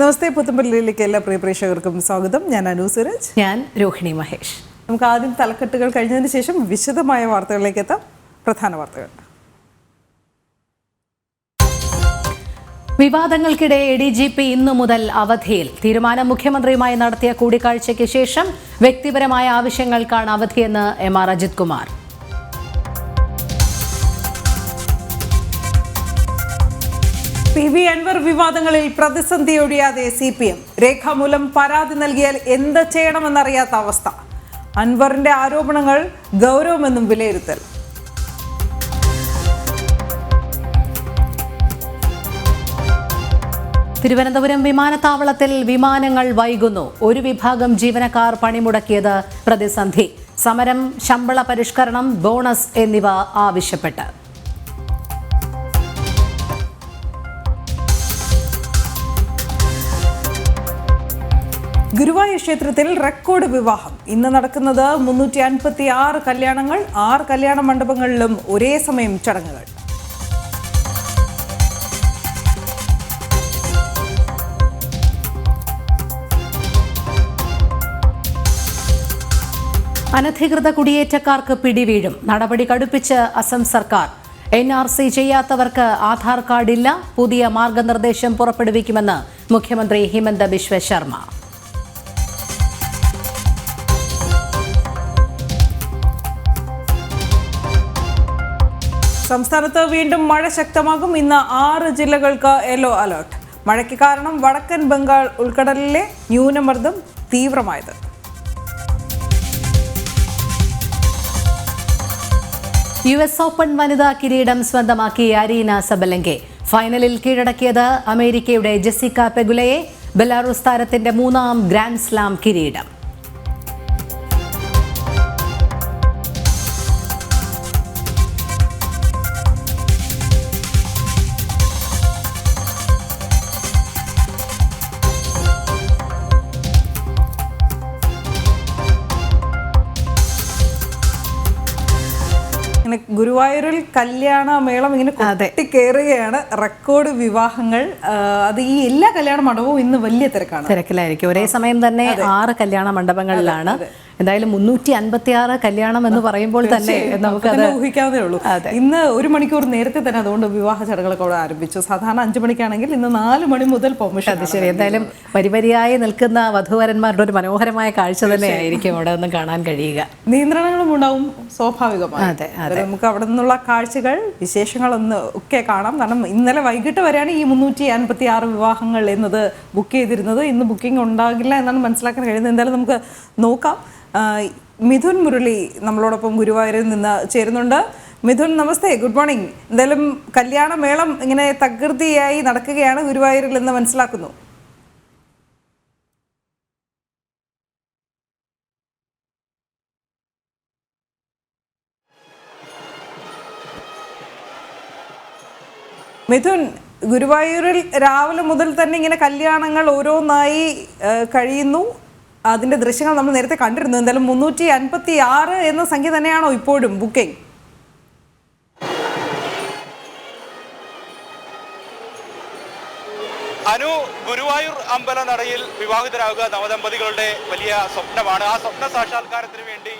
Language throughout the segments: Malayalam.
നമസ്തേ, പുത്തമ്പള്ളിയിലേക്ക് എല്ലാ പ്രിയ പ്രേക്ഷകർക്കും സ്വാഗതം. ഞാൻ അനു സുരജ്. ഞാൻ രോഹിണി മഹേഷ്. നമുക്ക് ആദ്യം തലക്കെട്ടുകൾ കഴിഞ്ഞതിന് ശേഷം വിശദമായ വാർത്തകളിലേക്ക് എത്താം. പ്രധാന വാർത്തകൾ. വിവാദങ്ങൾക്കിടെ ADGP ഇന്നു മുതൽ അവധിയിൽ. തീരുമാനം മുഖ്യമന്ത്രിയുമായി നടത്തിയ കൂടിക്കാഴ്ചയ്ക്ക് ശേഷം വ്യക്തിപരമായ ആവശ്യങ്ങൾക്കാണ് അവധിയെന്ന് MR അജിത് കുമാർ. PV അൻവർ വിവാദങ്ങളിൽ പ്രതിസന്ധി ഒഴിയാതെ CPM. രേഖാമൂലം പരാതി നൽകിയാൽ എന്ത് ചെയ്യണമെന്നറിയാത്ത അവസ്ഥ. അൻവറിന്റെ ആരോപണങ്ങൾ ഗൗരവമെന്നും വിലയിരുത്തൽ. തിരുവനന്തപുരം വിമാനത്താവളത്തിൽ വിമാനങ്ങൾ വൈകുന്നു. ഒരു വിഭാഗം ജീവനക്കാർ പണിമുടക്കിയത് പ്രതിസന്ധി. സമരം, ശമ്പള പരിഷ്കരണം, ബോണസ് എന്നിവ ആവശ്യപ്പെട്ട്. ഗുരുവായൂർ ക്ഷേത്രത്തിൽ റെക്കോർഡ് വിവാഹം. ഇന്ന് നടക്കുന്നത് 356 കല്യാണങ്ങൾ. 6 കല്യാണ മണ്ഡപങ്ങളിലും ഒരേ സമയം ചടങ്ങുകൾ. അനധികൃത കുടിയേറ്റക്കാർക്ക് പിടിവീഴും. നടപടി കടുപ്പിച്ച് അസം സർക്കാർ. NRC ചെയ്യാത്തവർക്ക് ആധാർ കാർഡില്ല. പുതിയ മാർഗനിർദ്ദേശം പുറപ്പെടുവിക്കുമെന്ന് മുഖ്യമന്ത്രി ഹിമന്ത ബിശ്വ ശർമ്മ. സംസ്ഥാനത്ത് വീണ്ടും മഴ ശക്തമാകും. ഇന്ന് 6 ജില്ലകൾക്ക് യെല്ലോ അലർട്ട്. മഴയ്ക്ക് കാരണം വടക്കൻ ബംഗാൾ ഉൾക്കടലിലെ ന്യൂനമർദ്ദം തീവ്രമായത്. US ഓപ്പൺ വനിതാ കിരീടം സ്വന്തമാക്കി അരീന സബലങ്കെ. ഫൈനലിൽ കീഴടക്കിയത് അമേരിക്കയുടെ ജെസിക്ക പെഗുലയെ. ബെലാറൂസ് താരത്തിന്റെ 3ാം ഗ്രാൻഡ് സ്ലാം കിരീടം. ഗുരുവായൂരിൽ കല്യാണ മേളം ഇങ്ങനെ കയറുകയാണ്. റെക്കോർഡ് വിവാഹങ്ങൾ. അത് ഈ എല്ലാ കല്യാണ മണ്ഡപവും ഇന്ന് വലിയ തിരക്കിലായിരിക്കും. ഒരേ സമയം തന്നെ 6 കല്യാണ മണ്ഡപങ്ങളിലാണ്. എന്തായാലും 356 കല്യാണം എന്ന് പറയുമ്പോൾ തന്നെ നമുക്കത് ഊഹിക്കാവുന്നേ ഉള്ളൂ. ഇന്ന് 1 മണിക്കൂർ നേരത്തെ തന്നെ അതുകൊണ്ട് വിവാഹ ചടങ്ങുകളൊക്കെ അവിടെ ആരംഭിച്ചു. സാധാരണ 5 മണിക്കാണെങ്കിൽ ഇന്ന് 4 മണി മുതൽ പെർമിഷൻ. അത് ശരി. എന്തായാലും വരിവരിയായി നിൽക്കുന്ന വധൂവരന്മാരുടെ ഒരു മനോഹരമായ കാഴ്ച തന്നെയായിരിക്കും അവിടെ നിന്ന് കാണാൻ കഴിയുക. നിയന്ത്രണങ്ങളും ഉണ്ടാവും സ്വാഭാവികമായി. നമുക്ക് അവിടെ നിന്നുള്ള കാഴ്ചകൾ, വിശേഷങ്ങളൊന്ന് ഒക്കെ കാണാം. കാരണം ഇന്നലെ വൈകിട്ട് വരെയാണ് ഈ 356 വിവാഹങ്ങൾ എന്നത് ബുക്ക് ചെയ്തിരുന്നത്. ഇന്ന് ബുക്കിംഗ് ഉണ്ടാകില്ല എന്നാണ് മനസ്സിലാക്കാൻ കഴിയുന്നത്. എന്തായാലും നമുക്ക് നോക്കാം. മിഥുൻ മുരളി നമ്മളോടൊപ്പം ഗുരുവായൂരിൽ നിന്ന് ചേരുന്നുണ്ട്. മിഥുൻ, നമസ്തേ, ഗുഡ് മോർണിംഗ്. എന്തായാലും കല്യാണ മേളം ഇങ്ങനെ തകൃതിയായി നടക്കുകയാണ് ഗുരുവായൂരിൽ എന്ന് മനസ്സിലാക്കുന്നു. മിഥുൻ, ഗുരുവായൂരിൽ രാവിലെ മുതൽ തന്നെ ഇങ്ങനെ കല്യാണങ്ങൾ ഓരോന്നായി കഴിയുന്നു. അതിന്റെ ദൃശ്യങ്ങൾ നമ്മൾ നേരത്തെ കണ്ടിരുന്നു. എന്തായാലും 356 എന്ന സംഖ്യ തന്നെയാണോ ഇപ്പോഴും ബുക്കിംഗ്? അനു, ഗുരുവായൂർ അമ്പലനടയിൽ വിവാഹിതരാകുക നവദമ്പതികളുടെ വലിയ സ്വപ്നമാണ്. ആ സ്വപ്ന സാക്ഷാത്കാരത്തിന് വേണ്ടി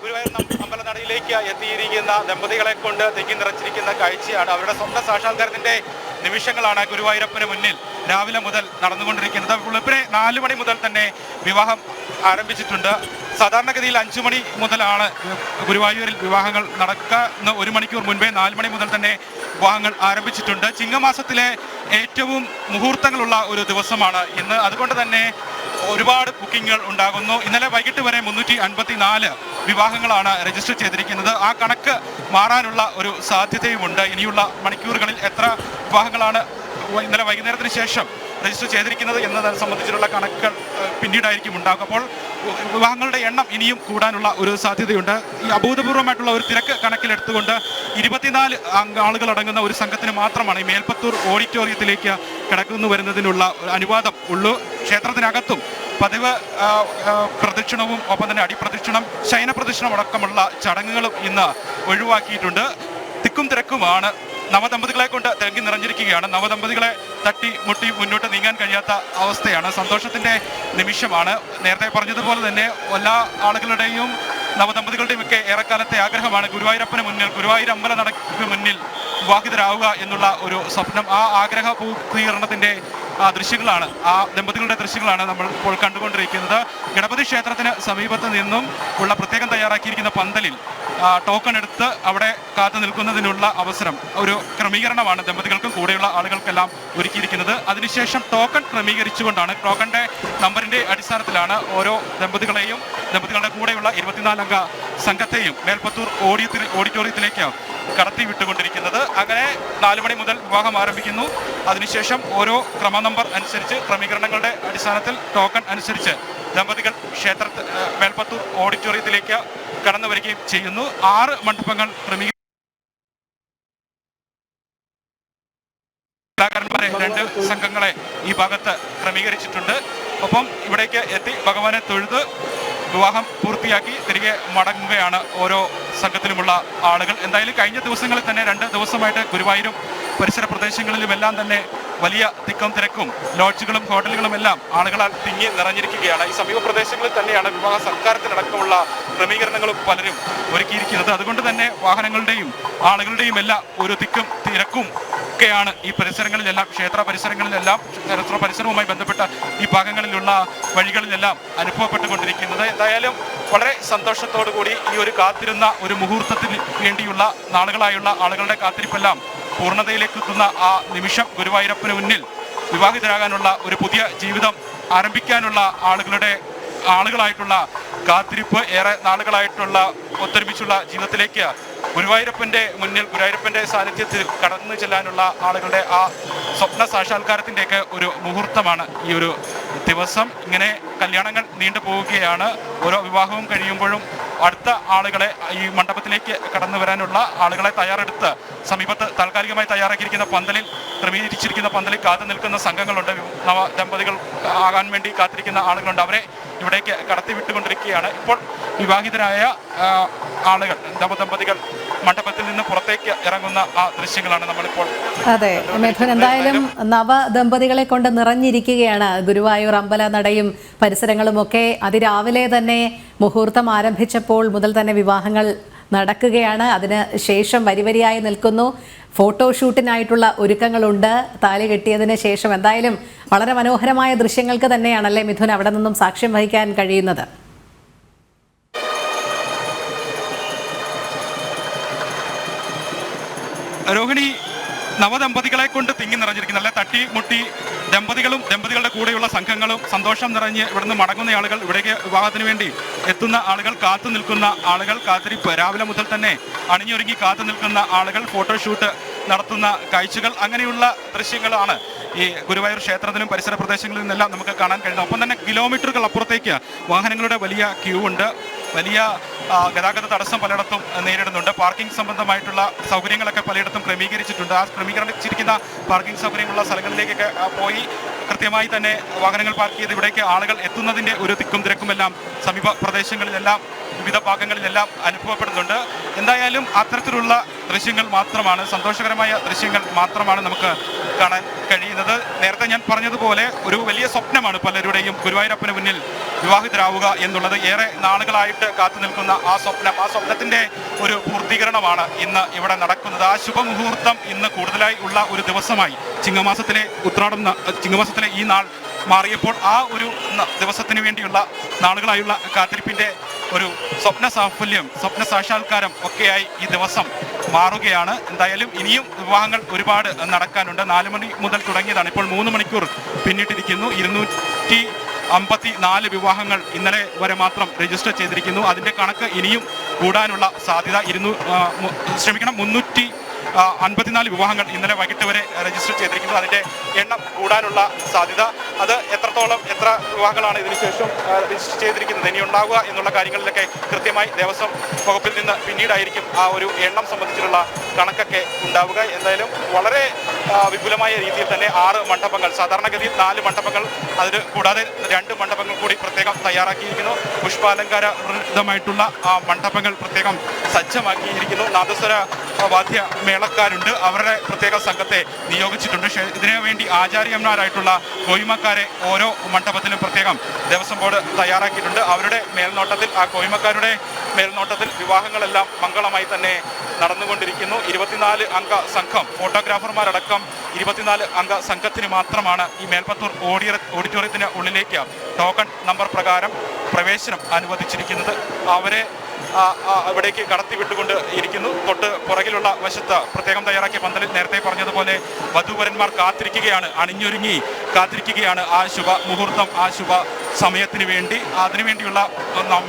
ഗുരുവായൂർ അമ്പലനടയിലേക്ക് എത്തിയിരിക്കുന്ന ദമ്പതികളെ കൊണ്ട് തിങ്ങി നിറച്ചിരിക്കുന്ന കാഴ്ചയാണ്. അവരുടെ സ്വപ്ന സാക്ഷാത്കാരത്തിന്റെ നിമിഷങ്ങളാണ് ഗുരുവായൂരപ്പന് മുന്നിൽ രാവിലെ മുതൽ നടന്നുകൊണ്ടിരിക്കുന്നത്. വെളുപ്പിനെ 4 മണി മുതൽ തന്നെ വിവാഹം ആരംഭിച്ചിട്ടുണ്ട്. സാധാരണഗതിയിൽ 5 മണി മുതലാണ് ഗുരുവായൂരിൽ വിവാഹങ്ങൾ നടക്കുന്ന. 1 മണിക്കൂർ മുൻപേ 4 മണി മുതൽ തന്നെ വിവാഹങ്ങൾ ആരംഭിച്ചിട്ടുണ്ട്. ചിങ്ങമാസത്തിലെ ഏറ്റവും മുഹൂർത്തങ്ങളുള്ള ഒരു ദിവസമാണ് ഇന്ന്. അതുകൊണ്ട് തന്നെ ഒരുപാട് ബുക്കിങ്ങുകൾ ഉണ്ടാകുന്നു. ഇന്നലെ വൈകിട്ട് വരെ 354 വിവാഹങ്ങളാണ് രജിസ്റ്റർ ചെയ്തിരിക്കുന്നത്. ആ കണക്ക് മാറാനുള്ള ഒരു സാധ്യതയുമുണ്ട്. ഇനിയുള്ള മണിക്കൂറുകളിൽ എത്ര വിവാഹങ്ങളാണ് ഇന്നലെ വൈകുന്നേരത്തിന് ശേഷം രജിസ്റ്റർ ചെയ്തിരിക്കുന്നത് എന്നതിനെ സംബന്ധിച്ചിട്ടുള്ള കണക്കുകൾ പിന്നീടായിരിക്കും ഉണ്ടാകും. അപ്പോൾ വിവാഹങ്ങളുടെ എണ്ണം ഇനിയും കൂടാനുള്ള ഒരു സാധ്യതയുണ്ട്. ഈ അഭൂതപൂർവമായിട്ടുള്ള ഒരു തിരക്ക് കണക്കിലെടുത്തുകൊണ്ട് 24 ആളുകൾ അടങ്ങുന്ന ഒരു സംഘത്തിന് മാത്രമാണ് ഈ മേൽപ്പത്തൂർ ഓഡിറ്റോറിയത്തിലേക്ക് കടന്നു വരുന്നതിനുള്ള അനുവാദം ഉള്ളൂ. ക്ഷേത്രത്തിനകത്തും പതിവ് പ്രദക്ഷിണവും ഒപ്പം തന്നെ അടിപ്രദക്ഷിണം, ശയനപ്രദക്ഷിണം അടക്കമുള്ള ചടങ്ങുകളും ഇന്ന് ഒഴിവാക്കിയിട്ടുണ്ട്. തിക്കും തിരക്കുമാണ് നവദമ്പതികളെ കൊണ്ട് തിങ്ങി നിറഞ്ഞിരിക്കുകയാണ്. നവദമ്പതികളെ തട്ടി മുട്ടി മുന്നോട്ട് നീങ്ങാൻ കഴിയാത്ത അവസ്ഥയാണ്. സന്തോഷത്തിന്റെ നിമിഷമാണ്. നേരത്തെ പറഞ്ഞതുപോലെ തന്നെ എല്ലാ ആളുകളുടെയും നവദമ്പതികളുടെയും ഒക്കെ ഏറെക്കാലത്തെ ആഗ്രഹമാണ് ഗുരുവായൂരപ്പന് മുന്നിൽ, ഗുരുവായൂർ അമ്പല നടയ്ക്ക് മുന്നിൽ വിവാഹിതരാവുക എന്നുള്ള ഒരു സ്വപ്നം. ആ ആഗ്രഹ പൂർത്തീകരണത്തിന്റെ ദൃശ്യങ്ങളാണ്, ആ ദമ്പതികളുടെ ദൃശ്യങ്ങളാണ് നമ്മൾ ഇപ്പോൾ കണ്ടുകൊണ്ടിരിക്കുന്നത്. ഗണപതി ക്ഷേത്രത്തിന് സമീപത്ത് നിന്നും ഉള്ള പ്രത്യേകം തയ്യാറാക്കിയിരിക്കുന്ന പന്തലിൽ ടോക്കൺ എടുത്ത് അവിടെ കാത്തു നിൽക്കുന്നതിനുള്ള അവസരം, ഒരു ക്രമീകരണമാണ് ദമ്പതികൾക്കും കൂടെയുള്ള ആളുകൾക്കെല്ലാം ഒരുക്കിയിരിക്കുന്നത്. അതിനുശേഷം ടോക്കൺ ക്രമീകരിച്ചുകൊണ്ടാണ്, ടോക്കണിന്റെ നമ്പറിന്റെ അടിസ്ഥാനത്തിലാണ് ഓരോ ദമ്പതികളെയും ദമ്പതികളുടെ കൂടെയുള്ള 24 അംഗ സംഘത്തെയും മേൽപ്പത്തൂർ ഓഡിറ്റോറിയത്തിലേക്ക് കടത്തി വിട്ടുകൊണ്ടിരിക്കുന്നത്. അങ്ങനെ 4 മണി മുതൽ വിവാഹം ആരംഭിക്കുന്നു. അതിനുശേഷം ഓരോ ക്രമ നമ്പർ അനുസരിച്ച് ക്രമീകരണങ്ങളുടെ അടിസ്ഥാനത്തിൽ ടോക്കൺ അനുസരിച്ച് ദമ്പതികൾ മേൽപ്പത്തൂർ ഓഡിറ്റോറിയത്തിലേക്ക് കടന്നു വരികയും ചെയ്യുന്നു. 6 മണ്ഡപങ്ങൾ കലാകാരന്മാരെ 2 സംഘങ്ങളെ ഈ ഭാഗത്ത് ക്രമീകരിച്ചിട്ടുണ്ട്. ഒപ്പം ഇവിടേക്ക് എത്തി ഭഗവാനെ തൊഴുത് വിവാഹം പൂർത്തിയാക്കി തിരികെ മടങ്ങുകയാണ് ഓരോ സംഘത്തിലുമുള്ള ആളുകൾ. എന്തായാലും കഴിഞ്ഞ ദിവസങ്ങളിൽ തന്നെ 2 ദിവസമായിട്ട് ഗുരുവായൂരും പരിസര പ്രദേശങ്ങളിലുമെല്ലാം തന്നെ വലിയ തിക്കും തിരക്കും, ലോഡ്ജുകളും ഹോട്ടലുകളും എല്ലാം ആളുകളാൽ തിങ്ങി നിറഞ്ഞിരിക്കുകയാണ്. ഈ സമീപ പ്രദേശങ്ങളിൽ തന്നെയാണ് വിവാഹ സൽക്കാരത്തിനടക്കമുള്ള ക്രമീകരണങ്ങളും പലരും ഒരുക്കിയിരിക്കുന്നത്. അതുകൊണ്ട് തന്നെ വാഹനങ്ങളുടെയും ആളുകളുടെയും എല്ലാം ഒരു തിക്കും തിരക്കും ഒക്കെയാണ് ഈ പരിസരങ്ങളിലെല്ലാം, ക്ഷേത്ര പരിസരവുമായി ബന്ധപ്പെട്ട ഈ ഭാഗങ്ങളിലുള്ള വഴികളിലെല്ലാം അനുഭവപ്പെട്ടുകൊണ്ടിരിക്കുന്നത്. എന്തായാലും വളരെ സന്തോഷത്തോടു കൂടി ഈ ഒരു കാത്തിരുന്ന ഒരു മുഹൂർത്തത്തിന് വേണ്ടിയുള്ള നാളുകളായുള്ള ആളുകളുടെ കാത്തിരിപ്പെല്ലാം പൂർണ്ണതയിലേക്ക് എത്തുന്ന ആ നിമിഷം, ഗുരുവായൂരപ്പന് മുന്നിൽ വിവാഹിതരാകാനുള്ള ഒരു പുതിയ ജീവിതം ആരംഭിക്കാനുള്ള ആളുകളായിട്ടുള്ള കാത്തിരിപ്പ്, ഏറെ നാളുകളായിട്ടുള്ള ഒത്തൊരുമിച്ചുള്ള ജീവിതത്തിലേക്ക് ഗുരുവായൂരപ്പന്റെ മുന്നിൽ, ഗുരുവായൂരപ്പന്റെ സാന്നിധ്യത്തിൽ കടന്നു ചെല്ലാനുള്ള ആളുകളുടെ ആ സ്വപ്ന സാക്ഷാത്കാരത്തിൻ്റെയൊക്കെ ഒരു മുഹൂർത്തമാണ് ഈ ഒരു ദിവസം. ഇങ്ങനെ കല്യാണങ്ങൾ നീണ്ടു പോവുകയാണ്. ഓരോ വിവാഹവും കഴിയുമ്പോഴും അടുത്ത ആളുകളെ ഈ മണ്ഡപത്തിലേക്ക് കടന്നു വരാനുള്ള ആളുകളെ തയ്യാറെടുത്ത് സമീപത്ത് താൽക്കാലികമായി തയ്യാറാക്കിയിരിക്കുന്ന പന്തലിൽ, ക്രമീകരിച്ചിരിക്കുന്ന പന്തലിൽ കാത്തു നിൽക്കുന്ന സംഘങ്ങളുണ്ട്. ദമ്പതികൾ ആകാൻ വേണ്ടി കാത്തിരിക്കുന്ന ആളുകളുണ്ട്. അവരെ ഇവിടേക്ക് കടത്തി വിട്ടുകൊണ്ടിരിക്കുകയാണ്. ഇപ്പോൾ വിവാഹിതരായ ആളുകൾ, ദമ്പതികൾ മണ്ഡപത്തിൽ നിന്ന് പുറത്തേക്ക് ഇറങ്ങുന്ന ആ ദൃശ്യങ്ങളാണ് നമ്മളിപ്പോൾ. അതെ മിഥുൻ, എന്തായാലും നവദമ്പതികളെ കൊണ്ട് നിറഞ്ഞിരിക്കുകയാണ് ഗുരുവായൂർ അമ്പല നടയും പരിസരങ്ങളും ഒക്കെ. അതിരാവിലെ തന്നെ മുഹൂർത്തം ആരംഭിച്ചപ്പോൾ മുതൽ തന്നെ വിവാഹങ്ങൾ നടക്കുകയാണ്. അതിന് ശേഷം വരിവരിയായി നിൽക്കുന്നു. ഫോട്ടോഷൂട്ടിനായിട്ടുള്ള ഒരുക്കങ്ങളുണ്ട്. താലി കെട്ടിയതിന് ശേഷം എന്തായാലും വളരെ മനോഹരമായ ദൃശ്യങ്ങൾക്ക് തന്നെയാണല്ലേ മിഥുൻ അവിടെ നിന്നും സാക്ഷ്യം വഹിക്കാൻ കഴിയുന്നത്. രോഹിണി, നവദമ്പതികളെ കൊണ്ട് തിങ്ങി നിറഞ്ഞിരിക്കുന്ന, അല്ലെ തട്ടി മുട്ടി ദമ്പതികളും ദമ്പതികളുടെ കൂടെയുള്ള സംഘങ്ങളും സന്തോഷം നിറഞ്ഞ് ഇവിടുന്ന് മടങ്ങുന്ന ആളുകൾ, ഇവിടേക്ക് വിവാഹത്തിന് വേണ്ടി എത്തുന്ന ആളുകൾ, കാത്തു നിൽക്കുന്ന ആളുകൾ, കാത്തിരിപ്പ് രാവിലെ മുതൽ തന്നെ അണിഞ്ഞൊരുങ്ങി കാത്തു നിൽക്കുന്ന ആളുകൾ, ഫോട്ടോഷൂട്ട് നടത്തുന്ന കാഴ്ചകൾ, അങ്ങനെയുള്ള ദൃശ്യങ്ങളാണ് ഈ ഗുരുവായൂർ ക്ഷേത്രത്തിലും പരിസര പ്രദേശങ്ങളിൽ നിന്നെല്ലാം നമുക്ക് കാണാൻ കഴിയുന്നത്. ഒപ്പം തന്നെ കിലോമീറ്ററുകൾ അപ്പുറത്തേക്ക് വാഹനങ്ങളുടെ വലിയ ക്യൂ ഉണ്ട്. വലിയ ഗതാഗത തടസ്സം പലയിടത്തും നേരിടുന്നുണ്ട്. പാർക്കിംഗ് സംബന്ധമായിട്ടുള്ള സൗകര്യങ്ങളൊക്കെ പലയിടത്തും ക്രമീകരിച്ചിട്ടുണ്ട്. ആ ക്രമീകരിച്ചിരിക്കുന്ന പാർക്കിംഗ് സൗകര്യമുള്ള സ്ഥലങ്ങളിലേക്കൊക്കെ പോയി കൃത്യമായി തന്നെ വാഹനങ്ങൾ പാർക്ക് ചെയ്ത് ഇവിടേക്ക് ആളുകൾ എത്തുന്നതിൻ്റെ ഒരു തിക്കും തിരക്കുമെല്ലാം സമീപ പ്രദേശങ്ങളിലെല്ലാം വിവിധ ഭാഗങ്ങളിലെല്ലാം അനുഭവപ്പെടുന്നുണ്ട്. എന്തായാലും അത്തരത്തിലുള്ള ദൃശ്യങ്ങൾ മാത്രമാണ്, സന്തോഷകരമായ ദൃശ്യങ്ങൾ മാത്രമാണ് നമുക്ക് കാണാൻ കഴിയുന്നത്. നേരത്തെ ഞാൻ പറഞ്ഞതുപോലെ ഒരു വലിയ സ്വപ്നമാണ് പലരുടെയും ഗുരുവായൂരപ്പന് മുന്നിൽ വിവാഹിതരാവുക എന്നുള്ളത്. ഏറെ നാളുകളായിട്ട് കാത്തു നിൽക്കുന്ന ആ സ്വപ്നത്തിൻ്റെ ഒരു പൂർത്തീകരണമാണ് ഇന്ന് ഇവിടെ നടക്കുന്നത്. ആ ശുഭമുഹൂർത്തം ഇന്ന് കൂടുതലായി ഉള്ള ഒരു ദിവസമായി ചിങ്ങമാസത്തിലെ ഈ നാൾ മാറിയപ്പോൾ ആ ഒരു ദിവസത്തിന് വേണ്ടിയുള്ള നാളുകളായുള്ള കാത്തിരിപ്പിൻ്റെ ഒരു സ്വപ്ന സാക്ഷാത്കാരം ഒക്കെയായി ഈ ദിവസം മാറുകയാണ്. എന്തായാലും ഇനിയും വിവാഹങ്ങൾ ഒരുപാട് നടക്കാനുണ്ട്. 4 മണി മുതൽ തുടങ്ങിയതാണ്, ഇപ്പോൾ 3 മണിക്കൂർ പിന്നിട്ടിരിക്കുന്നു. 254 വിവാഹങ്ങൾ ഇന്നലെ വരെ മാത്രം രജിസ്റ്റർ ചെയ്തിരിക്കുന്നു. അതിൻ്റെ കണക്ക് ഇനിയും കൂടാനുള്ള സാധ്യത. 354 വിവാഹങ്ങൾ ഇന്നലെ വൈകിട്ട് വരെ രജിസ്റ്റർ ചെയ്തിരിക്കുന്നു. അതിൻ്റെ എണ്ണം കൂടാനുള്ള സാധ്യത അത് എത്ര വിവാഹങ്ങളാണ് ഇതിനുശേഷം രജിസ്റ്റർ ചെയ്തിരിക്കുന്നത്, ഇനി ഉണ്ടാവുക എന്നുള്ള കാര്യങ്ങളിലൊക്കെ കൃത്യമായി ദേവസ്വം വകുപ്പിൽ നിന്ന് പിന്നീടായിരിക്കും ആ ഒരു എണ്ണം സംബന്ധിച്ചിട്ടുള്ള കണക്കൊക്കെ ഉണ്ടാവുക. എന്തായാലും വളരെ വിപുലമായ രീതിയിൽ തന്നെ 6 മണ്ഡപങ്ങൾ, സാധാരണഗതിയിൽ 4 മണ്ഡപങ്ങൾ, അതിന് കൂടാതെ 2 മണ്ഡപങ്ങൾ കൂടി പ്രത്യേകം തയ്യാറാക്കിയിരിക്കുന്നു. പുഷ്പാലങ്കാരമായിട്ടുള്ള ആ മണ്ഡപങ്ങൾ പ്രത്യേകം സജ്ജമാക്കിയിരിക്കുന്നു. നാദസ്വര വാദ്യ മേളക്കാരുണ്ട്, അവരുടെ പ്രത്യേക സംഘത്തെ നിയോഗിച്ചിട്ടുണ്ട്. ഇതിനു വേണ്ടി ആചാര്യന്മാരായിട്ടുള്ള കോയിമക്കാരെ ഓരോ മണ്ഡപത്തിലും പ്രത്യേകം ദേവസ്വം ബോർഡ് തയ്യാറാക്കിയിട്ടുണ്ട്. അവരുടെ മേൽനോട്ടത്തിൽ, ആ കോയിമക്കാരുടെ മേൽനോട്ടത്തിൽ വിവാഹങ്ങളെല്ലാം മംഗളമായി തന്നെ നടന്നുകൊണ്ടിരിക്കുന്നു. 24 അംഗ സംഘം, ഫോട്ടോഗ്രാഫർമാരടക്കം 24 അംഗ സംഘത്തിന് മാത്രമാണ് ഈ മേൽപ്പത്തൂർ ഓഡിറ്റോറിയത്തിന് ഉള്ളിലേക്ക് ടോക്കൺ നമ്പർ പ്രകാരം പ്രവേശനം അനുവദിച്ചിരിക്കുന്നത്. അവരെ അവിടേക്ക് കടത്തിവിട്ടുകൊണ്ട് ഇരിക്കുന്നു. തൊട്ട് പുറകിലുള്ള വശത്ത് പ്രത്യേകം തയ്യാറാക്കിയ പന്തലിൽ നേരത്തെ പറഞ്ഞതുപോലെ വധൂവരന്മാർ കാത്തിരിക്കുകയാണ്, അണിഞ്ഞൊരുങ്ങി കാത്തിരിക്കുകയാണ് ആ ശുഭ മുഹൂർത്തം, ആ ശുഭ സമയത്തിന് വേണ്ടി. അതിനുവേണ്ടിയുള്ള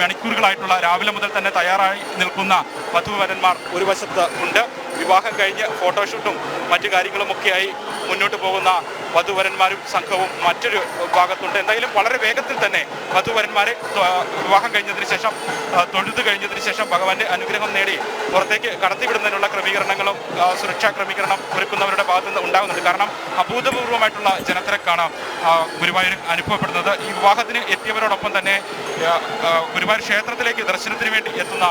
മണിക്കൂറുകളായിട്ടുള്ള രാവിലെ മുതൽ തന്നെ തയ്യാറായി നിൽക്കുന്ന വധൂവരന്മാർ ഒരു വശത്ത് ഉണ്ട്. വിവാഹം കഴിഞ്ഞ് ഫോട്ടോഷൂട്ടും മറ്റു കാര്യങ്ങളുമൊക്കെയായി മുന്നോട്ട് പോകുന്ന വധൂവരന്മാരും സംഘവും മറ്റൊരു ഭാഗത്തുണ്ട്. എന്തായാലും വളരെ വേഗത്തിൽ തന്നെ വധൂവരന്മാരെ വിവാഹം കഴിഞ്ഞതിന് ശേഷം, തൊഴുതു കഴിഞ്ഞതിന് ശേഷം ഭഗവാന്റെ അനുഗ്രഹം നേടി പുറത്തേക്ക് കടത്തിവിടുന്നതിനുള്ള ക്രമീകരണങ്ങളും സുരക്ഷാ ക്രമീകരണം ഒരുക്കുന്നവരുടെ ഭാഗത്തു നിന്ന് ഉണ്ടാകുന്നുണ്ട്. കാരണം അഭൂതപൂർവമായിട്ടുള്ള ജനത്തിരക്കാണ് ഗുരുവായൂരിൽ അനുഭവപ്പെടുന്നത്. ഈ വിവാഹത്തിന് എത്തിയവരോടൊപ്പം തന്നെ ഗുരുവായൂർ ക്ഷേത്രത്തിലേക്ക് ദർശനത്തിന് വേണ്ടി എത്തുന്ന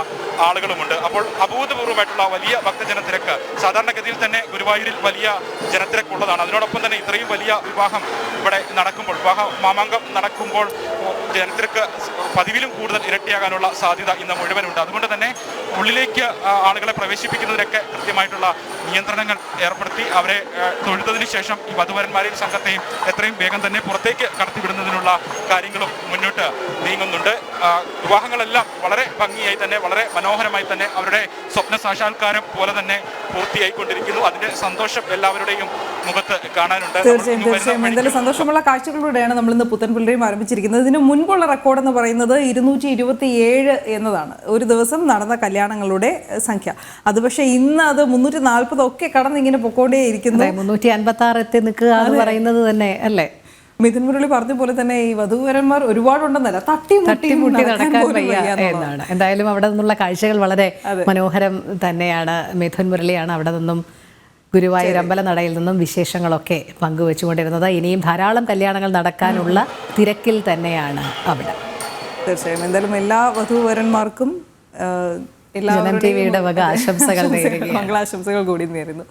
ആളുകളുമുണ്ട്. അപ്പോൾ അഭൂതപൂർവമായിട്ടുള്ള വലിയ ഭക്തജനത്തിരക്ക് സാധാരണഗതിയിൽ തന്നെ ഗുരുവായൂരിൽ വലിയ ജനത്തിരക്കുള്ളതാണ്. അതിനോടൊപ്പം തന്നെ ഇത്രയും വലിയ വിവാഹം ഇവിടെ നടക്കുമ്പോൾ, വിവാഹ മാമാങ്കം നടക്കുമ്പോൾ ജനത്തിരക്ക് പതിവിലും കൂടുതൽ ഇരട്ടിയാകാനുള്ള സാധ്യത ഇന്ന് മുഴുവനുണ്ട്. അതുകൊണ്ട് തന്നെ ഉള്ളിലേക്ക് ആളുകളെ പ്രവേശിപ്പിക്കുന്നതിനൊക്കെ കൃത്യമായിട്ടുള്ള നിയന്ത്രണങ്ങൾ ഏർപ്പെടുത്തി അവരെ തൊഴുതതിന് ശേഷം ഈ വധുവരന്മാരെയും സംഘത്തെയും എത്രയും വേഗം തന്നെ പുറത്തേക്ക് കടത്തിവിടുന്നതിനുള്ള കാര്യങ്ങളും മുന്നോട്ട് നീങ്ങുന്നുണ്ട്. വിവാഹങ്ങളെല്ലാം വളരെ ഭംഗിയായി തന്നെ, വളരെ മനോഹരമായി തന്നെ അവരുടെ സ്വപ്ന സാക്ഷാത്കാരം പോലെ തന്നെ പൂർത്തിയായിക്കൊണ്ടിരിക്കുന്നു. അതിന്റെ സന്തോഷം എല്ലാവരുടെയും മുഖത്ത് കാണാനുണ്ട്. തീർച്ചയായും എന്തായാലും സന്തോഷമുള്ള കാഴ്ചകളിലൂടെയാണ് നമ്മൾ ഇന്ന് പുത്തൻപുലരിയും ആരംഭിച്ചിരിക്കുന്നത്. ഇതിന് മുൻപുള്ള റെക്കോർഡ് എന്ന് പറയുന്നത് 227 എന്നതാണ് ഒരു ദിവസം നടന്ന കല്യാണങ്ങളുടെ സംഖ്യ. അത് പക്ഷേ ഇന്ന് അത് 340 ഒക്കെ കടന്ന് ഇങ്ങനെ പൊക്കോണ്ടേയിരിക്കുന്നു. 356 എത്തി നിൽക്കുക എന്ന് പറയുന്നത് തന്നെ അല്ലേ? മിഥുൻ മുരളി പറഞ്ഞ പോലെ തന്നെ ഈ വധൂവരന്മാർ ഒരുപാടുണ്ടെന്നല്ല, തട്ടിമുട്ടി നടക്കാൻ വയ്യ എന്നാണ്. എന്തായാലും അവിടെ നിന്നുള്ള കാഴ്ചകൾ വളരെ മനോഹരം തന്നെയാണ്. മിഥുൻ മുരളിയാണ് അവിടെ നിന്നും ഗുരുവായൂർ അമ്പലനടയിൽ നിന്നും വിശേഷങ്ങളൊക്കെ പങ്കുവെച്ചുകൊണ്ടിരുന്നത്. ഇനിയും ധാരാളം കല്യാണങ്ങൾ നടക്കാനുള്ള തിരക്കിൽ തന്നെയാണ് അവിടെ. തീർച്ചയായും എന്തായാലും എല്ലാ വധൂവരന്മാർക്കും ടിവിയുടെ വക ആശംസകൾ, മംഗളാശംസകൾ കൂടി നേരുന്നു.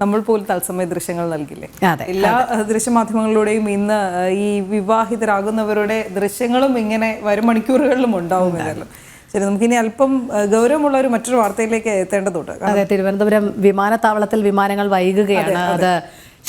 നമ്മൾ പോലും തത്സമയ ദൃശ്യങ്ങൾ നൽകില്ലേ? എല്ലാ ദൃശ്യമാധ്യമങ്ങളിലൂടെയും ഇന്ന് ഈ വിവാഹിതരാകുന്നവരുടെ ദൃശ്യങ്ങളും ഇങ്ങനെ വരും മണിക്കൂറുകളിലും ഉണ്ടാവും. ഇതെല്ലാം ശരി, നമുക്കിനി അല്പം ഗൗരവമുള്ള ഒരു മറ്റൊരു വാർത്തയിലേക്ക് എത്തേണ്ടതുണ്ട്. അതെ, തിരുവനന്തപുരം വിമാനത്താവളത്തിൽ വിമാനങ്ങൾ വൈകുകയാണ്. അത്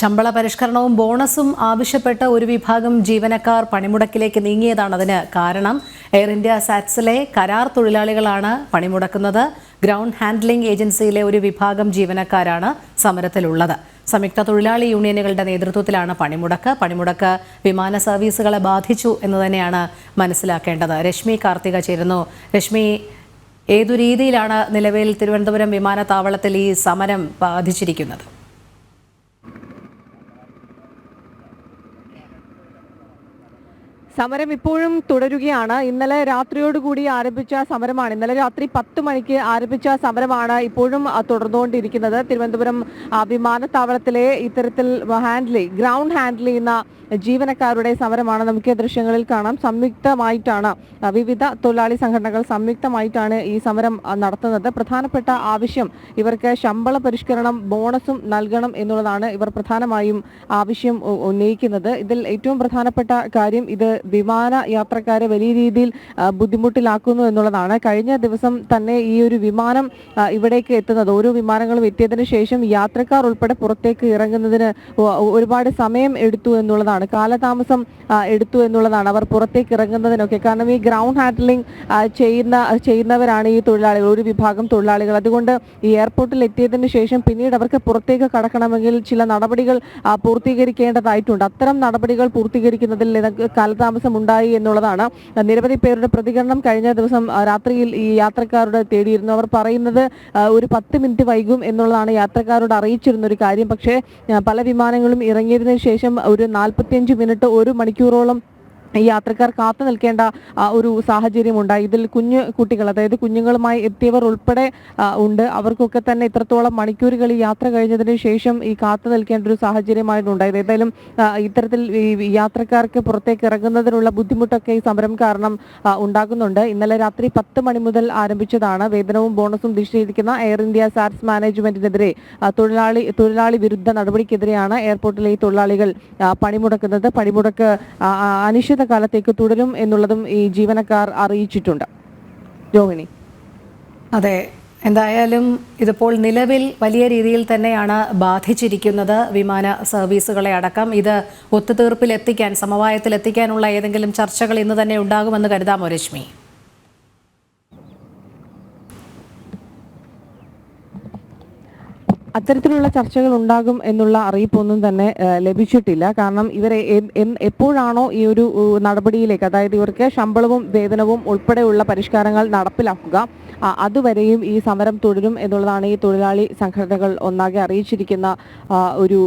ശമ്പള പരിഷ്കരണവും ബോണസും ആവശ്യപ്പെട്ട ഒരു വിഭാഗം ജീവനക്കാർ പണിമുടക്കിലേക്ക് നീങ്ങിയതാണ് അതിന് കാരണം. എയർ ഇന്ത്യ സാറ്റ്സിലെ കരാർ തൊഴിലാളികളാണ് പണിമുടക്കുന്നത്. ഗ്രൗണ്ട് ഹാൻഡ്ലിംഗ് ഏജൻസിയിലെ ഒരു വിഭാഗം ജീവനക്കാരാണ് സമരത്തിലുള്ളത്. സംയുക്ത തൊഴിലാളി യൂണിയനുകളുടെ നേതൃത്വത്തിലാണ് പണിമുടക്ക് വിമാന സർവീസുകളെ ബാധിച്ചു എന്ന് തന്നെയാണ് മനസ്സിലാക്കേണ്ടത്. രശ്മി കാർത്തിക ചേരുന്നു. രശ്മി, ഏതു രീതിയിലാണ് നിലവിൽ തിരുവനന്തപുരം വിമാനത്താവളത്തിൽ ഈ സമരം ബാധിച്ചിരിക്കുന്നത്? സമരം ഇപ്പോഴും തുടരുകയാണ്. ഇന്നലെ രാത്രിയോടുകൂടി ആരംഭിച്ച സമരമാണ്. ഇന്നലെ രാത്രി 10 മണിക്ക് ആരംഭിച്ച സമരമാണ് ഇപ്പോഴും തുടർന്നുകൊണ്ടിരിക്കുന്നത്. തിരുവനന്തപുരം വിമാനത്താവളത്തിലെ ഇത്തരത്തിൽ ഗ്രൗണ്ട് ഹാൻഡിൽ ചെയ്യുന്ന ജീവനക്കാരുടെ സമരമാണ്. നമുക്ക് ദൃശ്യങ്ങളിൽ കാണാം. സംയുക്തമായിട്ടാണ് വിവിധ തൊഴിലാളി സംഘടനകൾ സംയുക്തമായിട്ടാണ് ഈ സമരം നടത്തുന്നത്. പ്രധാനപ്പെട്ട ആവശ്യം ഇവർക്ക് ശമ്പള പരിഷ്കരണം, ബോണസും നൽകണം എന്നുള്ളതാണ് ഇവർ പ്രധാനമായും ആവശ്യം ഉന്നയിക്കുന്നത്. ഇതിൽ ഏറ്റവും പ്രധാനപ്പെട്ട കാര്യം ഇത് വിമാന യാത്രക്കാരെ വലിയ രീതിയിൽ ബുദ്ധിമുട്ടിലാക്കുന്നു എന്നുള്ളതാണ്. കഴിഞ്ഞ ദിവസം തന്നെ ഈ ഒരു വിമാനം ഇവിടേക്ക് എത്തുന്നത്, ഓരോ വിമാനങ്ങളും എത്തിയതിനു ശേഷം യാത്രക്കാർ ഉൾപ്പെടെ പുറത്തേക്ക് ഇറങ്ങുന്നതിന് ഒരുപാട് സമയം എടുത്തു എന്നുള്ളതാണ്, കാലതാമസം എടുത്തു എന്നുള്ളതാണ് അവർ പുറത്തേക്ക് ഇറങ്ങുന്നതിനൊക്കെ. കാരണം ഈ ഗ്രൗണ്ട് ഹാൻഡ്ലിംഗ് ചെയ്യുന്നവരാണ് ഈ തൊഴിലാളികൾ, ഒരു വിഭാഗം തൊഴിലാളികൾ. അതുകൊണ്ട് ഈ എയർപോർട്ടിൽ എത്തിയതിനു ശേഷം പിന്നീട് അവർക്ക് പുറത്തേക്ക് കടക്കണമെങ്കിൽ ചില നടപടികൾ പൂർത്തീകരിക്കേണ്ടതായിട്ടുണ്ട്. അത്തരം നടപടികൾ പൂർത്തീകരിക്കുന്നതിൽ കാലതാമസം കാലതാമസം ഉണ്ടായി എന്നുള്ളതാണ്. നിരവധി പേരുടെ പ്രതികരണം കഴിഞ്ഞ ദിവസം രാത്രിയിൽ ഈ യാത്രക്കാരുടെ തേടിയിരുന്നു. അവർ പറയുന്നത് ഒരു 10 മിനിറ്റ് വൈകും എന്നുള്ളതാണ് യാത്രക്കാരോട് അറിയിച്ചിരുന്ന ഒരു കാര്യം. പക്ഷേ പല വിമാനങ്ങളും ഇറങ്ങിയതിനു ശേഷം ഒരു 45 മിനിറ്റ് 1 മണിക്കൂറോളം ഈ യാത്രക്കാർ കാത്തു നിൽക്കേണ്ട ഒരു സാഹചര്യം ഉണ്ടായി. ഇതിൽ കുഞ്ഞു കുട്ടികൾ, അതായത് കുഞ്ഞുങ്ങളുമായി എത്തിയവർ ഉൾപ്പെടെ ഉണ്ട്. അവർക്കൊക്കെ തന്നെ ഇത്രത്തോളം മണിക്കൂറുകൾ ഈ യാത്ര കഴിഞ്ഞതിന് ശേഷം ഈ കാത്തു നിൽക്കേണ്ട ഒരു സാഹചര്യമായിരുന്നു ഉണ്ടായത്. ഏതായാലും ഇത്തരത്തിൽ ഈ യാത്രക്കാർക്ക് പുറത്തേക്ക് ഇറങ്ങുന്നതിനുള്ള ബുദ്ധിമുട്ടൊക്കെ ഈ സമരം കാരണം ഉണ്ടാകുന്നുണ്ട്. ഇന്നലെ രാത്രി 10 മണി മുതൽ ആരംഭിച്ചതാണ് വേതനവും ബോണസും നിഷേധിക്കുന്ന എയർ ഇന്ത്യ സാറ്റ്സ് മാനേജ്മെന്റിനെതിരെ തൊഴിലാളി വിരുദ്ധ നടപടിക്കെതിരെയാണ് എയർപോർട്ടിലെ ഈ തൊഴിലാളികൾ പണിമുടക്കുന്നത്. പണിമുടക്ക് അനിശ്ചിത കാലത്തേക്ക് തുടരും എന്നുള്ളതും ഈ ജീവനക്കാർ അറിയിച്ചിട്ടുണ്ട്. രോഹിണി. അതെ, എന്തായാലും ഇതിപ്പോൾ നിലവിൽ വലിയ രീതിയിൽ തന്നെയാണ് ബാധിച്ചിരിക്കുന്നത് വിമാന സർവീസുകളെ അടക്കം. ഇത് ഒത്തുതീർപ്പിലെത്തിക്കാൻ, സമവായത്തിലെത്തിക്കാനുള്ള ഏതെങ്കിലും ചർച്ചകൾ ഇന്ന് തന്നെ ഉണ്ടാകുമെന്ന് കരുതാമോ രശ്മി? അത്തരത്തിലുള്ള ചർച്ചകൾ ഉണ്ടാകും എന്നുള്ള അറിയിപ്പൊന്നും തന്നെ ലഭിച്ചിട്ടില്ല. കാരണം ഇവരെ എപ്പോഴാണോ ഈ ഒരു നടപടിയിലേക്ക്, അതായത് ഇവർക്ക് ശമ്പളവും വേതനവും ഉൾപ്പെടെയുള്ള പരിഷ്കാരങ്ങൾ നടപ്പിലാക്കുക, അതുവരെയും ഈ സമരം തുടരും എന്നുള്ളതാണ് ഈ തൊഴിലാളി സംഘടനകൾ ഒന്നാകെ അറിയിച്ചിരിക്കുന്ന ഒരു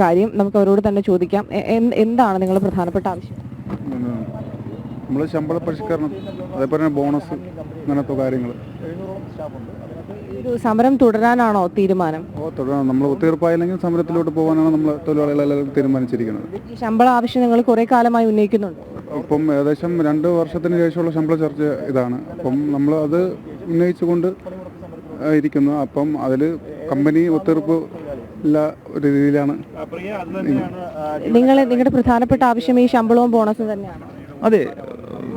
കാര്യം. നമുക്ക് അവരോട് തന്നെ ചോദിക്കാം, എന്താണ് നിങ്ങളുടെ പ്രധാനപ്പെട്ട ആവശ്യം? നമ്മൾ ശമ്പള പരിഷ്കരണം, അതേപോലെ തന്നെ ബോണസ്, അങ്ങനത്തെ കാര്യങ്ങൾ. ഒരു സമരം തുടരാനാണോ തീരുമാനം? തുടരാൻ. നമ്മൾ ഒത്തുതീർപ്പായില്ലെങ്കിൽ സമരത്തിലോട്ട് പോകാനാണ് നമ്മൾ തൊഴിലാളികളെല്ലാം തീരുമാനിച്ചിരിക്കുന്നത്. ഈ ശമ്പള ആവശ്യം നിങ്ങൾ കുറെ കാലമായി ഉന്നയിക്കുന്നുണ്ട്. ഇപ്പം ഏകദേശം 2 വർഷത്തിന് ശേഷമുള്ള ശമ്പള ചർച്ച ഇതാണ്. അപ്പം നമ്മൾ അത് ഉന്നയിച്ചുകൊണ്ട് ഇരിക്കുന്നു. അപ്പം അതിൽ കമ്പനി ഒത്തുതീർപ്പ് ഇല്ല ഒരു രീതിയിലാണ്. നിങ്ങളുടെ പ്രധാനപ്പെട്ട ആവശ്യം ഈ ശമ്പളവും ബോണസും തന്നെയാണ്? അതെ,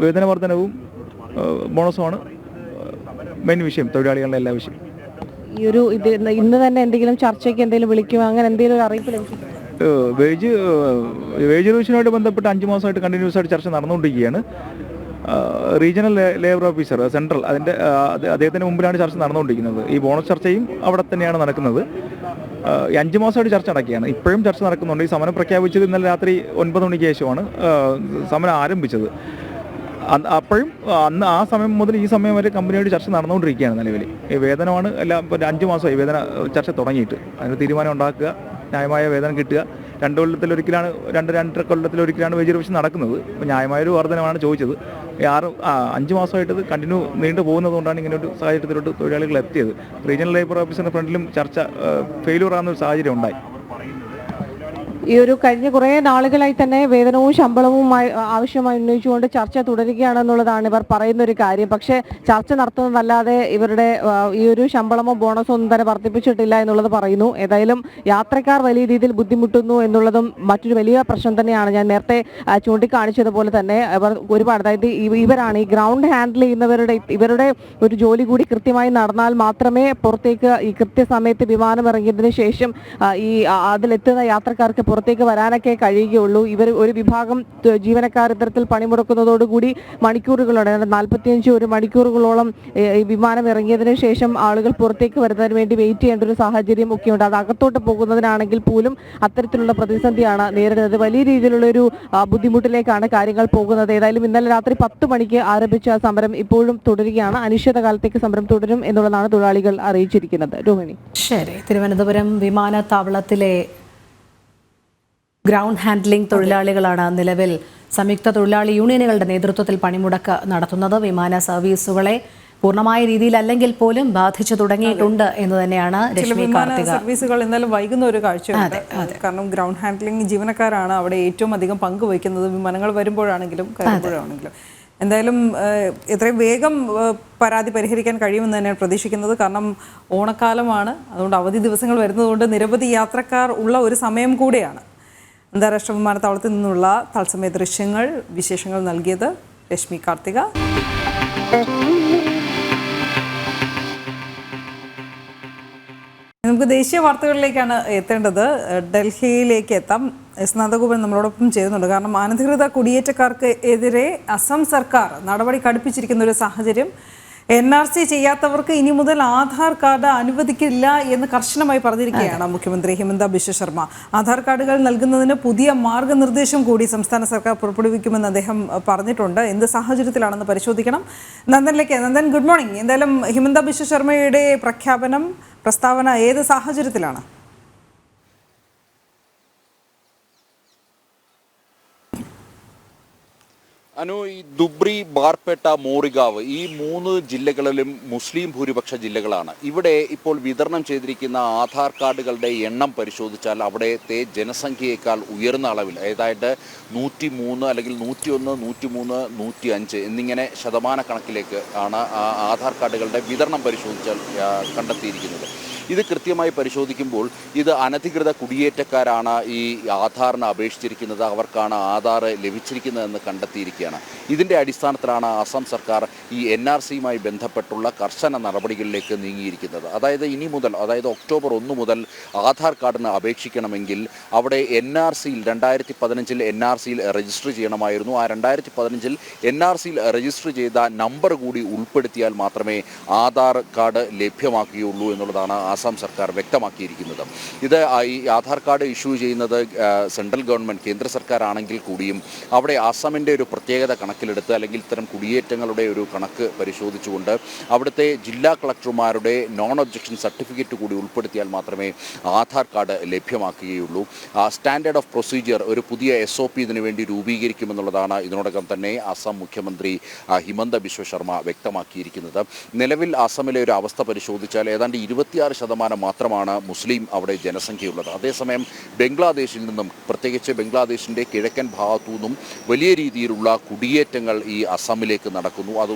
വേതന വർധനവും ബോണസുമാണ് മെയിൻ വിഷയം, തൊഴിലാളികളുടെ എല്ലാ വിഷയം. ഈ ഒരു ഇന്ന് തന്നെ എന്തെങ്കിലും ചർച്ചയ്ക്ക് എന്തെങ്കിലും വിളിക്കുമോ, അങ്ങനെ എന്തെങ്കിലും ഒരു അറിയിപ്പ് ലഭിക്കും? വേജ് റിവിഷനുമായിട്ട് ബന്ധപ്പെട്ട് 5 മാസമായിട്ട് കണ്ടിന്യൂസ് ആയിട്ട് ചർച്ച നടന്നുകൊണ്ടിരിക്കുകയാണ്. റീജിയണൽ ലേബർ ഓഫീസർ സെൻട്രൽ അദ്ദേഹത്തിന് മുമ്പിലാണ് ചർച്ച നടന്നുകൊണ്ടിരിക്കുന്നത്. ഈ ബോണസ് ചർച്ചയും അവിടെ തന്നെയാണ് നടക്കുന്നത്. 5 മാസമായിട്ട് ചർച്ച നടക്കുകയാണ്. ഇപ്പോഴും ചർച്ച നടക്കുന്നുണ്ട്. ഈ സമരം പ്രഖ്യാപിച്ചത് ഇന്നലെ രാത്രി 9 മണിക്ക് ശേഷമാണ് സമരം ആരംഭിച്ചത്. അപ്പോഴും അന്ന് ആ സമയം മുതൽ ഈ സമയം വരെ കമ്പനിയോട് ചർച്ച നടന്നുകൊണ്ടിരിക്കുകയാണ്. നിലവിൽ ഈ വേതനമാണ് എല്ലാം. ഇപ്പോൾ 5 മാസമായി വേതന ചർച്ച തുടങ്ങിയിട്ട്. അതിന് തീരുമാനം ഉണ്ടാക്കുക, ന്യായമായ വേതനം കിട്ടുക. 2 കൊല്ലത്തിലൊരിക്കലാണ്, 2-2.5 കൊല്ലത്തിലൊരിക്കലാണ് വേജ് റിവിഷൻ നടക്കുന്നത്. അപ്പോൾ ന്യായമായൊരു വർധനമാണ് ചോദിച്ചത്. 5 മാസമായിട്ടത് കണ്ടിന്യൂ നീണ്ടു പോകുന്നത് കൊണ്ടാണ് ഇങ്ങനെ ഒരു സാഹചര്യത്തിലോട്ട് തൊഴിലാളികൾ എത്തിയത്. റീജിയണൽ ലേബർ ഓഫീസിൻ്റെ ഫ്രണ്ടിലും ചർച്ച ഫെയിലൂർ ആകുന്നൊരു സാഹചര്യം ഉണ്ടായി. ഈ ഒരു കഴിഞ്ഞ കുറേ നാളുകളായി തന്നെ വേതനവും ശമ്പളവും ആവശ്യമായി ഉന്നയിച്ചുകൊണ്ട് ചർച്ച തുടരുകയാണെന്നുള്ളതാണ് ഇവർ പറയുന്ന ഒരു കാര്യം. പക്ഷേ ചർച്ച നടത്തുന്നതല്ലാതെ ഇവരുടെ ഈ ഒരു ശമ്പളമോ ബോണസോ ഒന്നും തന്നെ വർദ്ധിപ്പിച്ചിട്ടില്ല എന്നുള്ളത് പറയുന്നു. ഏതായാലും യാത്രക്കാർ വലിയ രീതിയിൽ ബുദ്ധിമുട്ടുന്നു എന്നുള്ളതും മറ്റൊരു വലിയ പ്രശ്നം തന്നെയാണ്. ഞാൻ നേരത്തെ ചൂണ്ടിക്കാണിച്ചതുപോലെ തന്നെ ഇവർ ഒരുപാട്, അതായത് ഇവരാണ് ഈ ഗ്രൗണ്ട് ഹാൻഡിൽ ചെയ്യുന്നവരുടെ, ഇവരുടെ ഒരു ജോലി കൂടി കൃത്യമായി നടന്നാൽ മാത്രമേ പുറത്തേക്ക് ഈ കൃത്യസമയത്ത് വിമാനം ഇറങ്ങിയതിനു ശേഷം ഈ അതിലെത്തുന്ന യാത്രക്കാർക്ക് പുറത്തേക്ക് വരാനൊക്കെ കഴിയുകയുള്ളൂ. ഇവർ ഒരു വിഭാഗം ജീവനക്കാർ ഇത്തരത്തിൽ പണിമുടക്കുന്നതോടുകൂടി മണിക്കൂറുകളോടെ 45 മണിക്കൂറുകളോളം ഈ വിമാനം ഇറങ്ങിയതിനു ശേഷം ആളുകൾ പുറത്തേക്ക് വരുന്നതിന് വേണ്ടി വെയിറ്റ് ചെയ്യേണ്ട ഒരു സാഹചര്യം ഒക്കെയുണ്ട്. അത് അകത്തോട്ട് പോകുന്നതിനാണെങ്കിൽ പോലും അത്തരത്തിലുള്ള പ്രതിസന്ധിയാണ് നേരിടുന്നത്. വലിയ രീതിയിലുള്ള ഒരു ബുദ്ധിമുട്ടിലേക്കാണ് കാര്യങ്ങൾ പോകുന്നത്. ഏതായാലും ഇന്നലെ രാത്രി 10 മണിക്ക് ആരംഭിച്ച സമരം ഇപ്പോഴും തുടരുകയാണ്. അനിശ്ചിതകാലത്തേക്ക് സമരം തുടരും എന്നുള്ളതാണ് തൊഴിലാളികൾ അറിയിച്ചിരിക്കുന്നത്. രോഹിണി. ശരി, തിരുവനന്തപുരം വിമാനത്താവളത്തിലെ ഗ്രൗണ്ട് ഹാൻഡ്ലിംഗ് തൊഴിലാളികളാണ് നിലവിൽ സംയുക്ത തൊഴിലാളി യൂണിയനുകളുടെ നേതൃത്വത്തിൽ പണിമുടക്ക് നടത്തുന്നത്. വിമാന സർവീസുകളെ പൂർണ്ണമായ രീതിയിലല്ലെങ്കിൽ പോലും ബാധിച്ചു തുടങ്ങിയിട്ടുണ്ട് എന്ന് തന്നെയാണ് രശ്മി കാർത്തിക. സർവീസുകൾ എന്നാലും വൈകുന്ന ഒരു കാഴ്ചയുണ്ട്. കാരണം ഗ്രൗണ്ട് ഹാൻഡ്ലിംഗ് ജീവനക്കാരാണ് അവിടെ ഏറ്റവും അധികം പങ്കുവയ്ക്കുന്നത്, വിമാനങ്ങൾ വരുമ്പോഴാണെങ്കിലും കയറുമ്പോഴാണെങ്കിലും. എന്തായാലും എത്രയും വേഗം പരാതി പരിഹരിക്കാൻ കഴിയുമെന്ന് തന്നെയാണ് പ്രതീക്ഷിക്കുന്നത്. കാരണം ഓണക്കാലമാണ്, അതുകൊണ്ട് അവധി ദിവസങ്ങൾ വരുന്നതുകൊണ്ട് നിരവധി യാത്രക്കാർ ഉള്ള ഒരു സമയം കൂടെയാണ്. അന്താരാഷ്ട്ര വിമാനത്താവളത്തിൽ നിന്നുള്ള തത്സമയ ദൃശ്യങ്ങൾ, വിശേഷങ്ങൾ നൽകിയത് രശ്മി കാർത്തിക. നമുക്ക് ദേശീയ വാർത്തകളിലേക്കാണ് എത്തേണ്ടത്. ഡൽഹിയിലേക്ക് എത്താം. സ്നാതകോപൻ നമ്മളോടൊപ്പം ചേരുന്നുണ്ട്. കാരണം അനധികൃത കുടിയേറ്റക്കാർക്ക് എതിരെ അസം സർക്കാർ നടപടി കടുപ്പിച്ചിരിക്കുന്ന ഒരു സാഹചര്യം NRC ചെയ്യാത്തവർക്ക് ഇനി മുതൽ ആധാർ കാർഡ് അനുവദിക്കില്ല എന്ന് കർശനമായി പറഞ്ഞിരിക്കുകയാണ് മുഖ്യമന്ത്രി ഹിമന്ത ബിശ്വ ശർമ്മ. ആധാർ കാർഡുകൾ നൽകുന്നതിന് പുതിയ മാർഗനിർദ്ദേശം കൂടി സംസ്ഥാന സർക്കാർ പുറപ്പെടുവിക്കുമെന്ന് അദ്ദേഹം പറഞ്ഞിട്ടുണ്ട്. എന്ത് സാഹചര്യത്തിലാണെന്ന് പരിശോധിക്കണം. Nandan, good morning. എന്തായാലും ഹിമന്ത ബിശ്വ ശർമ്മയുടെ പ്രസ്താവന ഏത് സാഹചര്യത്തിലാണ്? ഈ ദുബ്രി, ബാർപേട്ട, മോറിഗാവ് ഈ 3 ജില്ലകളിലും മുസ്ലിം ഭൂരിപക്ഷ ജില്ലകളാണ്. ഇവിടെ ഇപ്പോൾ വിതരണം ചെയ്തിരിക്കുന്ന ആധാർ കാർഡുകളുടെ എണ്ണം പരിശോധിച്ചാൽ അവിടത്തെ ജനസംഖ്യയേക്കാൾ ഉയർന്ന അളവിൽ, അതായത് 103 അല്ലെങ്കിൽ 101, 103, 105 എന്നിങ്ങനെ ശതമാന കണക്കിലേക്ക് ആണ് ആധാർ കാർഡുകളുടെ വിതരണം പരിശോധിച്ചാൽ കണ്ടെത്തിയിരിക്കുന്നത്. ഇത് കൃത്യമായി പരിശോധിക്കുമ്പോൾ ഇത് അനധികൃത കുടിയേറ്റക്കാരാണ് ഈ ആധാറിന് അപേക്ഷിച്ചിരിക്കുന്നത്, അവർക്കാണ് ആധാർ ലഭിച്ചിരിക്കുന്നതെന്ന് കണ്ടെത്തിയിരിക്കുകയാണ്. ഇതിൻ്റെ അടിസ്ഥാനത്തിലാണ് അസം സർക്കാർ ഈ NRCയുമായി ബന്ധപ്പെട്ടുള്ള കർശന നടപടികളിലേക്ക് നീങ്ങിയിരിക്കുന്നത്. അതായത് ഇനി മുതൽ, അതായത് ഒക്ടോബർ 1 മുതൽ ആധാർ കാർഡിന് അപേക്ഷിക്കണമെങ്കിൽ അവിടെ NRCയിൽ 2015 NRCയിൽ രജിസ്റ്റർ ചെയ്യണമായിരുന്നു. ആ 2015 NRCയിൽ രജിസ്റ്റർ ചെയ്ത നമ്പർ കൂടി ഉൾപ്പെടുത്തിയാൽ മാത്രമേ ആധാർ കാർഡ് ലഭ്യമാക്കുകയുള്ളൂ എന്നുള്ളതാണ് ആസാം സർക്കാർ വ്യക്തമാക്കിയിരിക്കുന്നത്. ഇത് ഈ ആധാർ കാർഡ് ഇഷ്യൂ ചെയ്യുന്നത് സെൻട്രൽ ഗവൺമെൻറ്, കേന്ദ്ര സർക്കാർ ആണെങ്കിൽ കൂടിയും അവിടെ ആസാമിൻ്റെ ഒരു പ്രത്യേകത കണക്കിലെടുത്ത് അല്ലെങ്കിൽ ഇത്തരം കുടിയേറ്റങ്ങളുടെ ഒരു കണക്ക് പരിശോധിച്ചുകൊണ്ട് അവിടുത്തെ ജില്ലാ കളക്ടർമാരുടെ നോൺ ഒബ്ജക്ഷൻ സർട്ടിഫിക്കറ്റ് കൂടി ഉൾപ്പെടുത്തിയാൽ മാത്രമേ ആധാർ കാർഡ് ലഭ്യമാക്കുകയുള്ളൂ. സ്റ്റാൻഡേർഡ് ഓഫ് പ്രൊസീജിയർ, ഒരു പുതിയ SOP ഇതിനു വേണ്ടി രൂപീകരിക്കുമെന്നുള്ളതാണ് ഇതിനോടകം തന്നെ ആസാം മുഖ്യമന്ത്രി ഹിമന്ത ബിശ്വ ശർമ്മ വ്യക്തമാക്കിയിരിക്കുന്നത്. നിലവിൽ ആസാമിലെ ഒരു അവസ്ഥ പരിശോധിച്ചാൽ ഏതാണ്ട് 26% മാത്രമാണ് മുസ്ലിം അവിടെ ജനസംഖ്യയുള്ളത്. അതേസമയം ബംഗ്ലാദേശിൽ നിന്നും, പ്രത്യേകിച്ച് ബംഗ്ലാദേശിൻ്റെ കിഴക്കൻ ഭാഗത്തു നിന്നും വലിയ രീതിയിലുള്ള കുടിയേറ്റങ്ങൾ ഈ അസമിലേക്ക് നടക്കുന്നു. അത്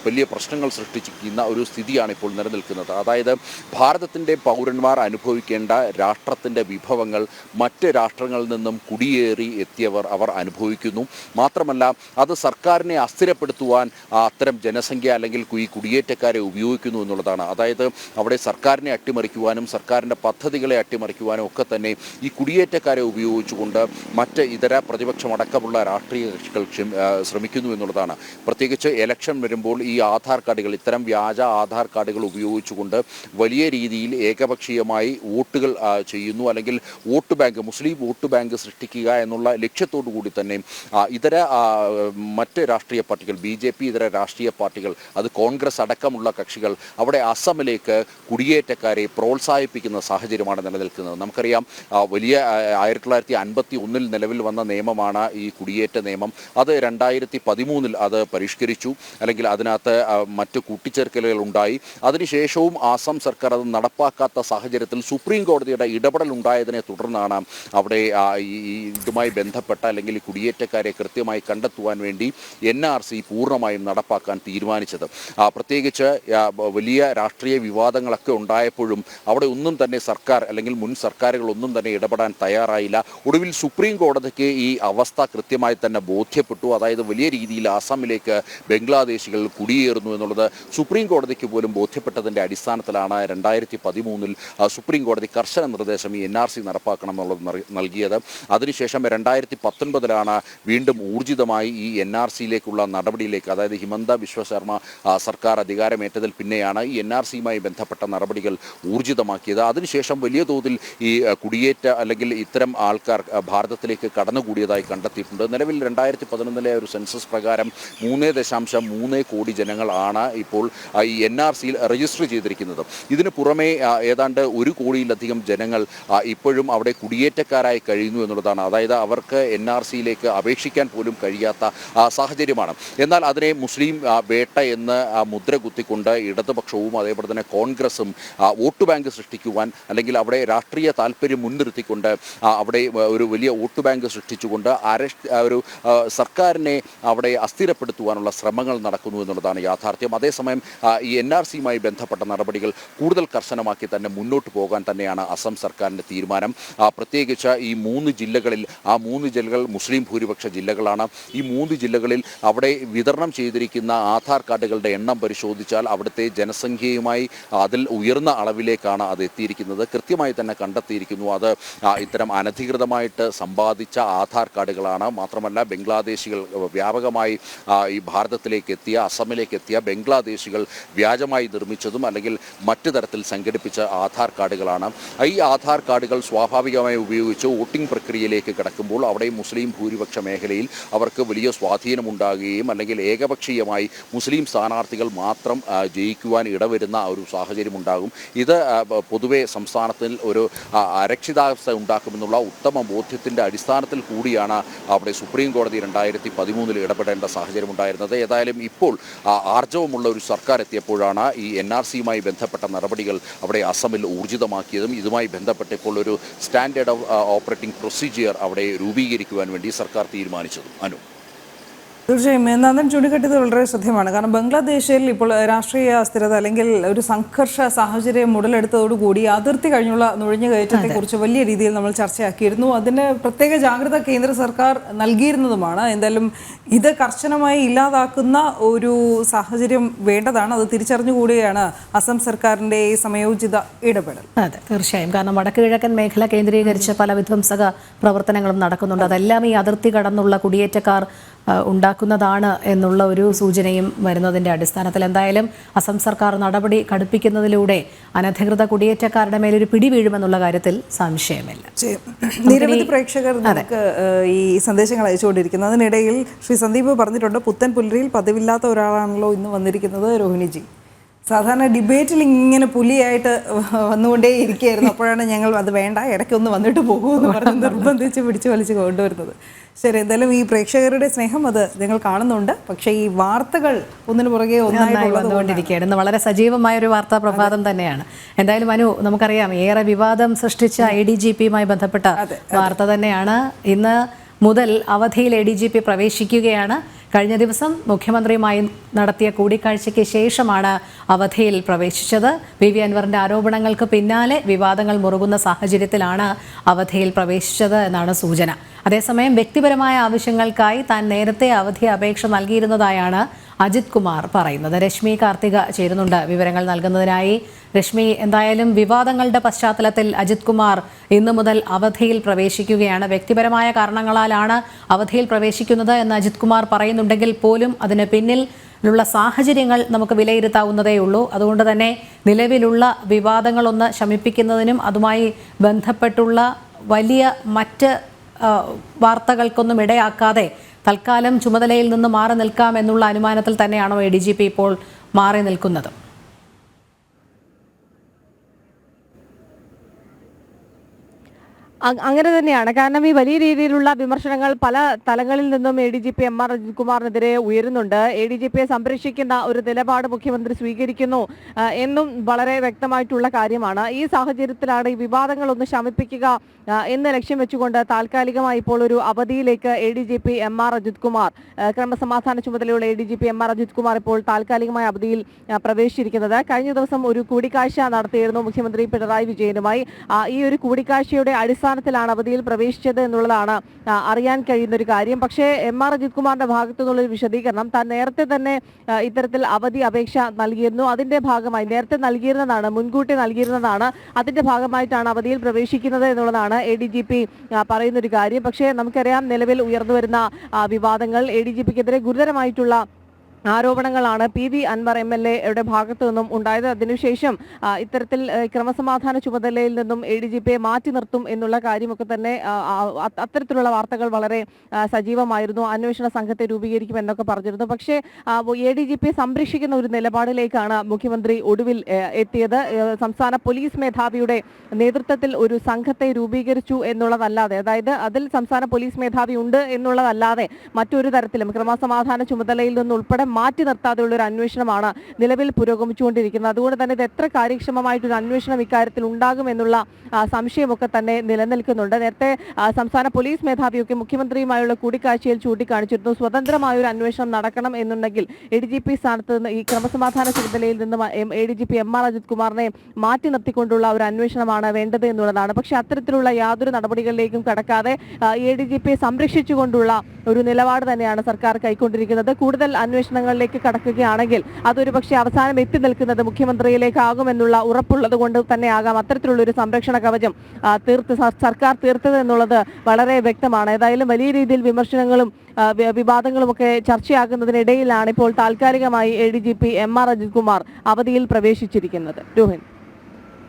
വലിയ പ്രശ്നങ്ങൾ സൃഷ്ടിച്ചിരിക്കുന്ന ഒരു സ്ഥിതിയാണ് ഇപ്പോൾ നിലനിൽക്കുന്നത്. അതായത് ഭാരതത്തിൻ്റെ പൗരന്മാർ അനുഭവിക്കേണ്ട രാഷ്ട്രത്തിൻ്റെ വിഭവങ്ങൾ മറ്റ് രാഷ്ട്രങ്ങളിൽ നിന്നും കുടിയേറി എത്തിയവർ അവർ അനുഭവിക്കുന്നു. മാത്രമല്ല അത് സർക്കാരിനെ അസ്ഥിരപ്പെടുത്തുവാൻ അത്തരം ജനസംഖ്യ അല്ലെങ്കിൽ ഈ കുടിയേറ്റക്കാരെ ഉപയോഗിക്കുന്നു എന്നുള്ളതാണ്. അതായത് അവിടെ സർക്കാരിനെ അട്ടിമറിക്കുവാനും സർക്കാരിൻ്റെ പദ്ധതികളെ അട്ടിമറിക്കുവാനും ഒക്കെ തന്നെ ഈ കുടിയേറ്റക്കാരെ ഉപയോഗിച്ചുകൊണ്ട് മറ്റ് ഇതര പ്രതിപക്ഷമടക്കമുള്ള രാഷ്ട്രീയ കക്ഷികൾ ശ്രമിക്കുന്നു എന്നുള്ളതാണ്. പ്രത്യേകിച്ച് ഇലക്ഷൻ വരുമ്പോൾ ഈ ആധാർ കാർഡുകൾ, ഇത്തരം വ്യാജ ആധാർ കാർഡുകൾ ഉപയോഗിച്ചുകൊണ്ട് വലിയ രീതിയിൽ ഏകപക്ഷീയമായി വോട്ടുകൾ ചെയ്യുന്നു, അല്ലെങ്കിൽ വോട്ട് ബാങ്ക്, മുസ്ലിം വോട്ട് ബാങ്ക് സൃഷ്ടിക്കുക എന്നുള്ള ലക്ഷ്യത്തോടു കൂടി തന്നെ ഇതര മറ്റ് രാഷ്ട്രീയ പാർട്ടികൾ, BJP ഇതര രാഷ്ട്രീയ പാർട്ടികൾ, അത് കോൺഗ്രസ് അടക്കമുള്ള കക്ഷികൾ അവിടെ അസമിലേക്ക് കുടിയേറ്റക്കാരെ പ്രോത്സാഹിപ്പിക്കുന്ന സാഹചര്യമാണ് നിലനിൽക്കുന്നത്. നമുക്കറിയാം വലിയ 1951 നിലവിൽ വന്ന നിയമമാണ് ഈ കുടിയേറ്റ നിയമം. അത് 2013 അത് പരിഷ്കരിച്ചു, അല്ലെങ്കിൽ അതിനകത്ത് മറ്റ് കൂട്ടിച്ചേർക്കലുകൾ ഉണ്ടായി. അതിനുശേഷവും ആസാം സർക്കാർ അത് നടപ്പാക്കാത്ത സാഹചര്യത്തിൽ സുപ്രീം കോടതിയുടെ ഇടപെടൽ ഉണ്ടായതിനെ തുടർന്നാണ് അവിടെ ഇതുമായി ബന്ധപ്പെട്ട അല്ലെങ്കിൽ കുടിയേറ്റക്കാരെ കൃത്യമായി കണ്ടെത്തുവാൻ വേണ്ടി NRC പൂർണ്ണമായും നടപ്പാക്കാൻ തീരുമാനിച്ചത്. പ്രത്യേകിച്ച് വലിയ രാഷ്ട്രീയ വിവാദങ്ങളൊക്കെ ഉണ്ടായപ്പോഴും അവിടെ ഒന്നും തന്നെ സർക്കാർ അല്ലെങ്കിൽ മുൻ സർക്കാരുകളൊന്നും തന്നെ ഇടപെടാൻ തയ്യാറായില്ല. ഒടുവിൽ സുപ്രീം കോടതിക്ക് ഈ അവസ്ഥ കൃത്യമായി തന്നെ ബോധ്യപ്പെട്ടു. അതായത് വലിയ രീതിയിൽ ആസാമിലേക്ക് ബംഗ്ലാദേശികൾ കുടിയേറുന്നു എന്നുള്ളത് സുപ്രീം കോടതിക്ക് പോലും ബോധ്യപ്പെട്ടതിൻ്റെ അടിസ്ഥാനത്തിലാണ് 2013 സുപ്രീം കോടതി കർശന നിർദ്ദേശം ഈ NRC നടപ്പാക്കണമെന്നുള്ളത് നൽകിയത്. അതിനുശേഷം 2019 വീണ്ടും ഊർജിതമായി ഈ NRCയിലേക്കുള്ള നടപടിയിലേക്ക്, അതായത് ഹിമന്ത ബിശ്വ ശർമ്മ സർക്കാർ അധികാരമേറ്റതിൽ പിന്നെയാണ് ഈ NRCയുമായി ബന്ധപ്പെട്ട നടപടികൾ ഊർജിതമാക്കിയത്. അതിനുശേഷം വലിയ തോതിൽ ഈ കുടിയേറ്റ അല്ലെങ്കിൽ ഇത്തരം ആൾക്കാർ ഭാരതത്തിലേക്ക് കടന്നുകൂടിയതായി കണ്ടെത്തിയിട്ടുണ്ട്. നിലവിൽ 2011 ഒരു സെൻസസ് പ്രകാരം 3.3 കോടി ജനങ്ങളാണ് ഇപ്പോൾ ഈ NRCയിൽ രജിസ്റ്റർ ചെയ്തിരിക്കുന്നത്. ഇതിന് പുറമെ ഏതാണ്ട് 1 കോടിയിലധികം ജനങ്ങൾ ഇപ്പോഴും അവിടെ കുടിയേറ്റക്കാരായി കഴിയുന്നു എന്നുള്ളതാണ്. അതായത് അവർക്ക് NRCയിലേക്ക് അപേക്ഷിക്കാൻ പോലും കഴിയാത്ത സാഹചര്യമാണ്. എന്നാൽ അതിനെ മുസ്ലിം വേട്ട എന്ന് മുദ്ര കുത്തിക്കൊണ്ട് ഇടതുപക്ഷവും അതേപോലെ തന്നെ കോൺഗ്രസും വോട്ട് ബാങ്ക് സൃഷ്ടിക്കുവാൻ, അല്ലെങ്കിൽ അവിടെ രാഷ്ട്രീയ താല്പര്യം മുൻനിർത്തിക്കൊണ്ട് അവിടെ ഒരു വലിയ വോട്ട് ബാങ്ക് സൃഷ്ടിച്ചുകൊണ്ട് ഒരു സർക്കാരിനെ അവിടെ അസ്ഥിരപ്പെടുത്തുവാനുള്ള ശ്രമങ്ങൾ നടക്കുന്നു എന്നുള്ളതാണ് യാഥാർത്ഥ്യം. അതേസമയം ഈ NRCയുമായി ബന്ധപ്പെട്ട നടപടികൾ കൂടുതൽ കർശനമാക്കി തന്നെ മുന്നോട്ട് പോകാൻ തന്നെയാണ് അസം സർക്കാരിൻ്റെ തീരുമാനം. പ്രത്യേകിച്ച് ഈ 3 ജില്ലകളിൽ, ആ 3 ജില്ലകൾ മുസ്ലിം ഭൂരിപക്ഷ ജില്ലകളാണ്. ഈ 3 ജില്ലകളിൽ അവിടെ വിതരണം ചെയ്തിരിക്കുന്ന ആധാർ കാർഡുകളുടെ എണ്ണം പരിശോധിച്ചാൽ അവിടുത്തെ ജനസംഖ്യയുമായി അതിൽ ഉയർന്ന അളവിലേക്കാണ് അത് എത്തിയിരിക്കുന്നത്. കൃത്യമായി തന്നെ കണ്ടെത്തിയിരിക്കുന്നു അത് ഇത്തരം അനധികൃതമായിട്ട് സമ്പാദിച്ച ആധാർ കാർഡുകളാണ്. മാത്രമല്ല ബംഗ്ലാദേശികൾ വ്യാപകമായി ഈ ഭാരതത്തിലേക്ക് എത്തിയ, അസമിലേക്ക് എത്തിയ ബംഗ്ലാദേശികൾ വ്യാജമായി നിർമ്മിച്ചതും അല്ലെങ്കിൽ മറ്റു തരത്തിൽ സംഘടിപ്പിച്ച ആധാർ കാർഡുകളാണ്. ഈ ആധാർ കാർഡുകൾ സ്വാഭാവികമായി ഉപയോഗിച്ച് വോട്ടിംഗ് പ്രക്രിയയിലേക്ക് കടക്കുമ്പോൾ അവിടെ മുസ്ലിം ഭൂരിപക്ഷ മേഖലയിൽ അവർക്ക് വലിയ സ്വാധീനമുണ്ടാകുകയും അല്ലെങ്കിൽ ഏകപക്ഷീയമായി മുസ്ലിം സ്ഥാനാർത്ഥികൾ മാത്രം ജയിക്കുവാൻ ഇടവരുന്ന ഒരു സാഹചര്യം ഉണ്ടാകും. ഇത് പൊതുവെ സംസ്ഥാനത്തിൽ ഒരു അരക്ഷിതാവസ്ഥ ഉണ്ടാക്കുമെന്നുള്ള ഉത്തമ ബോധ്യത്തിൻ്റെ അടിസ്ഥാനത്തിൽ കൂടിയാണ് അവിടെ സുപ്രീം കോടതി 2013 ഇടപെടേണ്ട സാഹചര്യം ഉണ്ടായിരുന്നത്. ഏതായാലും ഇപ്പോൾ ആർജവമുള്ള ഒരു സർക്കാർ എത്തിയപ്പോഴാണ് ഈ NRCയുമായി ബന്ധപ്പെട്ട നടപടികൾ അവിടെ അസമിൽ ഊർജിതമാക്കിയതും ഇതുമായി ബന്ധപ്പെട്ട് ഇപ്പോൾ ഒരു സ്റ്റാൻഡേർഡ് ഓപ്പറേറ്റിംഗ് പ്രൊസീജിയർ അവിടെ രൂപീകരിക്കുവാൻ വേണ്ടി സർക്കാർ തീരുമാനിച്ചതും. അനു, തീർച്ചയായും നന്ദൻ ചൂണ്ടിക്കാട്ടിയത് വളരെ ശ്രദ്ധേയമാണ്. കാരണം ബംഗ്ലാദേശിൽ ഇപ്പോൾ രാഷ്ട്രീയ അസ്ഥിരത അല്ലെങ്കിൽ ഒരു സംഘർഷ സാഹചര്യം ഉടലെടുത്തതോടുകൂടി അതിർത്തി കഴിഞ്ഞുള്ള നുഴഞ്ഞുകയറ്റത്തെക്കുറിച്ച് വലിയ രീതിയിൽ നമ്മൾ ചർച്ചയാക്കിയിരുന്നു. അതിന് പ്രത്യേക ജാഗ്രത കേന്ദ്ര സർക്കാർ നൽകിയിരുന്നതുമാണ്. എന്തായാലും ഇത് കർശനമായി ഇല്ലാതാക്കുന്ന ഒരു സാഹചര്യം വേണ്ടതാണ്. അത് തിരിച്ചറിഞ്ഞുകൂടിയാണ് അസം സർക്കാരിൻ്റെ ഈ സമയോചിത ഇടപെടൽ. അതെ, തീർച്ചയായും. കാരണം വടക്ക് കിഴക്കൻ മേഖല കേന്ദ്രീകരിച്ച് പല വിധ്വംസക പ്രവർത്തനങ്ങളും നടക്കുന്നുണ്ട്. അതെല്ലാം ഈ അതിർത്തി കടന്നുള്ള കുടിയേറ്റക്കാർ ഉണ്ടാക്കുന്നതാണ് എന്നുള്ള ഒരു സൂചനയും വരുന്നതിൻ്റെ അടിസ്ഥാനത്തിൽ എന്തായാലും അസം സർക്കാർ നടപടി കടുപ്പിക്കുന്നതിലൂടെ അനധികൃത കുടിയേറ്റക്കാരുടെ മേലൊരു പിടി വീഴുമെന്നുള്ള കാര്യത്തിൽ സംശയമില്ല. നിരവധി പ്രേക്ഷകർ നമുക്ക് ഈ സന്ദേശങ്ങൾ അയച്ചുകൊണ്ടിരിക്കുന്നു. അതിനിടയിൽ ശ്രീ സന്ദീപ് പറഞ്ഞിട്ടുണ്ട്, പുത്തൻ പുലരിയിൽ പതിവില്ലാത്ത ഒരാളാണല്ലോ ഇന്ന് വന്നിരിക്കുന്നത് രോഹിണിജി. സാധാരണ ഡിബേറ്റിൽ ഇങ്ങനെ പുലിയായിട്ട് വന്നുകൊണ്ടേ ഇരിക്കുകയായിരുന്നു. അപ്പോഴാണ് ഞങ്ങൾ അത് വേണ്ട, ഇടയ്ക്കൊന്ന് വന്നിട്ട് പോകുമെന്ന് പറഞ്ഞ് നിർബന്ധിച്ച് പിടിച്ചു വലിച്ച് കൊണ്ടുവരുന്നത്. ശരി, എന്തായാലും ഈ പ്രേക്ഷകരുടെ സ്നേഹം അത് ഞങ്ങൾ കാണുന്നുണ്ട്. പക്ഷേ ഈ വാർത്തകൾ ഒന്നിനു പുറകെ ഒന്നായി വന്നുകൊണ്ടിരിക്കുകയാണ്. ഇന്ന് വളരെ സജീവമായ ഒരു വാർത്താ പ്രഭാതം തന്നെയാണ്. എന്തായാലും അനു, നമുക്കറിയാം ഏറെ വിവാദം സൃഷ്ടിച്ച ADGPയുമായി ബന്ധപ്പെട്ട വാർത്ത തന്നെയാണ്. ഇന്ന് മുതൽ അവധിയിൽ ADGP പ്രവേശിക്കുകയാണ്. കഴിഞ്ഞ ദിവസം മുഖ്യമന്ത്രിയുമായി നടത്തിയ കൂടിക്കാഴ്ചയ്ക്ക് ശേഷമാണ് അവധിയിൽ പ്രവേശിച്ചത്. PV അൻവറിന്റെ ആരോപണങ്ങൾക്ക് പിന്നാലെ വിവാദങ്ങൾ മുറുകുന്ന സാഹചര്യത്തിലാണ് അവധിയിൽ പ്രവേശിച്ചത് എന്നാണ് സൂചന. അതേസമയം വ്യക്തിപരമായ ആവശ്യങ്ങൾക്കായി താൻ നേരത്തെ അവധി അപേക്ഷ നൽകിയിരുന്നതായാണ് അജിത് കുമാർ പറയുന്നത്. രശ്മി കാർത്തിക ചേരുന്നുണ്ട് വിവരങ്ങൾ നൽകുന്നതിനായി. രശ്മി, എന്തായാലും വിവാദങ്ങളുടെ പശ്ചാത്തലത്തിൽ അജിത് കുമാർ ഇന്നു മുതൽ അവധിയിൽ പ്രവേശിക്കുകയാണ്. വ്യക്തിപരമായ കാരണങ്ങളാലാണ് അവധിയിൽ പ്രവേശിക്കുന്നത് എന്ന് അജിത് കുമാർ പറയുന്നുണ്ടെങ്കിൽ പോലും അതിന് പിന്നിലുള്ള സാഹചര്യങ്ങൾ നമുക്ക് വിലയിരുത്താവുന്നതേ ഉള്ളൂ. അതുകൊണ്ട് തന്നെ നിലവിലുള്ള വിവാദങ്ങളൊന്ന് ശമിപ്പിക്കുന്നതിനും അതുമായി ബന്ധപ്പെട്ടുള്ള വലിയ മറ്റ് വാർത്തകൾക്കൊന്നും ഇടയാക്കാതെ തൽക്കാലം ചുമതലയിൽ നിന്ന് മാറി നിൽക്കാം എന്നുള്ള അനുമാനത്തിൽ തന്നെയാണോ ADGP ഇപ്പോൾ മാറി നിൽക്കുന്നത്? അങ്ങനെ തന്നെയാണ്. കാരണം ഈ വലിയ രീതിയിലുള്ള വിമർശനങ്ങൾ പല തലങ്ങളിൽ നിന്നും ADGP MR അജിത് കുമാറിനെതിരെ ഉയരുന്നുണ്ട്. ADGPയെ സംരക്ഷിക്കുന്ന ഒരു നിലപാട് മുഖ്യമന്ത്രി സ്വീകരിക്കുന്നു എന്നും വളരെ വ്യക്തമായിട്ടുള്ള കാര്യമാണ്. ഈ സാഹചര്യത്തിലാണ് ഈ വിവാദങ്ങളൊന്ന് ശമിപ്പിക്കുക എന്ന് ലക്ഷ്യം വെച്ചുകൊണ്ട് താൽക്കാലികമായി ഇപ്പോൾ ഒരു അവധിയിലേക്ക് ADGP MR അജിത് കുമാർ, ക്രമസമാധാന ചുമതലയുള്ള ADGP MR അജിത് കുമാർ ഇപ്പോൾ താൽക്കാലികമായ അവധിയിൽ പ്രവേശിച്ചിരിക്കുന്നത്. കഴിഞ്ഞ ദിവസം ഒരു കൂടിക്കാഴ്ച നടത്തിയിരുന്നു മുഖ്യമന്ത്രി പിണറായി വിജയനുമായി. ഈ ഒരു കൂടിക്കാഴ്ചയുടെ അടിസ്ഥാനത്തിലാണ് അവധിയിൽ പ്രവേശിച്ചത് എന്നുള്ളതാണ് അറിയാൻ കഴിയുന്ന ഒരു കാര്യം. പക്ഷേ MR അജിത് കുമാറിന്റെ ഭാഗത്തു നിന്നുള്ളൊരു വിശദീകരണം, താൻ നേരത്തെ തന്നെ ഇത്തരത്തിൽ അവധി അപേക്ഷ നൽകിയിരുന്നു. അതിന്റെ ഭാഗമായി നേരത്തെ നൽകിയിരുന്നതാണ്, മുൻകൂട്ടി നൽകിയിരുന്നതാണ്. അതിന്റെ ഭാഗമായിട്ടാണ് അവധിയിൽ പ്രവേശിക്കുന്നത് എന്നുള്ളതാണ് ADGP പറയുന്ന ഒരു കാര്യം. പക്ഷേ നമുക്കറിയാം നിലവിൽ ഉയർന്നു വരുന്ന വിവാദങ്ങൾ, ADGPക്കെതിരെ ഗുരുതരമായിട്ടുള്ള ആരോപണങ്ങളാണ് PV അൻവർ MLAയുടെ ഭാഗത്തു നിന്നും ഉണ്ടായത്. അതിനുശേഷം ഇത്തരത്തിൽ ക്രമസമാധാന ചുമതലയിൽ നിന്നും ADGPയെ മാറ്റി നിർത്തും എന്നുള്ള കാര്യമൊക്കെ തന്നെ അത്തരത്തിലുള്ള വാർത്തകൾ വളരെ സജീവമായിരുന്നു. അന്വേഷണ സംഘത്തെ രൂപീകരിക്കുമെന്നൊക്കെ പറഞ്ഞിരുന്നു. പക്ഷേ ADGPയെ സംരക്ഷിക്കുന്ന ഒരു നിലപാടിലേക്കാണ് മുഖ്യമന്ത്രി ഒടുവിൽ എത്തിയത്. സംസ്ഥാന പോലീസ് മേധാവിയുടെ നേതൃത്വത്തിൽ ഒരു സംഘത്തെ രൂപീകരിച്ചു എന്നുള്ളതല്ലാതെ, അതായത് അതിൽ സംസ്ഥാന പോലീസ് മേധാവി ഉണ്ട് എന്നുള്ളതല്ലാതെ മറ്റൊരു തരത്തിലും ക്രമസമാധാന ചുമതലയിൽ നിന്നുൾപ്പെടെ മാറ്റി നിർത്താതെയുള്ള ഒരു അന്വേഷണമാണ് നിലവിൽ പുരോഗമിച്ചുകൊണ്ടിരിക്കുന്നത്. അതുകൊണ്ട് തന്നെ ഇത് എത്ര കാര്യക്ഷമമായിട്ടൊരു അന്വേഷണം ഇക്കാര്യത്തിൽ ഉണ്ടാകുമെന്നുള്ള സംശയമൊക്കെ തന്നെ നിലനിൽക്കുന്നുണ്ട്. നേരത്തെ സംസ്ഥാന പോലീസ് മേധാവിയൊക്കെ മുഖ്യമന്ത്രിയുമായുള്ള കൂടിക്കാഴ്ചയിൽ ചൂണ്ടിക്കാണിച്ചിരുന്നു, സ്വതന്ത്രമായ ഒരു അന്വേഷണം നടക്കണം എന്നുണ്ടെങ്കിൽ ADGP സ്ഥാനത്ത് നിന്ന് ഈ ക്രമസമാധാന ചുമതലയിൽ നിന്ന് ADGP MR അജിത് കുമാറിനെ മാറ്റി നിർത്തിക്കൊണ്ടുള്ള ഒരു അന്വേഷണമാണ് വേണ്ടത് എന്നുള്ളതാണ്. പക്ഷെ അത്തരത്തിലുള്ള യാതൊരു നടപടികളിലേക്കും കടക്കാതെ ADGPയെ സംരക്ഷിച്ചുകൊണ്ടുള്ള ഒരു നിലപാട് തന്നെയാണ് സർക്കാർ കൈക്കൊണ്ടിരിക്കുന്നത്. കൂടുതൽ അന്വേഷണങ്ങളിലേക്ക് കടക്കുകയാണെങ്കിൽ അതൊരു പക്ഷേ അവസാനം എത്തി നിൽക്കുന്നത് മുഖ്യമന്ത്രിയിലേക്കാകുമെന്നുള്ള ഉറപ്പുള്ളത് കൊണ്ട് തന്നെ ആകാം അത്തരത്തിലുള്ള ഒരു സംരക്ഷണ കവചം സർക്കാർ തീർത്തത് എന്നുള്ളത് വളരെ വ്യക്തമാണ്. ഏതായാലും വലിയ രീതിയിൽ വിമർശനങ്ങളും വിവാദങ്ങളുമൊക്കെ ചർച്ചയാകുന്നതിനിടയിലാണ് ഇപ്പോൾ താൽക്കാലികമായി ADGP MR അജിത് കുമാർ അവധിയിൽ പ്രവേശിച്ചിരിക്കുന്നത്. രോഹിൻ.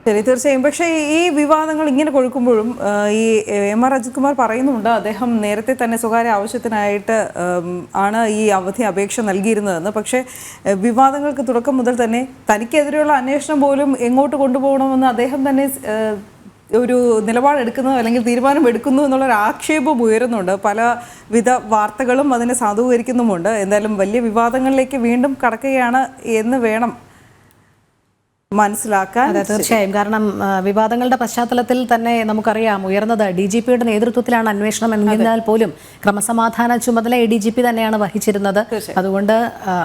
ശരി, തീർച്ചയായും. പക്ഷേ ഈ വിവാദങ്ങൾ ഇങ്ങനെ കൊഴുക്കുമ്പോഴും ഈ MR അജിത് കുമാർ പറയുന്നുണ്ട് അദ്ദേഹം നേരത്തെ തന്നെ സ്വകാര്യ ആവശ്യത്തിനായിട്ട് ആണ് ഈ അവധി അപേക്ഷ നൽകിയിരുന്നതെന്ന്. പക്ഷേ വിവാദങ്ങൾക്ക് തുടക്കം മുതൽ തന്നെ തനിക്കെതിരെയുള്ള അന്വേഷണം പോലും എങ്ങോട്ട് കൊണ്ടുപോകണമെന്ന് അദ്ദേഹം തന്നെ ഒരു നിലപാടെടുക്കുന്നു അല്ലെങ്കിൽ തീരുമാനം എടുക്കുന്നു എന്നുള്ളൊരു ആക്ഷേപം ഉയരുന്നുണ്ട്. പലവിധ വാർത്തകളും അതിനെ സാധൂകരിക്കുന്നുമുണ്ട്. എന്തായാലും വലിയ വിവാദങ്ങളിലേക്ക് വീണ്ടും കടക്കുകയാണ് എന്ന് വേണം മനസ്സിലാക്കാൻ. തീർച്ചയായും. കാരണം വിവാദങ്ങളുടെ പശ്ചാത്തലത്തിൽ തന്നെ നമുക്കറിയാം ഉയർന്നത് DGPയുടെ നേതൃത്വത്തിലാണ് അന്വേഷണം എന്നതിനാൽ പോലും ക്രമസമാധാന ചുമതല ADGP തന്നെയാണ് വഹിച്ചിരുന്നത്. അതുകൊണ്ട്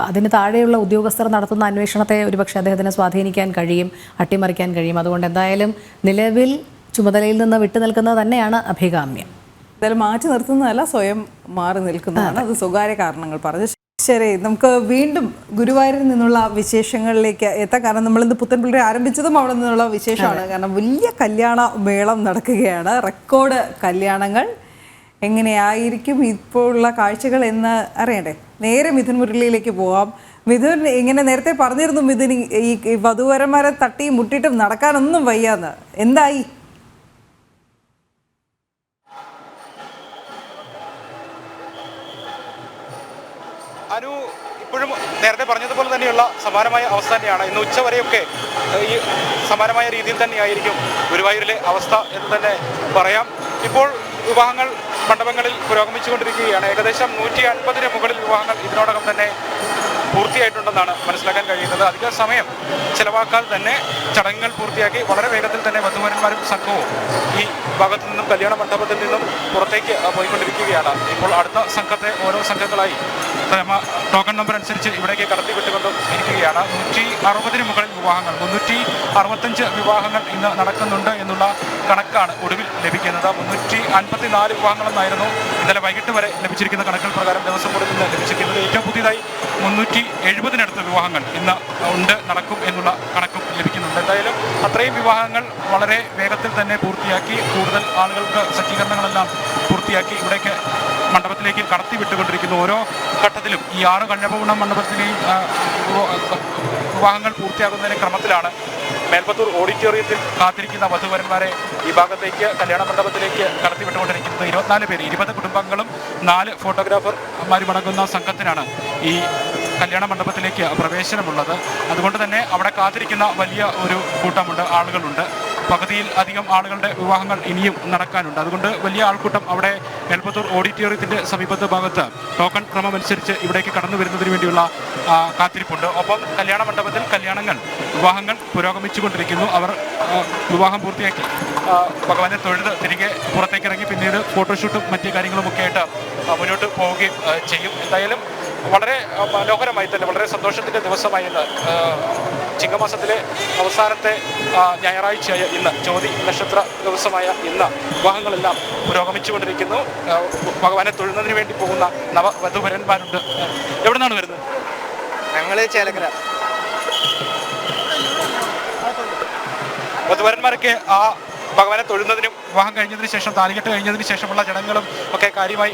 അതിന് താഴെയുള്ള ഉദ്യോഗസ്ഥർ നടത്തുന്ന അന്വേഷണത്തെ ഒരുപക്ഷെ അദ്ദേഹത്തിന് സ്വാധീനിക്കാൻ കഴിയും, അട്ടിമറിക്കാൻ കഴിയും. അതുകൊണ്ട് എന്തായാലും നിലവിൽ ചുമതലയിൽ നിന്ന് വിട്ടു നിൽക്കുന്നത് തന്നെയാണ് അഭികാമ്യം. എന്തായാലും മാറ്റി നിർത്തുന്നതല്ല, സ്വയം മാറി നിൽക്കുന്നതാണ്. അത് സ്വകാര്യ കാരണങ്ങൾ പറഞ്ഞ്. ശരി, നമുക്ക് വീണ്ടും ഗുരുവായൂരിൽ നിന്നുള്ള വിശേഷങ്ങളിലേക്ക് എത്താം. കാരണം നമ്മളിന്ന് പുത്തൻപിള്ളി ആരംഭിച്ചതും അവിടെ നിന്നുള്ള വിശേഷമാണ്. കാരണം വലിയ കല്യാണ മേളം നടക്കുകയാണ്, റെക്കോർഡ് കല്യാണങ്ങൾ. എങ്ങനെയായിരിക്കും ഇപ്പോഴുള്ള കാഴ്ചകൾ എന്ന് അറിയണ്ടേ? നേരെ മിഥുൻ മുരളിയിലേക്ക് പോവാം. മിഥുൻ, ഇങ്ങനെ നേരത്തെ പറഞ്ഞിരുന്നു മിഥുൻ ഈ വധുവരന്മാരെ തട്ടിയും മുട്ടിയിട്ടും നടക്കാനൊന്നും വയ്യാന്ന്. എന്തായി? അനു, ഇപ്പോഴും നേരത്തെ പറഞ്ഞതുപോലെ തന്നെയുള്ള സമാനമായ അവസ്ഥ തന്നെയാണ്. ഇന്ന് ഉച്ചവരെയൊക്കെ ഈ സമാനമായ രീതിയിൽ തന്നെയായിരിക്കും ഗുരുവായൂരിലെ അവസ്ഥ എന്ന് തന്നെ പറയാം. ഇപ്പോൾ വിവാഹങ്ങൾ മണ്ഡപങ്ങളിൽ പുരോഗമിച്ചുകൊണ്ടിരിക്കുകയാണ്. ഏകദേശം 150-ന് മുകളിൽ വിവാഹങ്ങൾ ഇതിനോടകം തന്നെ പൂർത്തിയായിട്ടുണ്ടെന്നാണ് മനസ്സിലാക്കാൻ കഴിയുന്നത്. അധിക സമയം ചിലവാക്കാതെ തന്നെ ചടങ്ങുകൾ പൂർത്തിയാക്കി വളരെ വേഗത്തിൽ തന്നെ വധുവരന്മാരും സംഘവും ഈ ഭാഗത്തു നിന്നും കല്യാണ മണ്ഡപത്തിൽ നിന്നും പുറത്തേക്ക് പോയിക്കൊണ്ടിരിക്കുകയാണ്. ഇപ്പോൾ അടുത്ത സംഘത്തെ ഓരോ സംഘങ്ങളായി ടോക്കൺ നമ്പർ അനുസരിച്ച് ഇവിടേക്ക് കടത്തിവിട്ടുകൊണ്ടും ഇരിക്കുകയാണ്. 160-ന് മുകളിൽ വിവാഹങ്ങൾ, 365 വിവാഹങ്ങൾ ഇന്ന് നടക്കുന്നുണ്ട് എന്നുള്ള കണക്കാണ് ഒടുവിൽ ലഭിക്കുന്നത്. 354 വിവാഹങ്ങളെന്നായിരുന്നു ഇന്നലെ വൈകിട്ട് വരെ ലഭിച്ചിരിക്കുന്ന കണക്കുകൾ പ്രകാരം ദിവസം കൂടി നിന്ന് ലഭിച്ചിരിക്കുന്നത്. ഏറ്റവും പുതിയതായി 370-നടുത്ത് വിവാഹങ്ങൾ ഇന്ന് നടക്കും എന്നുള്ള കണക്കും ലഭിക്കുന്നുണ്ട്. എന്തായാലും അത്രയും വിവാഹങ്ങൾ വളരെ വേഗത്തിൽ തന്നെ പൂർത്തിയാക്കി കൂടുതൽ ആളുകൾക്ക് സജ്ജീകരണങ്ങളെല്ലാം പൂർത്തിയാക്കി ഇവിടേക്ക് മണ്ഡപത്തിലേക്ക് കടത്തിവിട്ടുകൊണ്ടിരിക്കുന്നു. ഓരോ ഘട്ടത്തിലും ഈ 6 കന്യാപൂർണ്ണ മണ്ഡപത്തിലെയും വിവാഹങ്ങൾ പൂർത്തിയാകുന്നതിന് ക്രമത്തിലാണ് മേൽപ്പത്തൂർ ഓഡിറ്റോറിയത്തിൽ കാത്തിരിക്കുന്ന വധുവരന്മാരെ ഈ ഭാഗത്തേക്ക് കല്യാണ മണ്ഡപത്തിലേക്ക് കടത്തിവിട്ടുകൊണ്ടിരിക്കുന്നത്. 24 പേര്, 20 കുടുംബങ്ങളും 4 ഫോട്ടോഗ്രാഫർമാരും അടങ്ങുന്ന സംഘത്തിനാണ് ഈ കല്യാണ മണ്ഡപത്തിലേക്ക് പ്രവേശനമുള്ളത്. അതുകൊണ്ട് തന്നെ അവിടെ കാത്തിരിക്കുന്ന വലിയ ഒരു കൂട്ടമുണ്ട്, ആളുകളുണ്ട്. പകുതിയിൽ അധികം ആളുകളുടെ വിവാഹങ്ങൾ ഇനിയും നടക്കാനുണ്ട്. അതുകൊണ്ട് വലിയ ആൾക്കൂട്ടം അവിടെ മേൽപ്പത്തൂർ ഓഡിറ്റോറിയത്തിൻ്റെ സമീപത്തെ ഭാഗത്ത് ടോക്കൺ ക്രമമനുസരിച്ച് ഇവിടേക്ക് കടന്നു വരുന്നതിന് വേണ്ടിയുള്ള കാത്തിരിപ്പുണ്ട്. ഒപ്പം കല്യാണ മണ്ഡപത്തിൽ വിവാഹങ്ങൾ പുരോഗമിച്ചുകൊണ്ടിരിക്കുന്നു. അവർ വിവാഹം പൂർത്തിയാക്കി ഭഗവാനെ തൊഴുത് തിരികെ പുറത്തേക്ക് ഇറങ്ങി പിന്നീട് ഫോട്ടോഷൂട്ടും മറ്റു കാര്യങ്ങളുമൊക്കെ ആയിട്ട് മുന്നോട്ട് പോവുകയും ചെയ്യും. എന്തായാലും വളരെ മനോഹരമായി തന്നെ വളരെ സന്തോഷത്തിൻ്റെ ദിവസമായി ഇന്ന് ചിങ്ങമാസത്തിലെ അവസാനത്തെ ഞായറാഴ്ചയായ ഇന്ന് ചോതി നക്ഷത്ര ദിവസമായ ഇന്ന് വിവാഹങ്ങളെല്ലാം പുരോഗമിച്ചുകൊണ്ടിരിക്കുന്നു. ഭഗവാനെ തൊഴുന്നതിന് വേണ്ടി പോകുന്ന നവവധുവരന്മാരുണ്ട്. എവിടെ നിന്നാണ് വരുന്നത്? ഞങ്ങൾ ചേലക്കര. വധുവരന്മാരൊക്കെ ആ ഭഗവാനെ തൊഴുന്നതിനും വിവാഹം കഴിഞ്ഞതിന് ശേഷം താലികെട്ട് കഴിഞ്ഞതിന് ശേഷമുള്ള ചടങ്ങുകളും ഒക്കെ കാര്യമായി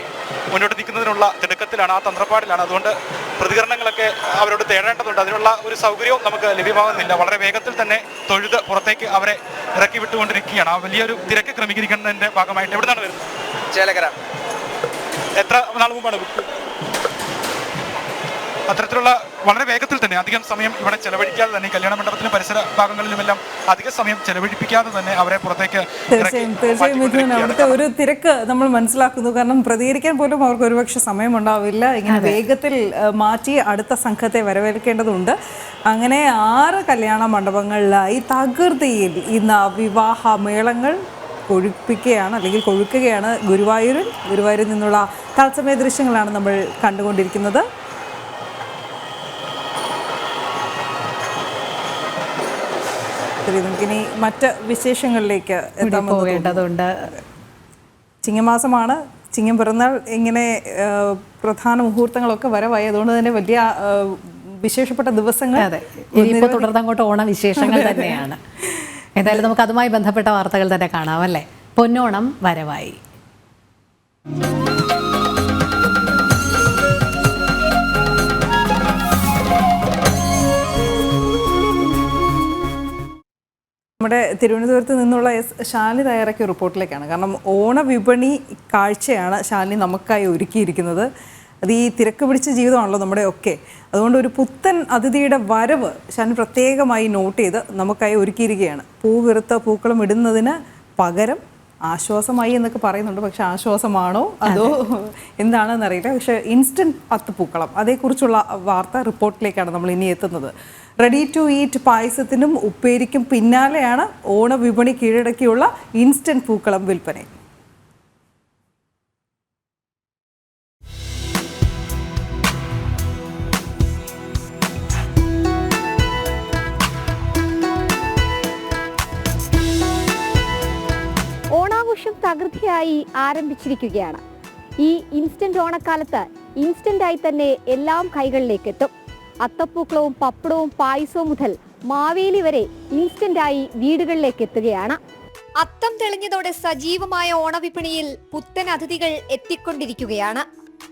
മുന്നോട്ട് നിൽക്കുന്നതിനുള്ള തിടുക്കത്തിലാണ്, ആ തന്ത്രപ്പാടിലാണ്. അതുകൊണ്ട് പ്രതികരണങ്ങളൊക്കെ അവരോട് തേടേണ്ടതുണ്ട്. അതിനുള്ള ഒരു സൗകര്യവും നമുക്ക് ലഭ്യമാകുന്നില്ല. വളരെ വേഗത്തിൽ തന്നെ തൊഴുത് പുറത്തേക്ക് അവരെ ഇറക്കി വിട്ടുകൊണ്ടിരിക്കുകയാണ്. ആ വലിയൊരു തിരക്ക് ക്രമീകരിക്കുന്നതിൻ്റെ ഭാഗമായിട്ട്. എവിടെ നിന്നാണ് വരുന്നത്? ചേലക്കര. എത്ര നാൾ മുമ്പാണ് ബുക്ക്? അത്തരത്തിലുള്ള വളരെ വേഗത്തിൽ തന്നെ അധികം സമയം ഇവിടെ ചെലവഴിക്കാതെ തന്നെ കല്യാണ മണ്ഡപത്തിലും പരിസര ഭാഗങ്ങളിലുമെല്ലാം അധിക സമയം ചെലവഴിപ്പിക്കാതെ തന്നെ അവരെ പുറത്തേക്ക് തീർച്ചയായും അവിടുത്തെ ഒരു തിരക്ക് നമ്മൾ മനസ്സിലാക്കുന്നു. കാരണം പ്രതികരിക്കാൻ പോലും അവർക്ക് ഒരുപക്ഷെ സമയമുണ്ടാവില്ല. ഇങ്ങനെ വേഗത്തിൽ മാറ്റി അടുത്ത സംഘത്തെ വരവേൽക്കേണ്ടതുണ്ട്. അങ്ങനെ 6 കല്യാണ മണ്ഡപങ്ങളിലായി തകൃതിയിൽ ഇന്ന് വിവാഹ മേളങ്ങൾ കൊഴുപ്പിക്കുകയാണ് അല്ലെങ്കിൽ കൊഴുക്കുകയാണ് ഗുരുവായൂരിൽ നിന്നുള്ള തത്സമയ ദൃശ്യങ്ങളാണ് നമ്മൾ കണ്ടുകൊണ്ടിരിക്കുന്നത്. നമുക്കിനി മറ്റ് വിശേഷങ്ങളിലേക്ക് പോകേണ്ടതുണ്ട്. ചിങ്ങമാസമാണ്, ചിങ്ങം പിറന്നാൾ ഇങ്ങനെ പ്രധാന മുഹൂർത്തങ്ങളൊക്കെ വരവായി. അതുകൊണ്ട് തന്നെ വലിയ വിശേഷപ്പെട്ട ദിവസങ്ങൾ ഇനിയിപ്പോൾ തുടർന്നങ്ങോട്ട് ഓണവിശേഷങ്ങൾ തന്നെയാണ്. എന്തായാലും നമുക്ക് അതുമായി ബന്ധപ്പെട്ട വാർത്തകൾ തന്നെ കാണാം അല്ലേ. പൊന്നോണം വരവായി. നമ്മുടെ തിരുവനന്തപുരത്ത് നിന്നുള്ള ശാലിനി തയ്യാറാക്കിയ റിപ്പോർട്ടിലേക്കാണ്. കാരണം ഓണവിപണി കാഴ്ചയാണ് ശാലിനി നമുക്കായി ഒരുക്കിയിരിക്കുന്നത്. അത് ഈ തിരക്ക് പിടിച്ച ജീവിതമാണല്ലോ നമ്മുടെ ഒക്കെ. അതുകൊണ്ട് ഒരു പുത്തൻ അതിഥിയുടെ വരവ് ശാലിനി പ്രത്യേകമായി നോട്ട് ചെയ്ത് നമുക്കായി ഒരുക്കിയിരിക്കുകയാണ്. പൂവിറുത്ത പൂക്കളം ഇടുന്നതിന് പകരം ആശ്വാസമായി എന്നൊക്കെ പറയുന്നുണ്ട്. പക്ഷെ ആശ്വാസമാണോ അതോ എന്താണെന്ന് അറിയില്ല. പക്ഷേ ഇൻസ്റ്റൻറ്റ് അത്തപ്പൂക്കളം, അതേക്കുറിച്ചുള്ള വാർത്ത റിപ്പോർട്ടിലേക്കാണ് നമ്മൾ ഇനി എത്തുന്നത്. റെഡി ടു ഈറ്റ് പായസത്തിനും ഉപ്പേരിക്കും പിന്നാലെയാണ് ഓണവിപണി കീഴടക്കിയുള്ള ഇൻസ്റ്റൻറ്റ് പൂക്കളം വിൽപ്പന. ഓണാഘോഷം തകൃതിയായി ആരംഭിച്ചിരിക്കുകയാണ്. ഈ ഇൻസ്റ്റന്റ് ഓണക്കാലത്ത് ഇൻസ്റ്റന്റായി തന്നെ എല്ലാം കൈകളിലേക്ക് എത്തും. അത്തപ്പൂക്കളവും പപ്പടവും പായസവും മുതൽ മാവേലി വരെ ഇൻസ്റ്റന്റായി വീടുകളിലേക്ക് എത്തുകയാണ്. അത്തം തെളിഞ്ഞതോടെ സജീവമായ ഓണവിപണിയിൽ പുത്തൻ അതിഥികൾ എത്തിക്കൊണ്ടിരിക്കുകയാണ്.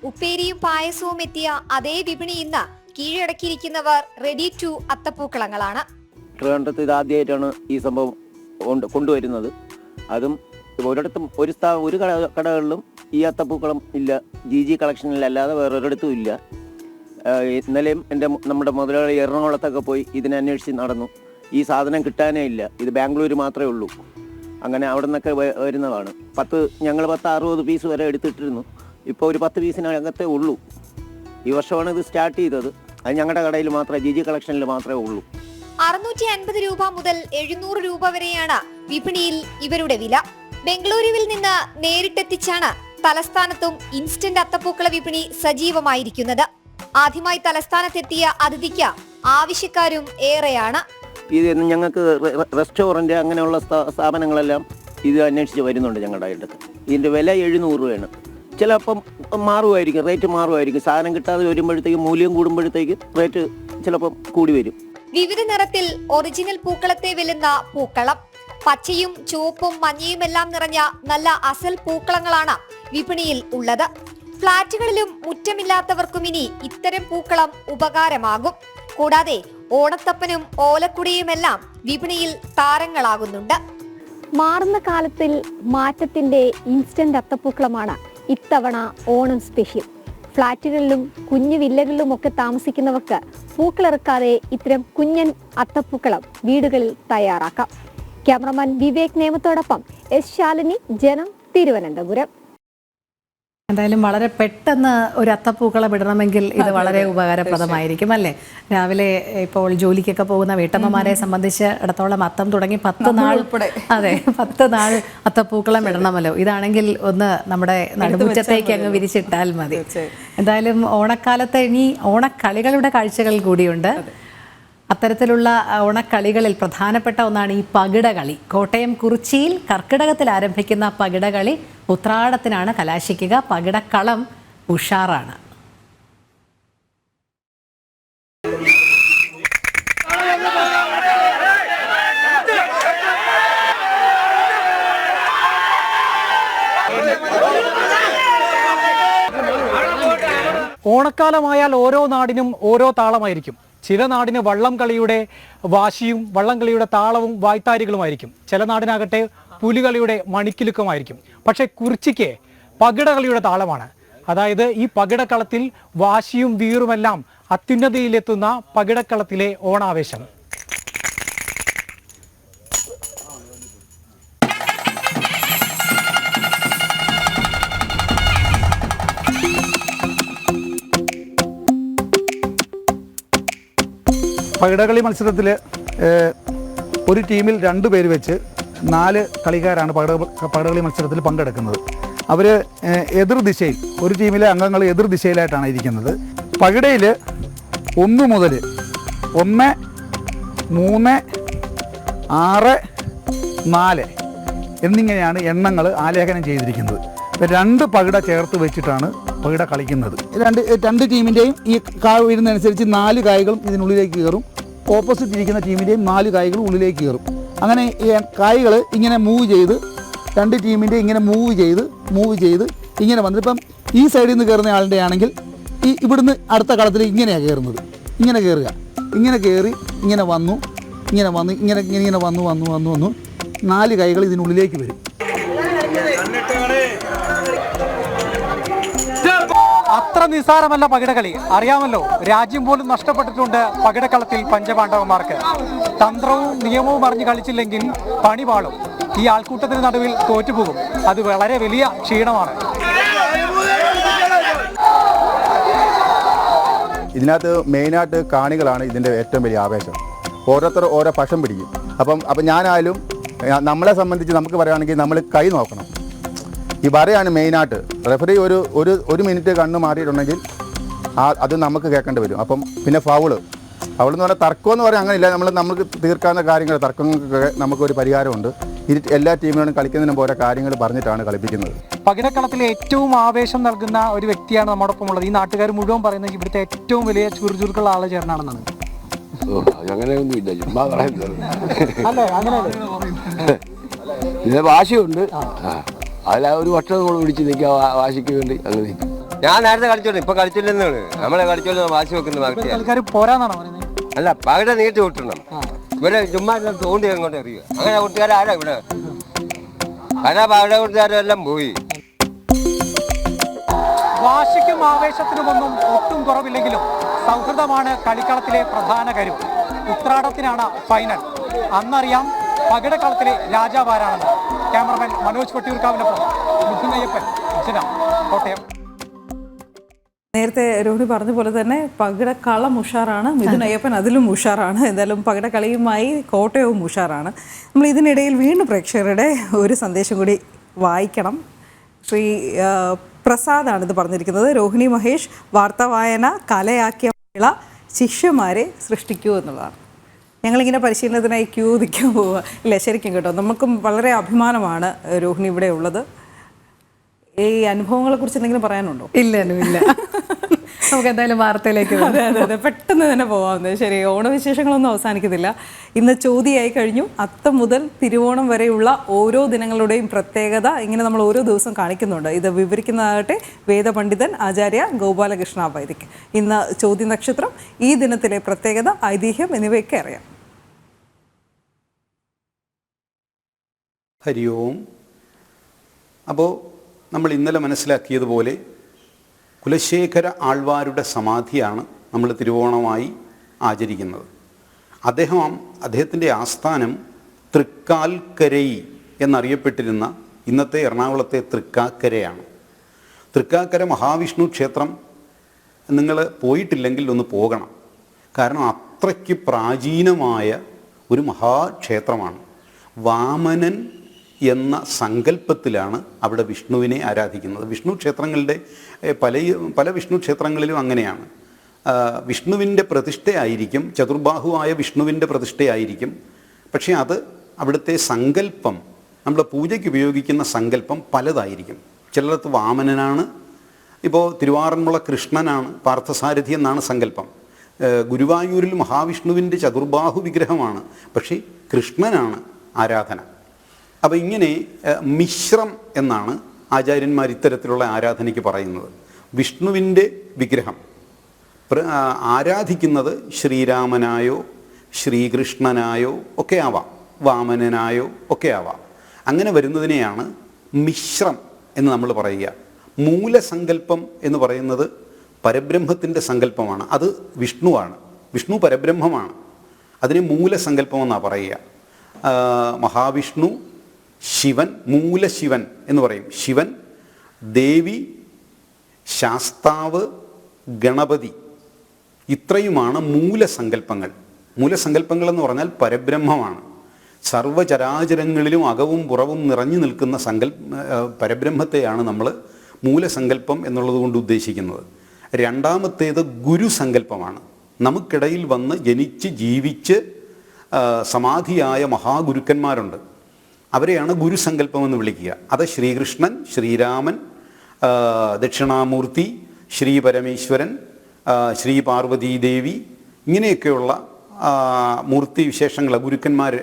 ഉപ്പേരിയും പായസവും എത്തിയ അതേ വിപണി ഇന്ന് കീഴടക്കിയിരിക്കുന്നവർ റെഡി ടു അത്തപ്പൂക്കളങ്ങളാണ്. ട്രിവാൻഡ്രത്ത് ഇത് ആദ്യമായിട്ടാണ് ഈ സംഭവം കൊണ്ടുവരുന്നത്. അതും ഒരിടത്തും ഒരു കടകളിലും ഈ അത്തപ്പൂക്കളം ഇല്ല. ജി കളക്ഷനിലല്ലാതെ വേറൊരിടത്തും ഇല്ല. ഇന്നലെയും നമ്മുടെ മുതലാളി എറണാകുളത്തൊക്കെ പോയി ഇതിനെ അന്വേഷിച്ച് നടന്നു. ഈ സാധനം കിട്ടാനേ ഇല്ല. ഇത് ബാംഗ്ലൂർ മാത്രമേ ഉള്ളൂ. അങ്ങനെ അവിടെ നിന്നൊക്കെ വരുന്നതാണ്. ഞങ്ങൾ 10-60 പീസ് വരെ എടുത്തിട്ടിരുന്നു. ഇപ്പോൾ ഒരു 10 പീസിനകത്തേ ഉള്ളൂ. ഈ വർഷമാണ് ഇത് സ്റ്റാർട്ട് ചെയ്തത്. അത് ഞങ്ങളുടെ കടയിൽ മാത്രമേ, ജി കളക്ഷനിൽ മാത്രമേ ഉള്ളൂ. 650 രൂപ മുതൽ 700 രൂപ വരെയാണ് വിപണിയിൽ ഇവരുടെ വില. ബംഗളൂരുവിൽ നിന്ന് നേരിട്ടെത്തിച്ചാണ് തലസ്ഥാനത്തും ഇൻസ്റ്റന്റ് അത്തപ്പൂക്കള വിപണി സജീവമായിരിക്കുന്നത്. ആദ്യമായി തലസ്ഥാനത്തെത്തിയ അതിഥിക്ക് ആവശ്യക്കാരും ഏറെയാണ്. ഇത് ഞങ്ങൾക്ക് റെസ്റ്റോറൻറ്റ് അങ്ങനെയുള്ള സ്ഥാപനങ്ങളെല്ലാം ഇത് അന്വേഷിച്ച് വരുന്നുണ്ട് ഞങ്ങളുടെ അടുത്ത്. ഇതിൻ്റെ വില 700 രൂപയാണ്. ചിലപ്പം മാറുമായിരിക്കും, റേറ്റ് മാറുമായിരിക്കും. സാധനം കിട്ടാതെ വരുമ്പോഴത്തേക്കും, മൂല്യം കൂടുമ്പോഴത്തേക്ക് റേറ്റ് ചിലപ്പം കൂടി വരും. വിവിധ നിറത്തിൽ ഒറിജിനൽ പൂക്കളത്തെ വെല്ലുന്ന പൂക്കളം, പച്ചയും ചുവപ്പും മഞ്ഞയുമെല്ലാം നിറഞ്ഞ നല്ല അസൽ പൂക്കളങ്ങളാണ് വിപണിയിൽ ഉള്ളത്. ഫ്ളാറ്റുകളിലും മുറ്റമില്ലാത്തവർക്കും ഇനി ഇത്തരം പൂക്കളം ഉപകാരമാകും. കൂടാതെ ഓണത്തപ്പനും ഓലക്കുടിയുമെല്ലാം വിപണിയിൽ താരങ്ങളാകുന്നുണ്ട്. മാറുന്ന കാലത്തിൽ മാറ്റത്തിന്റെ ഇൻസ്റ്റന്റ് അത്തപ്പൂക്കളമാണ് ഇത്തവണ ഓണം സ്പെഷ്യൽ. ഫ്ളാറ്റുകളിലും കുഞ്ഞു വില്ലകളിലും ഒക്കെ താമസിക്കുന്നവർക്ക് പൂക്കളിറക്കാതെ ഇത്തരം കുഞ്ഞൻ അത്തപ്പൂക്കളം വീടുകളിൽ തയ്യാറാക്കാം. ക്യാമറമാൻ വിവേക് നേമത്തോടൊപ്പം എസ് ശാലിനി, ജനം, തിരുവനന്തപുരം. എന്തായാലും വളരെ പെട്ടെന്ന് ഒരു അത്തപ്പൂക്കളം ഇടണമെങ്കിൽ ഇത് വളരെ ഉപകാരപ്രദമായിരിക്കും അല്ലേ. രാവിലെ ഇപ്പോൾ ജോലിക്കൊക്കെ പോകുന്ന വീട്ടമ്മമാരെ സംബന്ധിച്ച് ഇടത്തോളം അത്തം തുടങ്ങി 10 നാൾ, അതെ 10 നാൾ അത്തപ്പൂക്കളം ഇടണമല്ലോ. ഇതാണെങ്കിൽ ഒന്ന് നമ്മുടെ നടുമുറ്റത്തേക്ക് അങ്ങ് വിരിച്ചിട്ടാൽ മതി. എന്തായാലും ഓണക്കാലത്ത് ഇനി ഓണക്കളികളുടെ കാഴ്ചകൾ കൂടിയുണ്ട്. അത്തരത്തിലുള്ള ഓണക്കളികളിൽ പ്രധാനപ്പെട്ട ഒന്നാണ് ഈ പകിടകളി. കോട്ടയം കുറിച്ചിയിൽ കർക്കിടകത്തിൽ ആരംഭിക്കുന്ന പകിടകളി ഉത്രാടത്തിനാണ് കലാശിക്കുക. പകിടക്കളം ഉഷാറാണ്. ഓണക്കാലമായാൽ ഓരോ നാടിനും ഓരോ താളമായിരിക്കും. ചില നാടിന് വള്ളംകളിയുടെ വാശിയും വള്ളംകളിയുടെ താളവും വായ്ത്താരികളുമായിരിക്കും. ചില നാടിനാകട്ടെ പുലികളിയുടെ മണിക്കിലുക്കമായിരിക്കും. പക്ഷേ കുറിച്ചിക്ക് പകിടകളിയുടെ താളമാണ്. അതായത് ഈ പകിടക്കളത്തിൽ വാശിയും വീറുമെല്ലാം അത്യുന്നതിയിലെത്തുന്ന പകിടക്കളത്തിലെ ഓണാവേശം. പകിടകളി മത്സരത്തിൽ ഒരു ടീമിൽ 2 പേര് വെച്ച് 4 കളിക്കാരാണ് പകിടകളി മത്സരത്തിൽ പങ്കെടുക്കുന്നത്. അവർ എതിർദിശയിൽ, ഒരു ടീമിലെ അംഗങ്ങൾ എതിർദിശയിലായിട്ടാണ് ഇരിക്കുന്നത്. പകിടയിൽ 1 മുതൽ 1, 3, 6, 4 എന്നിങ്ങനെയാണ് എണ്ണങ്ങൾ ആലേഖനം ചെയ്തിരിക്കുന്നത്. രണ്ട് പകിട ചേർത്ത് വെച്ചിട്ടാണ് പകിട കളിക്കുന്നത്. രണ്ട് ടീമിൻ്റെയും ഈ കായ് വീഴുന്നതനുസരിച്ച് 4 കായ്കളും ഇതിനുള്ളിലേക്ക് കയറും. ഓപ്പോസിറ്റ് ഇരിക്കുന്ന ടീമിൻ്റെയും 4 കായ്കളും ഉള്ളിലേക്ക് കയറും. അങ്ങനെ ഈ കായ്കൾ ഇങ്ങനെ മൂവ് ചെയ്ത് രണ്ട് ടീമിൻ്റെ ഇങ്ങനെ മൂവ് ചെയ്ത് ഇങ്ങനെ വന്നിട്ട് ഇപ്പം ഈ സൈഡിൽ നിന്ന് കയറുന്ന ആളുടെ ആണെങ്കിൽ ഇവിടുന്ന് അടുത്ത കളത്തിൽ ഇങ്ങനെയാണ് കയറുന്നത്. ഇങ്ങനെ കയറുക, ഇങ്ങനെ കയറി ഇങ്ങനെ വന്നു 4 കായ്കൾ ഇതിനുള്ളിലേക്ക് വരും. അത്ര നിസ്സാരമല്ല പകിടകളി. അറിയാമല്ലോ, രാജ്യം പോലും നഷ്ടപ്പെട്ടിട്ടുണ്ട് പകിടക്കളത്തിൽ പഞ്ചപാണ്ഡവന്മാർക്ക്. തന്ത്രവും നിയമവും അറിഞ്ഞ് കളിച്ചില്ലെങ്കിൽ പണി പാളും. ഈ ആൾക്കൂട്ടത്തിന് നടുവിൽ തോറ്റുപോകും. അത് വളരെ വലിയ ക്ഷീണമാണ്. ഇതിനകത്ത് മെയിനായിട്ട് കാണികളാണ് ഇതിൻ്റെ ഏറ്റവും വലിയ ആവേശം. ഓരോരുത്തർ ഓരോ പക്ഷം പിടിക്കും. അപ്പം ഞാനായാലും നമ്മളെ സംബന്ധിച്ച് നമുക്ക് പറയുകയാണെങ്കിൽ നമ്മൾ കൈ നോക്കണം. ഈ വരയാണ് മെയിനായിട്ട്. റെഫറി ഒരു മിനിറ്റ് കണ്ണ് മാറിയിട്ടുണ്ടെങ്കിൽ അത് നമുക്ക് കേൾക്കേണ്ടി വരും. അപ്പം പിന്നെ ഫൗള് എന്ന് പറഞ്ഞാൽ തർക്കം എന്ന് പറയാൻ അങ്ങനെയില്ല. നമുക്ക് തീർക്കാവുന്ന കാര്യങ്ങൾ തർക്കങ്ങൾക്കൊക്കെ നമുക്കൊരു പരിഹാരമുണ്ട്. എല്ലാ ടീമുകളും കളിക്കുന്നതിന് പോലെ കാര്യങ്ങൾ പറഞ്ഞിട്ടാണ് കളിപ്പിക്കുന്നത്. പകിടക്കളത്തിലെ ഏറ്റവും ആവേശം നൽകുന്ന ഒരു വ്യക്തിയാണ് നമ്മോടൊപ്പം ഉള്ളത്. ഈ നാട്ടുകാർ മുഴുവൻ പറയുന്നത് ഇവിടുത്തെ ഏറ്റവും വലിയ ചുറുചുറുക്കുള്ള ആള് ചേർന്നാണെന്നാണ്. അങ്ങനെയൊന്നും ഇല്ല, ചുമ്മാ പറയുന്നത്. അല്ലേ, അങ്ങനെയല്ലേ? ഇതിന് വാശിയുണ്ട്. അതിൽ ഒരു വർഷം നമ്മൾ പിടിച്ച് നിൽക്കുക, വാശിക്ക് വേണ്ടി അങ്ങനെ നിൽക്കും. ഞാൻ നേരത്തെ കളിച്ചോളൂ, ഇപ്പൊ കളിച്ചില്ലെന്നാണ്. നമ്മളെ കളിച്ചോളൂ വാശി വെക്കുന്ന ആൾക്കാർ പോരാന്നാണോ പറയുന്നത്? അല്ല, പകിട നീട്ടി വിട്ടണം. ഇവിടെ ചുമ്മാ തോണ്ടി അങ്ങോട്ട് എറിയുക. അങ്ങനെ കൂട്ടുകാരാരാ ഇവിടെ? പകിട കൂട്ടുകാരെല്ലാം പോയി. വാശിക്കും ആവേശത്തിനുമൊന്നും ഒട്ടും കുറവില്ലെങ്കിലും സൗഹൃദമാണ് കളിക്കളത്തിലെ പ്രധാന കരു. ഉത്രാടത്തിനാണ് ഫൈനൽ. അന്നറിയാം പകിടക്കളത്തിലെ രാജാവാരാണെന്ന്. ക്യാമറമാൻ മനോജ് വട്ടിയൂർക്കാവിനൊപ്പം മുഖ്യമയ്യപ്പൻ, ജനം, കോട്ടയം. നേരത്തെ രോഹിണി പറഞ്ഞ പോലെ തന്നെ പകിടക്കളം ഉഷാറാണ്, മിഥുൻ അയ്യപ്പൻ അതിലും ഉഷാറാണ്. എന്തായാലും പകിടക്കളിയുമായി കോട്ടയവും ഉഷാറാണ്. നമ്മൾ ഇതിനിടയിൽ വീണ്ടും പ്രേക്ഷകരുടെ ഒരു സന്ദേശം കൂടി വായിക്കണം. ശ്രീ പ്രസാദാണ് ഇത് പറഞ്ഞിരിക്കുന്നത്. രോഹിണി മഹേഷ്, വാർത്താ വായന കലയാക്കിയ മഹിള, ശിഷ്യന്മാരെ സൃഷ്ടിക്കൂ എന്നുള്ളതാണ്. ഞങ്ങളിങ്ങനെ പരിശീലനത്തിനായി ക്യൂ നിൽക്കാൻ പോവുക. ഇല്ല, ശരിക്കും കേട്ടോ, നമുക്കും വളരെ അഭിമാനമാണ് രോഹിണി ഇവിടെ ഉള്ളത്. ഈ അനുഭവങ്ങളെ കുറിച്ച് എന്തെങ്കിലും പറയാനുണ്ടോ? ഇല്ല. നമുക്ക് എന്തായാലും വാർത്തയിലേക്ക് അതെ പെട്ടെന്ന് തന്നെ പോകാവുന്നത്. ശരി, ഓണവിശേഷങ്ങളൊന്നും അവസാനിക്കുന്നില്ല. ഇന്ന് ചോതിയായി കഴിഞ്ഞു. അത്തം മുതൽ തിരുവോണം വരെയുള്ള ഓരോ ദിനങ്ങളുടെയും പ്രത്യേകത ഇങ്ങനെ നമ്മൾ ഓരോ ദിവസം കാണിക്കുന്നുണ്ട്. ഇത് വിവരിക്കുന്നതാകട്ടെ വേദപണ്ഡിതൻ ആചാര്യ ഗോപാലകൃഷ്ണ വൈദിക്. ഇന്ന് ചോതി നക്ഷത്രം, ഈ ദിനത്തിലെ പ്രത്യേകത, ഐതിഹ്യം എന്നിവയൊക്കെ അറിയാം. ഹരി ഓം. അപ്പോൾ നമ്മൾ ഇന്നലെ മനസ്സിലാക്കിയതുപോലെ കുലശേഖര ആൾവാരുടെ സമാധിയാണ് നമ്മൾ തിരുവോണമായി ആചരിക്കുന്നത്. അദ്ദേഹത്തിൻ്റെ ആസ്ഥാനം തൃക്കാൽക്കരൈ എന്നറിയപ്പെട്ടിരുന്ന ഇന്നത്തെ എറണാകുളത്തെ തൃക്കാക്കരയാണ്. തൃക്കാക്കര മഹാവിഷ്ണു ക്ഷേത്രം നിങ്ങൾ പോയിട്ടില്ലെങ്കിൽ ഒന്ന് പോകണം. കാരണം അത്രയ്ക്ക് പ്രാചീനമായ ഒരു മഹാക്ഷേത്രമാണ്. വാമനൻ എന്ന സങ്കല്പത്തിലാണ് അവിടെ വിഷ്ണുവിനെ ആരാധിക്കുന്നത്. വിഷ്ണു ക്ഷേത്രങ്ങളുടെ പല വിഷ്ണു ക്ഷേത്രങ്ങളിലും അങ്ങനെയാണ്. വിഷ്ണുവിൻ്റെ പ്രതിഷ്ഠയായിരിക്കും, ചതുർബാഹുവായ വിഷ്ണുവിൻ്റെ പ്രതിഷ്ഠയായിരിക്കും. പക്ഷേ അത് അവിടുത്തെ സങ്കല്പം, നമ്മുടെ പൂജയ്ക്ക് ഉപയോഗിക്കുന്ന സങ്കല്പം പലതായിരിക്കും. ചിലടത്ത് വാമനനാണ്, ഇപ്പോൾ തിരുവാറന്മുള കൃഷ്ണനാണ്, പാർത്ഥസാരഥി എന്നാണ് സങ്കല്പം. ഗുരുവായൂരിൽ മഹാവിഷ്ണുവിൻ്റെ ചതുർബാഹു വിഗ്രഹമാണ്, പക്ഷേ കൃഷ്ണനാണ് ആരാധന. അപ്പോൾ ഇങ്ങനെ മിശ്രം എന്നാണ് ആചാര്യന്മാർ ഇത്തരത്തിലുള്ള ആരാധനയ്ക്ക് പറയുന്നത്. വിഷ്ണുവിൻ്റെ വിഗ്രഹം ആരാധിക്കുന്നത് ശ്രീരാമനായോ ശ്രീകൃഷ്ണനായോ ഒക്കെ ആവാം, വാമനനായോ ഒക്കെ ആവാം. അങ്ങനെ വരുന്നതിനെയാണ് മിശ്രം എന്ന് നമ്മൾ പറയുക. മൂലസങ്കല്പം എന്ന് പറയുന്നത് പരബ്രഹ്മത്തിൻ്റെ സങ്കല്പമാണ്. അത് വിഷ്ണുവാണ്, വിഷ്ണു പരബ്രഹ്മമാണ്. അതിനെ മൂലസങ്കല്പമെന്നാണ് പറയുക. മഹാവിഷ്ണു, ശിവൻ, മൂലശിവൻ എന്ന് പറയും. ശിവൻ, ദേവി, ശാസ്താവ്, ഗണപതി, ഇത്രയുമാണ് മൂലസങ്കല്പങ്ങൾ. മൂലസങ്കല്പങ്ങൾ എന്ന് പറഞ്ഞാൽ പരബ്രഹ്മമാണ്. സർവചരാചരങ്ങളിലും അകവും പുറവും നിറഞ്ഞു നിൽക്കുന്ന പരബ്രഹ്മത്തെയാണ് നമ്മൾ മൂലസങ്കല്പം എന്നുള്ളത് കൊണ്ട് ഉദ്ദേശിക്കുന്നത്. രണ്ടാമത്തേത് ഗുരുസങ്കല്പമാണ്. നമുക്കിടയിൽ വന്ന് ജനിച്ച് ജീവിച്ച് സമാധിയായ മഹാഗുരുക്കന്മാരുണ്ട്, അവരെയാണ് ഗുരുസങ്കല്പം എന്ന് വിളിക്കുക. അത് ശ്രീകൃഷ്ണൻ, ശ്രീരാമൻ, ദക്ഷിണാമൂർത്തി, ശ്രീ പരമേശ്വരൻ, ശ്രീ പാർവതീദേവി, ഇങ്ങനെയൊക്കെയുള്ള മൂർത്തി വിശേഷങ്ങൾ, ഗുരുക്കന്മാർ,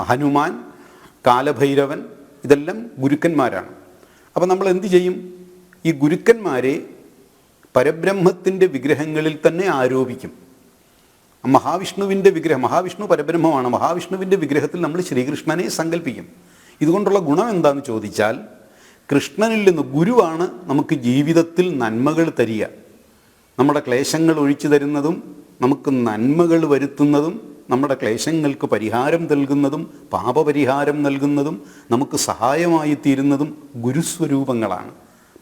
ഹനുമാൻ, കാലഭൈരവൻ, ഇതെല്ലാം ഗുരുക്കന്മാരാണ്. അപ്പോൾ നമ്മൾ എന്ത് ചെയ്യും? ഈ ഗുരുക്കന്മാരെ പരബ്രഹ്മത്തിൻ്റെ വിഗ്രഹങ്ങളിൽ തന്നെ ആരോപിക്കും. മഹാവിഷ്ണുവിൻ്റെ വിഗ്രഹം, മഹാവിഷ്ണു പരബ്രഹ്മമാണ്, മഹാവിഷ്ണുവിൻ്റെ വിഗ്രഹത്തിൽ നമ്മൾ ശ്രീകൃഷ്ണനെ സങ്കല്പിക്കും. ഇതുകൊണ്ടുള്ള ഗുണം എന്താണെന്ന് ചോദിച്ചാൽ, കൃഷ്ണനിൽ നിന്ന്, ഗുരുവാണ് നമുക്ക് ജീവിതത്തിൽ നന്മകൾ തരിക, നമ്മുടെ ക്ലേശങ്ങൾ ഒഴിച്ചു തരുന്നതും നമുക്ക് നന്മകൾ വരുത്തുന്നതും നമ്മുടെ ക്ലേശങ്ങൾക്ക് പരിഹാരം നൽകുന്നതും പാപപരിഹാരം നൽകുന്നതും നമുക്ക് സഹായമായി തീരുന്നതും ഗുരുസ്വരൂപങ്ങളാണ്,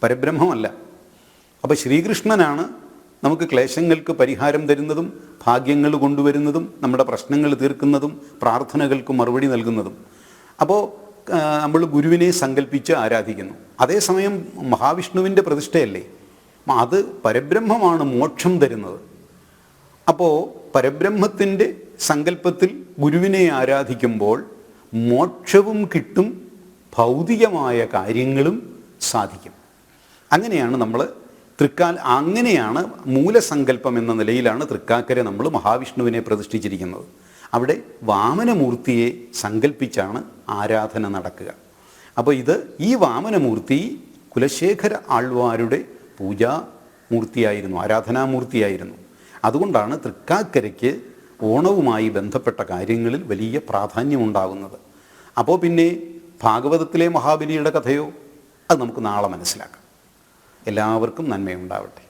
പരബ്രഹ്മമല്ല. അപ്പോൾ ശ്രീകൃഷ്ണനാണ് നമുക്ക് ക്ലേശങ്ങൾക്ക് പരിഹാരം തരുന്നതും ഭാഗ്യങ്ങൾ കൊണ്ടുവരുന്നതും നമ്മുടെ പ്രശ്നങ്ങൾ തീർക്കുന്നതും പ്രാർത്ഥനകൾക്ക് മറുപടി നൽകുന്നതും. അപ്പോൾ നമ്മൾ ഗുരുവിനെ സങ്കല്പിച്ച് ആരാധിക്കുന്നു. അതേസമയം മഹാവിഷ്ണുവിൻ്റെ പ്രതിഷ്ഠയല്ലേ, അത് പരബ്രഹ്മമാണ് മോക്ഷം തരുന്നത്. അപ്പോൾ പരബ്രഹ്മത്തിൻ്റെ സങ്കല്പത്തിൽ ഗുരുവിനെ ആരാധിക്കുമ്പോൾ മോക്ഷവും കിട്ടും, ഭൗതികമായ കാര്യങ്ങളും സാധിക്കും. അങ്ങനെയാണ് നമ്മൾ അങ്ങനെയാണ് മൂലസങ്കല്പം എന്ന നിലയിലാണ് തൃക്കാക്കരെ നമ്മൾ മഹാവിഷ്ണുവിനെ പ്രതിഷ്ഠിച്ചിരിക്കുന്നത്. അവിടെ വാമനമൂർത്തിയെ സങ്കല്പിച്ചാണ് ആരാധന നടക്കുക. അപ്പോൾ ഈ വാമനമൂർത്തി കുലശേഖര ആൾവാരുടെ പൂജാമൂർത്തിയായിരുന്നു, ആരാധനാമൂർത്തിയായിരുന്നു. അതുകൊണ്ടാണ് തൃക്കാക്കരയ്ക്ക് ഓണവുമായി ബന്ധപ്പെട്ട കാര്യങ്ങളിൽ വലിയ പ്രാധാന്യമുണ്ടാകുന്നത്. അപ്പോൾ പിന്നെ ഭാഗവതത്തിലെ മഹാബലിയുടെ കഥയോ, അത് നമുക്ക് നാളെ മനസ്സിലാക്കാം. എല്ലാവർക്കും നന്മയുണ്ടാവട്ടെ.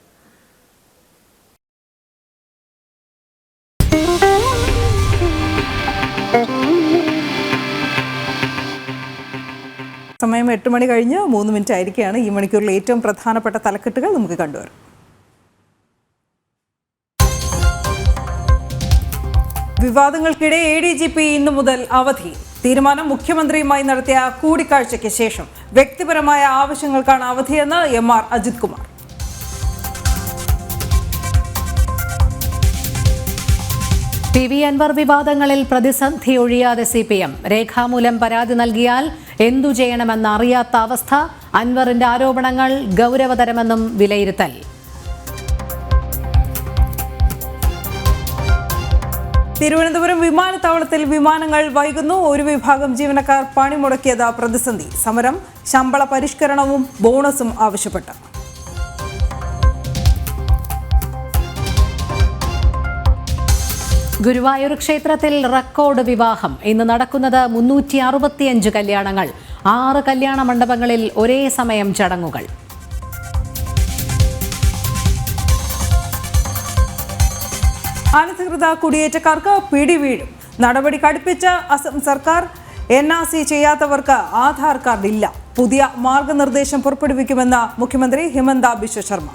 സമയം 8 മണി കഴിഞ്ഞ് 3 മിനിറ്റ് ആയിരിക്കുകയാണ്. ഈ മണിക്കൂറിൽ ഏറ്റവും പ്രധാനപ്പെട്ട തലക്കെട്ടുകൾ നമുക്ക് കണ്ടുവരാം. വിവാദങ്ങൾക്കിടെ ADGP ഇന്നു മുതൽ അവധി. തീരുമാനം മുഖ്യമന്ത്രിയുമായി നടത്തിയ കൂടിക്കാഴ്ചയ്ക്ക് ശേഷം. വ്യക്തിപരമായ ആവശ്യങ്ങൾക്കാണ് അവധിയെന്ന് MR അജിത് കുമാർ. PV അൻവർ വിവാദങ്ങളിൽ പ്രതിസന്ധി ഒഴിയാതെ CPM. രേഖാമൂലം പരാതി നൽകിയാൽ എന്തു ചെയ്യണമെന്ന് അറിയാത്ത അവസ്ഥ. അൻവറിന്റെ ആരോപണങ്ങൾ ഗൗരവതരമെന്നും വിലയിരുത്തൽ. തിരുവനന്തപുരം വിമാനത്താവളത്തിൽ വിമാനങ്ങൾ വൈകുന്നു. ഒരു വിഭാഗം ജീവനക്കാർ പണിമുടക്കിയത് പ്രതിസന്ധി. സമരം ശമ്പള പരിഷ്കരണവും ബോണസും ആവശ്യപ്പെട്ടു. ഗുരുവായൂർ ക്ഷേത്രത്തിൽ റെക്കോർഡ് വിവാഹം. ഇന്ന് നടക്കുന്നത് 365 കല്യാണങ്ങൾ. 6 കല്യാണ മണ്ഡപങ്ങളിൽ ഒരേ സമയം ചടങ്ങുകൾ. അനധികൃത കുടിയേറ്റക്കാർക്ക് പിടിവീഴും. നടപടി കടുപ്പിച്ച അസം സർക്കാർ. NRC ചെയ്യാത്തവർക്ക് ആധാർ കാർഡ് ഇല്ല. പുതിയ മാർഗനിർദ്ദേശം പുറപ്പെടുവിക്കുമെന്ന് മുഖ്യമന്ത്രി ഹിമന്ത ബിശ്വ ശർമ്മ.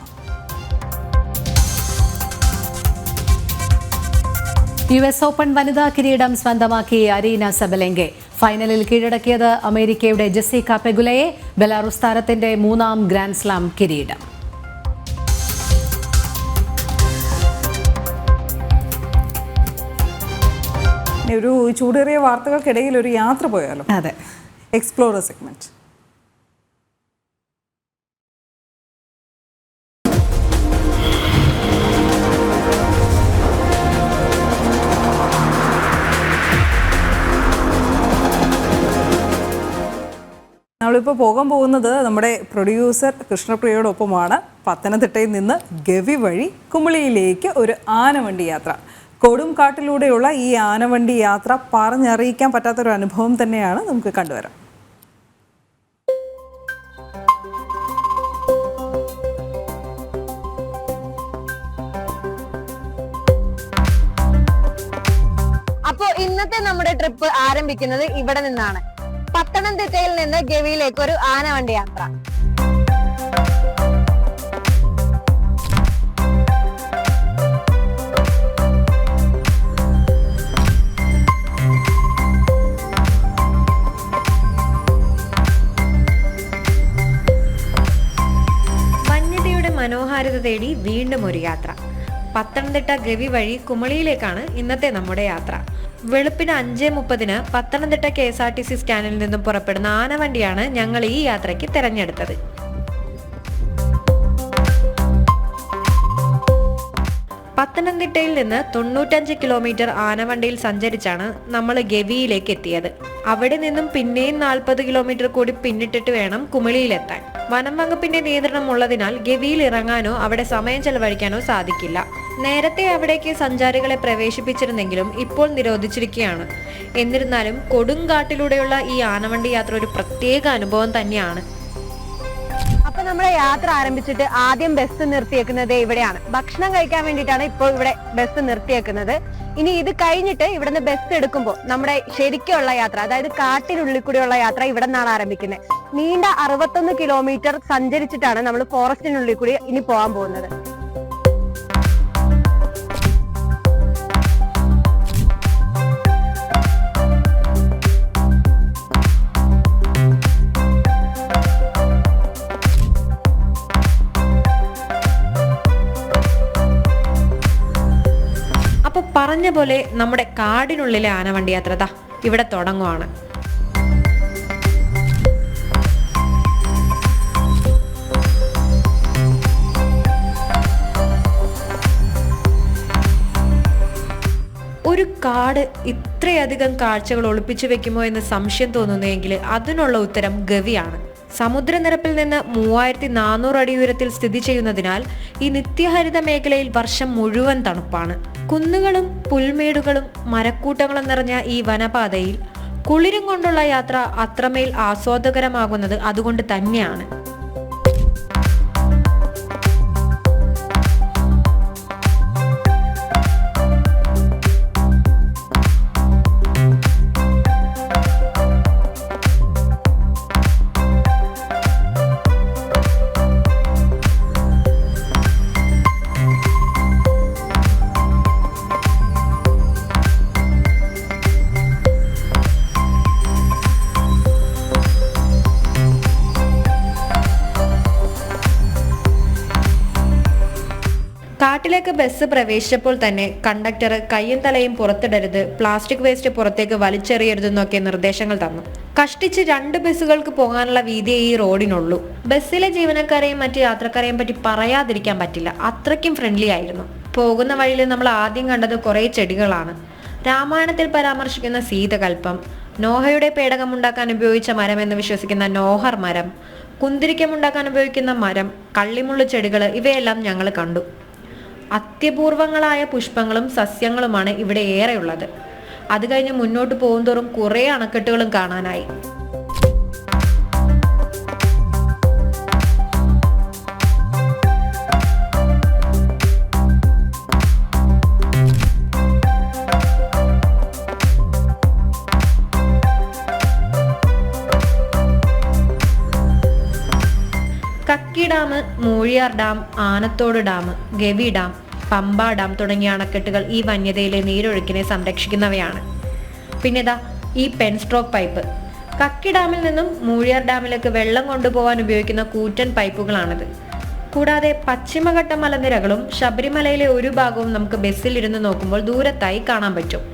US ഓപ്പൺ വനിതാ കിരീടം സ്വന്തമാക്കി അരീന സബലെങ്കെ. ഫൈനലിൽ കീഴടക്കിയത് അമേരിക്കയുടെ ജെസ്സിക്ക പെഗുലയെ. ബെലാറുസ് താരത്തിന്റെ 3ാം ഗ്രാൻഡ് സ്ലാം കിരീടം. ഒരു ചൂടേറിയ വാർത്തകൾക്കിടയിൽ ഒരു യാത്ര പോയാലോ? അതെ, എക്സ്പ്ലോറർ സെഗ്മെന്റ്. നമ്മളിപ്പോൾ പോകാൻ പോകുന്നത് നമ്മുടെ പ്രൊഡ്യൂസർ കൃഷ്ണപ്രിയയോടൊപ്പമാണ്. പത്തനംതിട്ടയിൽ നിന്ന് ഗവി വഴി കുമളിയിലേക്ക് ഒരു ആനവണ്ടി യാത്ര. കൊടും കാട്ടിലൂടെയുള്ള ഈ ആനവണ്ടി യാത്ര പറഞ്ഞറിയിക്കാൻ പറ്റാത്തൊരു അനുഭവം തന്നെയാണ്. നമുക്ക് കണ്ടുവരാം. അപ്പോൾ ഇന്നത്തെ നമ്മുടെ ട്രിപ്പ് ആരംഭിക്കുന്നത് ഇവിടെ നിന്നാണ്. പത്തനംതിട്ടയിൽ നിന്ന് ഗവിയിലേക്ക് ഒരു ആനവണ്ടി യാത്ര. മനോഹാരിത തേടി വീണ്ടും ഒരു യാത്ര. പത്തനംതിട്ട ഗവി വഴി കുമളിയിലേക്കാണ് ഇന്നത്തെ നമ്മുടെ യാത്ര. വെളുപ്പിന് 5:30 പത്തനംതിട്ട KSRTC സ്റ്റാൻഡിൽ നിന്നും പുറപ്പെടുന്ന ആനവണ്ടിയാണ് ഞങ്ങൾ ഈ യാത്രയ്ക്ക് തിരഞ്ഞെടുത്തത്. പത്തനംതിട്ടയിൽ നിന്ന് 95 കിലോമീറ്റർ ആനവണ്ടിയിൽ സഞ്ചരിച്ചാണ് നമ്മൾ ഗവിയിലേക്ക് എത്തിയത്. അവിടെ നിന്നും പിന്നെയും 40 കിലോമീറ്റർ കൂടി പിന്നിട്ടിട്ട് വേണം കുമളിയിലെത്താൻ. വനം വകുപ്പിന്റെ നിയന്ത്രണം ഉള്ളതിനാൽ ഗവിയിൽ ഇറങ്ങാനോ അവിടെ സമയം ചെലവഴിക്കാനോ സാധിക്കില്ല. നേരത്തെ അവിടേക്ക് സഞ്ചാരികളെ പ്രവേശിപ്പിച്ചിരുന്നെങ്കിലും ഇപ്പോൾ നിരോധിച്ചിരിക്കുകയാണ്. എന്നിരുന്നാലും കൊടുങ്കാട്ടിലൂടെയുള്ള ഈ ആനവണ്ടി യാത്ര ഒരു പ്രത്യേക അനുഭവം തന്നെയാണ്. അപ്പൊ നമ്മുടെ യാത്ര ആരംഭിച്ചിട്ട് ആദ്യം ബസ് നിർത്തിയേക്കുന്നത് ഇവിടെയാണ്. ഭക്ഷണം കഴിക്കാൻ വേണ്ടിയിട്ടാണ് ഇപ്പോൾ ഇവിടെ ബസ് നിർത്തിയേക്കുന്നത്. ഇനി ഇത് കഴിഞ്ഞിട്ട് ഇവിടുന്ന് ബസ് എടുക്കുമ്പോൾ നമ്മുടെ ശരിക്കുള്ള യാത്ര, അതായത് കാട്ടിനുള്ളിൽ കൂടെയുള്ള യാത്ര ഇവിടെ നിന്നാണ് ആരംഭിക്കുന്നത്. നീണ്ട 61 കിലോമീറ്റർ സഞ്ചരിച്ചിട്ടാണ് നമ്മൾ ഫോറസ്റ്റിനുള്ളിൽ കൂടി ഇനി പോകാൻ പോകുന്നത്. അപ്പൊ പറഞ്ഞ പോലെ നമ്മുടെ കാടിനുള്ളിലെ ആനവണ്ടി യാത്ര ദാ ഇവിടെ തുടങ്ങുവാണ്. ഒരു കാട് ഇത്രയധികം കാഴ്ചകൾ ഒളിപ്പിച്ചു വെക്കുമോ എന്ന് സംശയം തോന്നുന്നെങ്കിൽ അതിനുള്ള ഉത്തരം ഗവിയാണ്. സമുദ്രനിരപ്പിൽ നിന്ന് 3400 അടി ഉയരത്തിൽ സ്ഥിതി ചെയ്യുന്നതിനാൽ ഈ നിത്യഹരിത മേഖലയിൽ വർഷം മുഴുവൻ തണുപ്പാണ്. കുന്നുകളും പുൽമേടുകളും മരക്കൂട്ടങ്ങളും നിറഞ്ഞ ഈ വനപാതയിൽ കുളിരും കൊണ്ടുള്ള യാത്ര അത്രമേൽ ആസ്വാദകരമാകുന്നത് അതുകൊണ്ട് തന്നെയാണ്. കാട്ടിലേക്ക് ബസ് പ്രവേശിച്ചപ്പോൾ തന്നെ കണ്ടക്ടർ കയ്യും തലയും പുറത്തിടരുത്, പ്ലാസ്റ്റിക് വേസ്റ്റ് പുറത്തേക്ക് വലിച്ചെറിയരുതെന്നൊക്കെ നിർദ്ദേശങ്ങൾ തന്നു. കഷ്ടിച്ച് 2 ബസ്സുകൾക്ക് പോകാനുള്ള വീതിയെ ഈ റോഡിനുള്ളൂ. ബസ്സിലെ ജീവനക്കാരെയും മറ്റ് യാത്രക്കാരെയും പറ്റി പറയാതിരിക്കാൻ പറ്റില്ല, അത്രയ്ക്കും ഫ്രണ്ട്ലി ആയിരുന്നു. പോകുന്ന വഴിയിൽ നമ്മൾ ആദ്യം കണ്ടത് കുറേ ചെടികളാണ്. രാമായണത്തിൽ പരാമർശിക്കുന്ന സീതകൽപ്പം, നോഹയുടെ പേടകമുണ്ടാക്കാൻ ഉപയോഗിച്ച മരം എന്ന് വിശ്വസിക്കുന്ന നോഹർ മരം, കുന്തിരിക്കമുണ്ടാക്കാൻ ഉപയോഗിക്കുന്ന മരം, കള്ളിമുള്ളു ചെടികൾ, ഇവയെല്ലാം ഞങ്ങൾ കണ്ടു. അത്യപൂർവങ്ങളായ പുഷ്പങ്ങളും സസ്യങ്ങളുമാണ് ഇവിടെ ഏറെയുള്ളത്. അത് കഴിഞ്ഞ് മുന്നോട്ട് പോകുന്തോറും കുറേ അണക്കെട്ടുകളും കാണാനായി. Kakki dam, Moozhiyar dam, Anathodu dam, Gavi dam, Pamba dam തുടങ്ങിയ അണക്കെട്ടുകൾ ഈ വന്യതയിലെ നീരൊഴുക്കിനെ സംരക്ഷിക്കുന്നവയാണ്. പിന്നെതാ ഈ പെൻസ്ട്രോക്ക് പൈപ്പ്. കക്കി ഡാമിൽ നിന്നും മൂഴിയാർ ഡാമിലേക്ക് വെള്ളം കൊണ്ടുപോകാൻ ഉപയോഗിക്കുന്ന കൂറ്റൻ പൈപ്പുകളാണിത്. കൂടാതെ പശ്ചിമഘട്ട മലനിരകളും ശബരിമലയിലെ ഒരു ഭാഗവും നമുക്ക് ബസ്സിൽ ഇരുന്ന് നോക്കുമ്പോൾ ദൂരത്തായി കാണാൻ പറ്റും.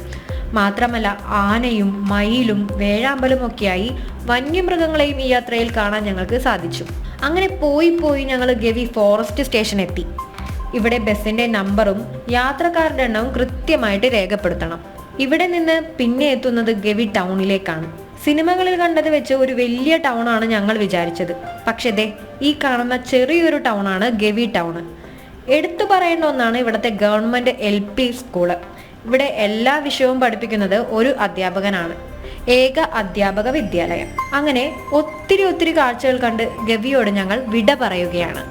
മാത്രമല്ല ആനയും മയിലും വേഴാമ്പലും ഒക്കെയായി വന്യമൃഗങ്ങളെയും ഈ യാത്രയിൽ കാണാൻ ഞങ്ങൾക്ക് സാധിച്ചു. അങ്ങനെ പോയി ഞങ്ങൾ ഗവി ഫോറസ്റ്റ് സ്റ്റേഷൻ എത്തി. ഇവിടെ ബസ്സിന്റെ നമ്പറും യാത്രക്കാരുടെ എണ്ണവും കൃത്യമായിട്ട് രേഖപ്പെടുത്തണം. ഇവിടെ നിന്ന് പിന്നെ എത്തുന്നത് ഗവി ടൗണിലേക്കാണ്. സിനിമകളിൽ കണ്ടത് വെച്ച് ഒരു വലിയ ടൗൺ ആണ് ഞങ്ങൾ വിചാരിച്ചത്. പക്ഷേ ദേ ഈ കാണുന്ന ചെറിയൊരു ടൗണാണ് ഗവി ടൗൺ. എടുത്തു പറയേണ്ട ഒന്നാണ് ഇവിടുത്തെ ഗവൺമെന്റ് LP സ്കൂള്. ഇവിടെ എല്ലാ വിഷയവും പഠിപ്പിക്കുന്നത് ഒരു അധ്യാപകനാണ്. ഏക അധ്യാപക വിദ്യാലയം. അങ്ങനെ ഒത്തിരി കാഴ്ചകൾ കണ്ട് ഗവിയോട് ഞങ്ങൾ വിട പറയുകയാണ്.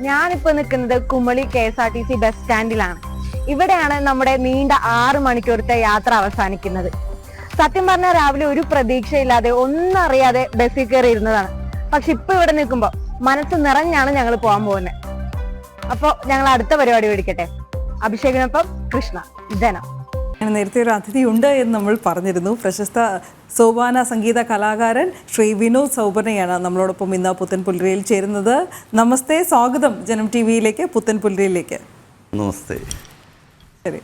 ഞാനിപ്പോ നിൽക്കുന്നത് കുമളി KSRTC ബസ് സ്റ്റാൻഡിലാണ്. ഇവിടെയാണ് നമ്മുടെ നീണ്ട 6 മണിക്കൂറത്തെ യാത്ര അവസാനിക്കുന്നത്. സത്യം പറഞ്ഞാൽ രാവിലെ ഒരു പ്രതീക്ഷയില്ലാതെ ഒന്നും അറിയാതെ ബസ്സിൽ കയറി ഇരുന്നതാണ്. പക്ഷെ ഇപ്പൊ ഇവിടെ നിൽക്കുമ്പോ മനസ്സ് നിറഞ്ഞാണ് ഞങ്ങൾ പോകാൻ പോകുന്നത്. അപ്പൊ ഞങ്ങൾ അടുത്ത പരിപാടി പിടിക്കട്ടെ. അഭിഷേകിനൊപ്പം കൃഷ്ണ, ജനം. നേരത്തെ ഒരു അതിഥി ഉണ്ട് എന്ന് നമ്മൾ പറഞ്ഞിരുന്നു. പ്രശസ്ത സോപാന സംഗീത കലാകാരൻ ശ്രീ വിനോദ് സൗപർണയാണ് നമ്മളോടൊപ്പം ഇന്ന് പുത്തൻപുലരിയിൽ ചേരുന്നത്. നമസ്തേ, സ്വാഗതം ജനം ടി വിയിലേക്ക്, പുത്തൻപുലരിയിലേക്ക്. നമസ്തേ. ശരി,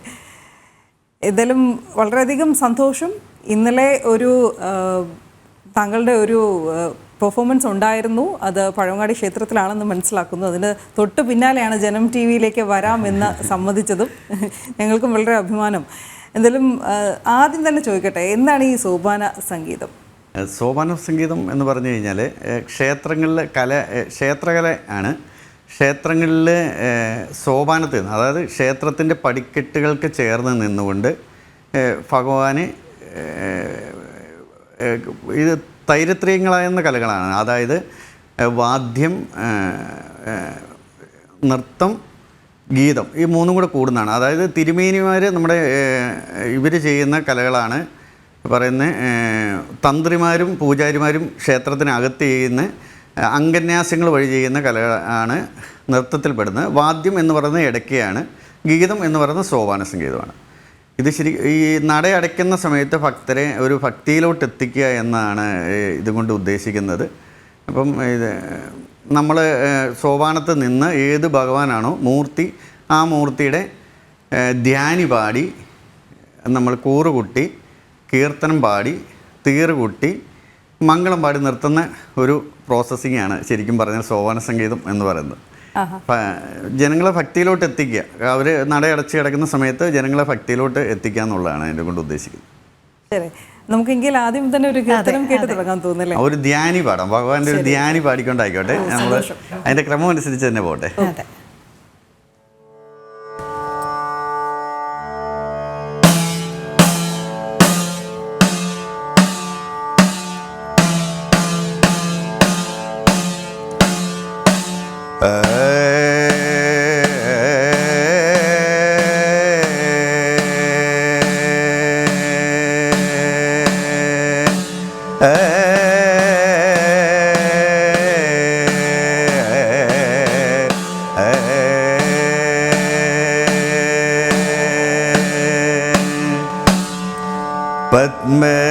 എന്തായാലും വളരെയധികം സന്തോഷം. ഇന്നലെ ഒരു താങ്കളുടെ ഒരു പെർഫോമൻസ് ഉണ്ടായിരുന്നു. അത് പഴവങ്ങാടി ക്ഷേത്രത്തിലാണെന്ന് മനസ്സിലാക്കുന്നു. അതിന് തൊട്ട് പിന്നാലെയാണ് ജനം ടി വിയിലേക്ക് വരാമെന്ന് സമ്മതിച്ചതും. ഞങ്ങൾക്കും വളരെ അഭിമാനം. എന്തായാലും ആദ്യം തന്നെ ചോദിക്കട്ടെ, എന്താണ് ഈ സോപാന സംഗീതം? സോപാന സംഗീതം എന്ന് പറഞ്ഞു കഴിഞ്ഞാൽ ക്ഷേത്രങ്ങളിലെ ക്ഷേത്രകല ആണ്. ക്ഷേത്രങ്ങളിൽ സോപാനത്തിൽ നിന്ന്, അതായത് ക്ഷേത്രത്തിൻ്റെ പടിക്കെട്ടുകൾക്ക് ചേർന്ന് നിന്നുകൊണ്ട് ഭഗവാന് ഇത് തൈരത്രീയങ്ങളാകുന്ന കലകളാണ്. അതായത് വാദ്യം, നൃത്തം, ഗീതം, ഈ മൂന്നും കൂടെ കൂടുന്നതാണ്. അതായത് തിരുമേനിമാർ നമ്മുടെ ഇവർ ചെയ്യുന്ന കലകളാണ് പറയുന്നത്. തന്ത്രിമാരും പൂജാരിമാരും ക്ഷേത്രത്തിനകത്ത് ചെയ്യുന്ന അംഗന്യാസങ്ങൾ വഴി ചെയ്യുന്ന കലകളാണ് നൃത്തത്തിൽപ്പെടുന്നത്. വാദ്യം എന്ന് പറയുന്നത് ഇടയ്ക്കയാണ്, ഗീതം എന്ന് പറയുന്നത് സോപാന സംഗീതമാണ്. ഇത് ഈ നട അടയ്ക്കുന്ന സമയത്ത് ഭക്തരെ ഒരു ഭക്തിയിലോട്ട് എത്തിക്കുക എന്നാണ് ഇതുകൊണ്ട് ഉദ്ദേശിക്കുന്നത്. അപ്പം ഇത് നമ്മൾ സോപാനത്ത് നിന്ന് ഏത് ഭഗവാനാണോ മൂർത്തി, ആ മൂർത്തിയുടെ ധ്യാനി പാടി, നമ്മൾ കൂറുകുട്ടി, കീർത്തനം പാടി, തീറുകുട്ടി, മംഗളം പാടി നിർത്തുന്ന ഒരു പ്രോസസ്സിങ്ങാണ് ശരിക്കും പറഞ്ഞാൽ സോപാന സംഗീതം എന്ന് പറയുന്നത്. ജനങ്ങളെ ഭക്തിയിലോട്ട് എത്തിക്കുക, അവർ നടയടച്ച് കിടക്കുന്ന സമയത്ത് ജനങ്ങളെ ഭക്തിയിലോട്ട് എത്തിക്കുക എന്നുള്ളതാണ് അതിനെ കൊണ്ട് ഉദ്ദേശിക്കുന്നത്. ശരി, നമുക്കെങ്കിൽ ആദ്യം തന്നെ ഒരു കീർത്തനം കേട്ട് തുടങ്ങാൻ തോന്നുന്നില്ലേ? ഒരു ധ്യാനി പാടാം, ഭഗവാന്റെ ഒരു ധ്യാനി പാടിക്കൊണ്ടായിക്കോട്ടെ. നമ്മൾ അതിന്റെ ക്രമം അനുസരിച്ച് തന്നെ പോട്ടെ.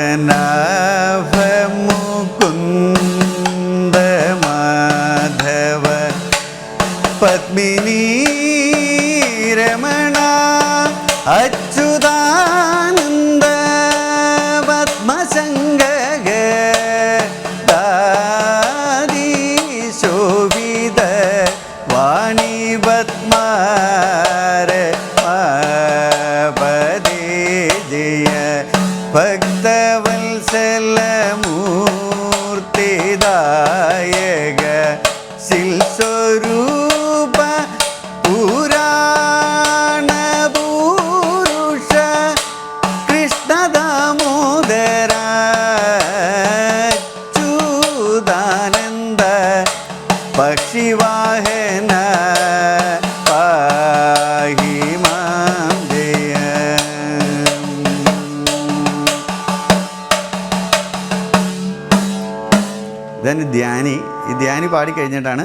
പത്മനാഭ മുകുന്ദ മാധവ പത്മിനി രമണ അച്യുതാനന്ദ പത്മസംഗ ദാദി ശോഭിത വാണി പത്മാര പദേ ജയ ഭക്തവത്സലമൂർത്തിദായക ശിൽസ്വരൂപ പുരാണ പുരുഷ കൃഷ്ണദാമോദര അച്യുതാനന്ദ പക്ഷിവാഹന പാഹി മാം ജയ. ഇതാണ് ധ്യാനി. ഈ ധ്യാനി പാടിക്കഴിഞ്ഞിട്ടാണ്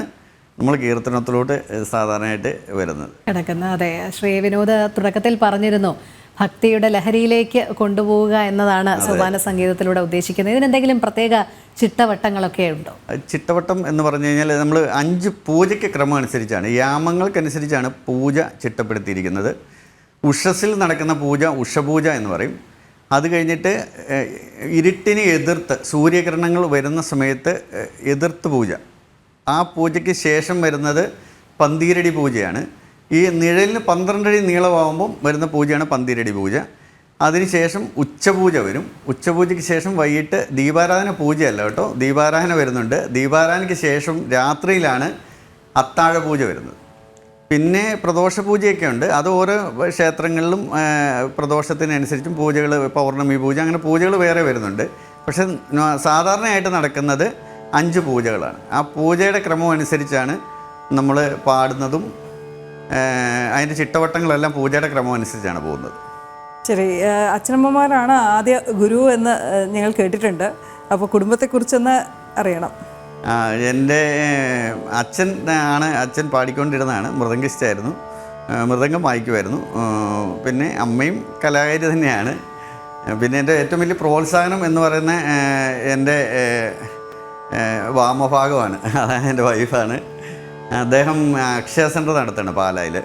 നമ്മൾ കീർത്തനത്തിലോട്ട് സാധാരണയായിട്ട് വരുന്നത്. കിടക്കുന്നത്. അതെ, ശ്രീ വിനോദ് തുടക്കത്തിൽ പറഞ്ഞിരുന്നു ഭക്തിയുടെ ലഹരിയിലേക്ക് കൊണ്ടുപോവുക എന്നതാണ് സോപാന സംഗീതത്തിലൂടെ ഉദ്ദേശിക്കുന്നത്. ഇതിനെന്തെങ്കിലും പ്രത്യേക ചിട്ടവട്ടങ്ങളൊക്കെ ഉണ്ടോ? ചിട്ടവട്ടം എന്ന് പറഞ്ഞു കഴിഞ്ഞാൽ നമ്മൾ 5 പൂജയ്ക്ക് ക്രമം അനുസരിച്ചാണ്, യാമങ്ങൾക്കനുസരിച്ചാണ് പൂജ ചിട്ടപ്പെടുത്തിയിരിക്കുന്നത്. ഉഷസ്സിൽ നടക്കുന്ന പൂജ ഉഷപൂജ എന്ന് പറയും. അത് കഴിഞ്ഞിട്ട് ഇരുട്ടിനെ എതിർത്ത് സൂര്യകിരണങ്ങൾ വരുന്ന സമയത്ത് എതിർത്ത് പൂജ, ആ പൂജയ്ക്ക് ശേഷം വരുന്നത് പന്തീരടി പൂജയാണ്. ഈ നിഴലിന് 12 അടി നീളമാകുമ്പം വരുന്ന പൂജയാണ് പന്തീരടി പൂജ. അതിനുശേഷം ഉച്ചപൂജ വരും. ഉച്ചപൂജയ്ക്ക് ശേഷം വൈകിട്ട് ദീപാരാധന പൂജയല്ല കേട്ടോ, ദീപാരാധന വരുന്നുണ്ട്. ദീപാരാധനയ്ക്ക് ശേഷം രാത്രിയിലാണ് അത്താഴ പൂജ വരുന്നത്. പിന്നെ പ്രദോഷ പൂജയൊക്കെ ഉണ്ട്. അത് ഓരോ ക്ഷേത്രങ്ങളിലും പ്രദോഷത്തിനനുസരിച്ചും പൂജകൾ, പൗർണമി പൂജ, അങ്ങനെ പൂജകൾ വേറെ വരുന്നുണ്ട്. പക്ഷെ സാധാരണയായിട്ട് നടക്കുന്നത് 5 പൂജകളാണ്. ആ പൂജയുടെ ക്രമം അനുസരിച്ചാണ് നമ്മൾ പാടുന്നതും. അതിൻ്റെ ചിട്ടവട്ടങ്ങളെല്ലാം പൂജയുടെ ക്രമം അനുസരിച്ചാണ് പോകുന്നത്. ശരി, അച്ഛനമ്മമാരാണ് ആദ്യ ഗുരു എന്ന് ഞങ്ങൾ കേട്ടിട്ടുണ്ട്. അപ്പോൾ കുടുംബത്തെക്കുറിച്ചൊന്ന് അറിയണം. എൻ്റെ അച്ഛൻ പാടിക്കൊണ്ടിരുന്നതാണ്, മൃദംഗിസ്റ്റായിരുന്നു. മൃദംഗം വായിക്കുമായിരുന്നു. പിന്നെ അമ്മയും കലാകാരി തന്നെയാണ്. പിന്നെ എൻ്റെ ഏറ്റവും വലിയ പ്രോത്സാഹനം എന്ന് പറയുന്ന എൻ്റെ വാമഭാഗമാണ്. അതായത് എൻ്റെ വൈഫാണ്. അദ്ദേഹം അക്ഷയ സെൻ്റർ നടത്തുകയാണ് പാലായിൽ.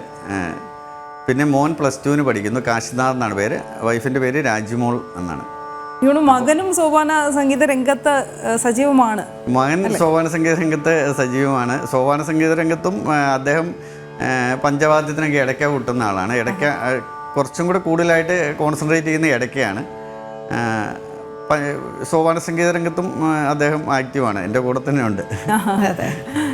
പിന്നെ മോൻ +2 പഠിക്കുന്നു. കാശിനാഥ് എന്നാണ് പേര്. വൈഫിൻ്റെ പേര് രാജ്മോൾ എന്നാണ്. മകനും സോപാന സംഗീത രംഗത്ത് സജീവമാണ്. മകൻ സോപാന സംഗീത രംഗത്ത് സജീവമാണ്. സോപാന സംഗീത രംഗത്തും അദ്ദേഹം പഞ്ചവാദ്യത്തിനൊക്കെ ഇടയ്ക്ക കൂട്ടുന്ന ആളാണ്. ഇടയ്ക്ക കുറച്ചും കൂടെ കൂടുതലായിട്ട് കോൺസെൻട്രേറ്റ് ചെയ്യുന്ന ഇടയ്ക്കയാണ്. സോപാന സംഗീത രംഗത്തും അദ്ദേഹം ആക്റ്റീവാണ്. എൻ്റെ കൂടെ തന്നെ ഉണ്ട്.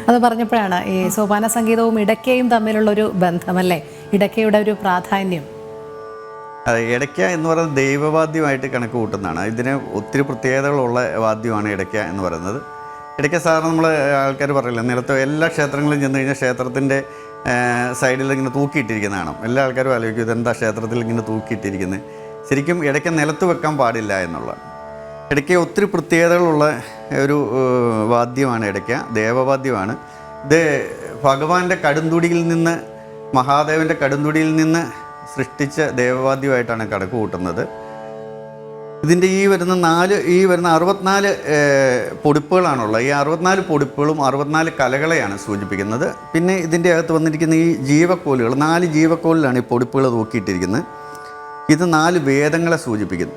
അത് പറഞ്ഞപ്പോഴാണ് ഈ സോപാന സംഗീതവും ഇടയ്ക്കയും തമ്മിലുള്ളൊരു ബന്ധമല്ലേ, ഇടയ്ക്കയുടെ ഒരു പ്രാധാന്യം. അതെ, ഇടയ്ക്ക എന്ന് പറയുന്നത് ദൈവവാദ്യമായിട്ട് കണക്ക് കൂട്ടുന്നതാണ്. ഇതിന് ഒത്തിരി പ്രത്യേകതകളുള്ള വാദ്യമാണ് ഇടയ്ക്ക എന്ന് പറയുന്നത്. ഇടയ്ക്ക സാധാരണ നമ്മൾ ആൾക്കാർ പറയില്ല, നിലത്ത് എല്ലാ ക്ഷേത്രങ്ങളിലും ചെന്ന് കഴിഞ്ഞാൽ ക്ഷേത്രത്തിൻ്റെ സൈഡിൽ ഇങ്ങനെ തൂക്കിയിട്ടിരിക്കുന്നതാണ്. എല്ലാ ആൾക്കാരും ആലോചിക്കും ഇതെന്താ ക്ഷേത്രത്തിൽ ഇങ്ങനെ തൂക്കിയിട്ടിരിക്കുന്നത്. ശരിക്കും ഇടയ്ക്ക നിലത്ത് വെക്കാൻ പാടില്ല എന്നുള്ളതാണ്. ഇടയ്ക്ക ഒത്തിരി പ്രത്യേകതകളുള്ള ഒരു വാദ്യമാണ് ഇടയ്ക്ക, ദേവവാദ്യമാണ്. ഇത് ഭഗവാന്റെ കടുന്തുടിയിൽ നിന്ന്, മഹാദേവൻ്റെ കടുന്തുടിയിൽ നിന്ന് സൃഷ്ടിച്ച ദേവവാദ്യമായിട്ടാണ് കണക്ക് കൂട്ടുന്നത്. ഇതിൻ്റെ ഈ വരുന്ന 64 പൊടിപ്പുകളാണുള്ളത്. ഈ 64 പൊടിപ്പുകളും 64 കലകളെയാണ് സൂചിപ്പിക്കുന്നത്. പിന്നെ ഇതിൻ്റെ അകത്ത് വന്നിരിക്കുന്ന ഈ ജീവക്കോലുകൾ, 4 ജീവക്കോലിലാണ് ഈ പൊടിപ്പുകൾ തൂക്കിയിട്ടിരിക്കുന്നത്. ഇത് 4 വേദങ്ങളെ സൂചിപ്പിക്കുന്നു.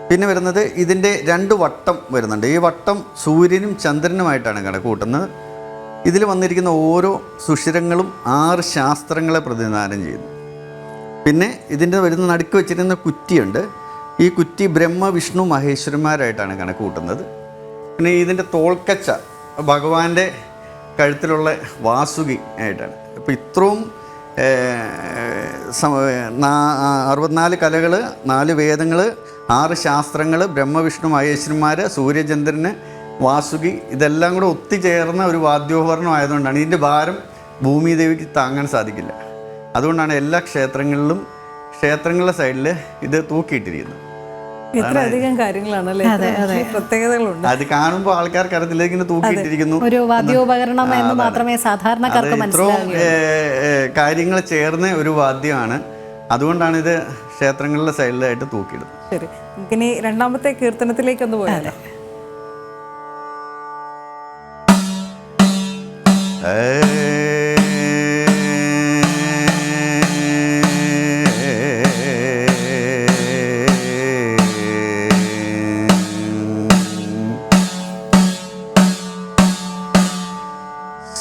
പിന്നെ വരുന്നത് ഇതിൻ്റെ 2 വട്ടം വരുന്നുണ്ട്. ഈ വട്ടം സൂര്യനും ചന്ദ്രനുമായിട്ടാണ് കണക്ക് കൂട്ടുന്നത്. ഇതിൽ വന്നിരിക്കുന്ന ഓരോ സുഷിരങ്ങളും 6 ശാസ്ത്രങ്ങളെ പ്രതിനിധാനം ചെയ്യുന്നു. പിന്നെ ഇതിൻ്റെ വരുന്ന നടുക്ക് വെച്ചിരുന്ന കുറ്റിയുണ്ട്. ഈ കുറ്റി ബ്രഹ്മ വിഷ്ണു മഹേശ്വരന്മാരായിട്ടാണ് കണക്ക് കൂട്ടുന്നത്. പിന്നെ ഇതിൻ്റെ തോൾക്കച്ച ഭഗവാന്റെ കഴുത്തിലുള്ള വാസുകി ആയിട്ടാണ്. അപ്പോൾ ഇത്രയും 64 കലകൾ, 4 വേദങ്ങൾ, 6 ശാസ്ത്രങ്ങൾ, ബ്രഹ്മവിഷ്ണു മഹേശ്വരന്മാർ, സൂര്യചന്ദ്രന്, വാസുകി, ഇതെല്ലാം കൂടെ ഒത്തുചേർന്ന ഒരു വാദ്യോപകരണം ആയതുകൊണ്ടാണ് ഇതിൻ്റെ ഭാരം ഭൂമിദേവിക്ക് താങ്ങാൻ സാധിക്കില്ല. അതുകൊണ്ടാണ് എല്ലാ ക്ഷേത്രങ്ങളിലും ക്ഷേത്രങ്ങളുടെ സൈഡിൽ ഇത് തൂക്കിയിട്ടിരിക്കുന്നത്. ഇത്രയധികം കാര്യങ്ങളാണല്ലേ, പ്രത്യേകതകളുണ്ട്. അത് കാണുമ്പോൾ ആൾക്കാർക്ക് അറിയത്തില്ല ഇങ്ങനെ തൂക്കിയിട്ടിരിക്കുന്നു. ഒരു വാദ്യോപകരണം എന്ന് മാത്രമേ സാധാരണക്കാർക്ക് മനസ്സിലാകൂ. കാര്യങ്ങൾ ചേർന്ന ഒരു വാദ്യമാണ്. അതുകൊണ്ടാണ് ഇത് ക്ഷേത്രങ്ങളുടെ സൈഡിലായിട്ട് തൂക്കിയിടുന്നത്. ശരി, നമുക്കിനി രണ്ടാമത്തെ കീർത്തനത്തിലേക്ക് ഒന്ന് പോയാലോ.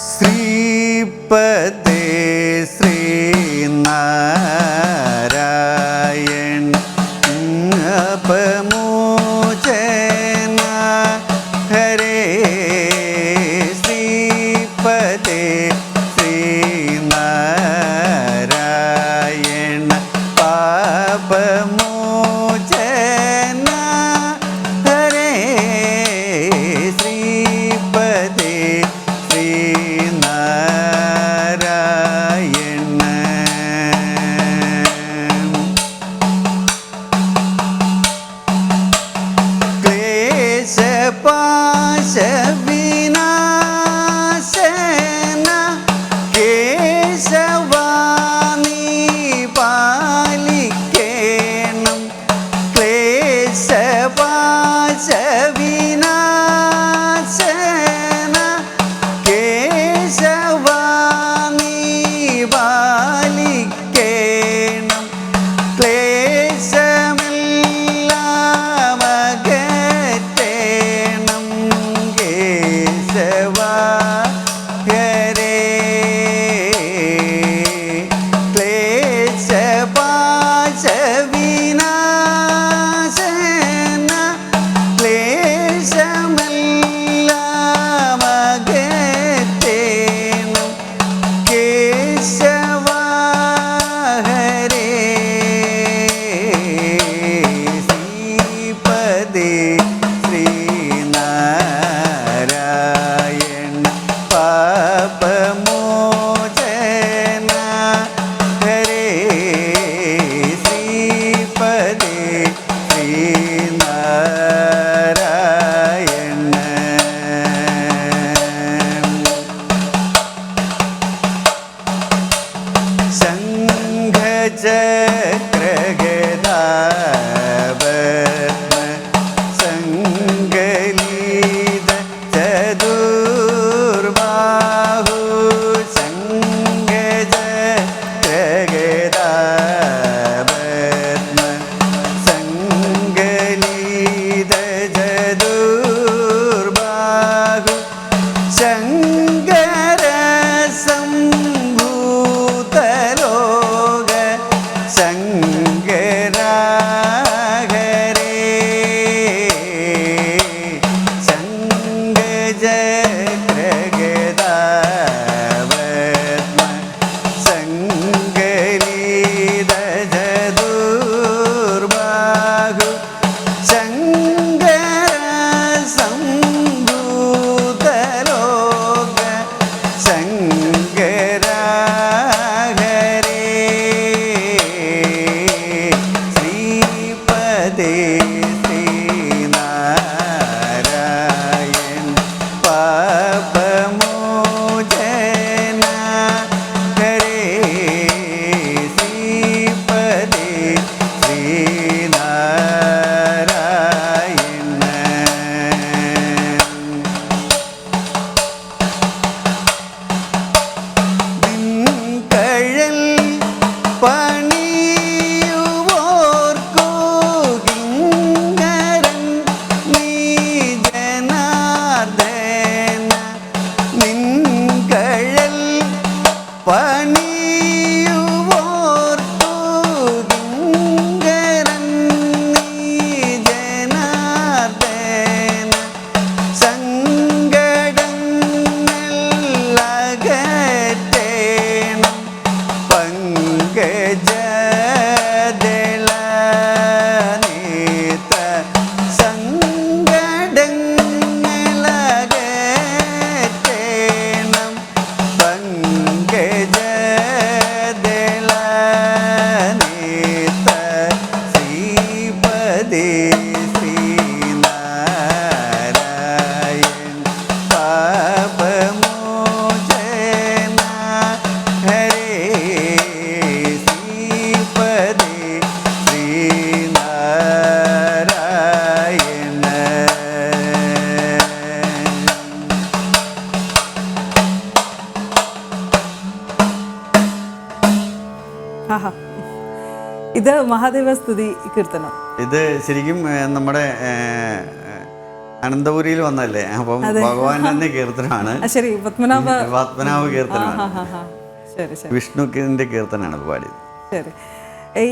ശ്രീപദേ ശ്രീനാരായൺ അപമോചന ഹരേ. ശ്രീപദേ ശ്രീനാരായണ പാപമോചന ഹരേ. ശ്രീപദേ ശങ്കര ഇത് മഹാദേവസ്തുതി കീർത്തനം. ഇത് ശരിക്കും നമ്മുടെ അനന്തപുരിയിൽ വന്നല്ലേ, അപ്പം ഭഗവാൻ തന്നെ കീർത്തനമാണ്. ശരി, പത്മനാഭ കീർത്തനമാണ്. വിഷ്ണുവിന്റെ കീർത്തനാണ് പാടിയത്. ശരി.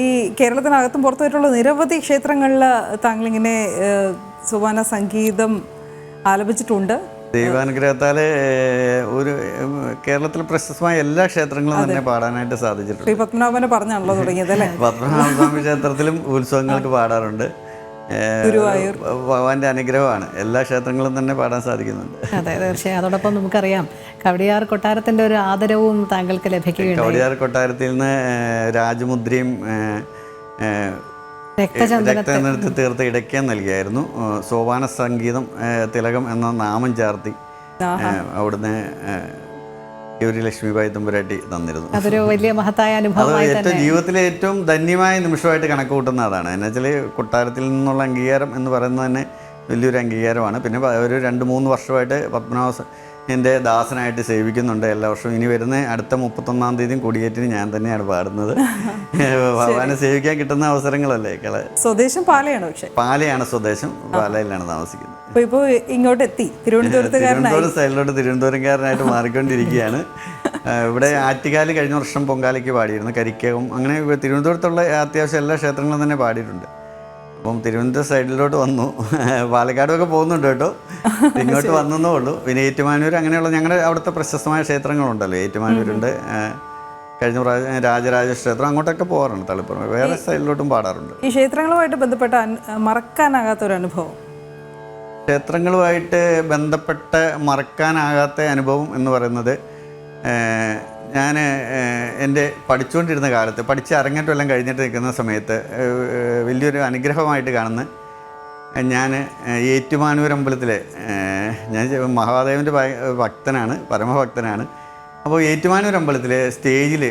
ഈ കേരളത്തിനകത്തും പുറത്തുമായിട്ടുള്ള നിരവധി ക്ഷേത്രങ്ങളിൽ താങ്കളിങ്ങനെ സോപാന സംഗീതം ആലപിച്ചിട്ടുണ്ട്. ദൈവാനുഗ്രഹത്താൽ ഒരു കേരളത്തിൽ പ്രശസ്തമായ എല്ലാ ക്ഷേത്രങ്ങളും തന്നെ പാടാനായിട്ട് സാധിച്ചിട്ടുണ്ട്. ശ്രീ പത്മനാഭനെ പറഞ്ഞാണല്ലോ തുടങ്ങിയത് അല്ലേ? പത്മനാഭസ്വാമി ക്ഷേത്രത്തിലും ഉത്സവങ്ങൾക്ക് പാടാറുണ്ട്. ഗുരുവായൂർ ഭഗവാന്റെ അനുഗ്രഹമാണ്, എല്ലാ ക്ഷേത്രങ്ങളും തന്നെ പാടാൻ സാധിക്കുന്നുണ്ട്. അതെ, തീർച്ചയായും. അതോടൊപ്പം നമുക്കറിയാം കവടിയാർ കൊട്ടാരത്തിന്റെ ഒരു ആദരവും താങ്കൾക്ക് ലഭിക്കുകയുണ്ട്. കവടിയാർ കൊട്ടാരത്തിൽ നിന്ന് രാജമുദ്രയും രക്തചന്ദനത്തിൽ തീർത്ത് ഇടയ്ക്കാൻ നൽകിയായിരുന്നു. സോപാന സംഗീതം തിലകം എന്ന നാമം ചാർത്തി അവിടുന്ന് ലക്ഷ്മിബായി തമ്പുരാട്ടി തന്നിരുന്നു. അതൊരു വലിയ മഹത്തായ അനുഭവമായി ഏറ്റവും ജീവിതത്തിലെ ഏറ്റവും ധന്യമായ നിമിഷമായിട്ട് കണക്ക് കൂട്ടുന്ന അതാണ്. എന്നുവെച്ചാൽ കൊട്ടാരത്തിൽ നിന്നുള്ള അംഗീകാരം എന്ന് പറയുന്നത് തന്നെ വലിയൊരു അംഗീകാരമാണ്. പിന്നെ ഒരു 2-3 വർഷമായിട്ട് പത്മനാഭന്റെ ദാസനായിട്ട് സേവിക്കുന്നുണ്ട് എല്ലാ വർഷവും. ഇനി വരുന്ന അടുത്ത 31-ാം തീയതി കൊടിയേറ്റിന് ഞാൻ തന്നെയാണ് പാടുന്നത്. ഭഗവാനെ സേവിക്കാൻ കിട്ടുന്ന അവസരങ്ങളല്ലേ. സ്വദേശം പാലയാണ്, പക്ഷേ പാലയാണ് സ്വദേശം, പാലയിലാണ് താമസിക്കുന്നത്. ഇപ്പോ ഇങ്ങോട്ട് എത്തി, തിരുവനന്തപുരം സൈഡിലോട്ട് തിരുവനന്തപുരംകാരനായിട്ട് മാറിക്കൊണ്ടിരിക്കുകയാണ്. ഇവിടെ ആറ്റുകാല് കഴിഞ്ഞ വർഷം പൊങ്കാലയ്ക്ക് പാടിയിരുന്നു, കരിക്കകം, അങ്ങനെ തിരുവനന്തപുരത്തുള്ള അത്യാവശ്യം എല്ലാ ക്ഷേത്രങ്ങളും തന്നെ പാടിയിട്ടുണ്ട്. അപ്പം തിരുവനന്തപുരം സൈഡിലോട്ട് വന്നു. പാലക്കാടുമൊക്കെ പോകുന്നുണ്ട് കേട്ടോ, ഇങ്ങോട്ട് വന്നേ ഉള്ളൂ. പിന്നെ ഏറ്റുമാനൂർ, അങ്ങനെയുള്ള ഞങ്ങളുടെ അവിടുത്തെ പ്രശസ്തമായ ക്ഷേത്രങ്ങളുണ്ടല്ലോ, ഏറ്റുമാനൂരുണ്ട്, കഴിഞ്ഞ പ്രാവശ്യം രാജരാജ ക്ഷേത്രം, അങ്ങോട്ടൊക്കെ പോകാറുണ്ട്. തളിപ്പുറം വേറെ സൈഡിലോട്ടും പാടാറുണ്ട്. ഈ ക്ഷേത്രങ്ങളുമായിട്ട് ബന്ധപ്പെട്ട മറക്കാനാകാത്തൊരു അനുഭവം? ക്ഷേത്രങ്ങളുമായിട്ട് ബന്ധപ്പെട്ട് മറക്കാനാകാത്ത അനുഭവം എന്ന് പറയുന്നത്, ഞാൻ എൻ്റെ പഠിച്ചുകൊണ്ടിരുന്ന കാലത്ത്, പഠിച്ച് അരങ്ങേറ്റമെല്ലാം കഴിഞ്ഞിട്ട് നിൽക്കുന്ന സമയത്ത് വലിയൊരു അനുഗ്രഹമായിട്ട് കാണുന്ന, ഞാൻ ഏറ്റുമാനൂർ അമ്പലത്തിലെ, ഞാൻ മഹാദേവൻ്റെ ഭക്തനാണ്, പരമഭക്തനാണ്. അപ്പോൾ ഏറ്റുമാനൂർ അമ്പലത്തിലെ സ്റ്റേജിൽ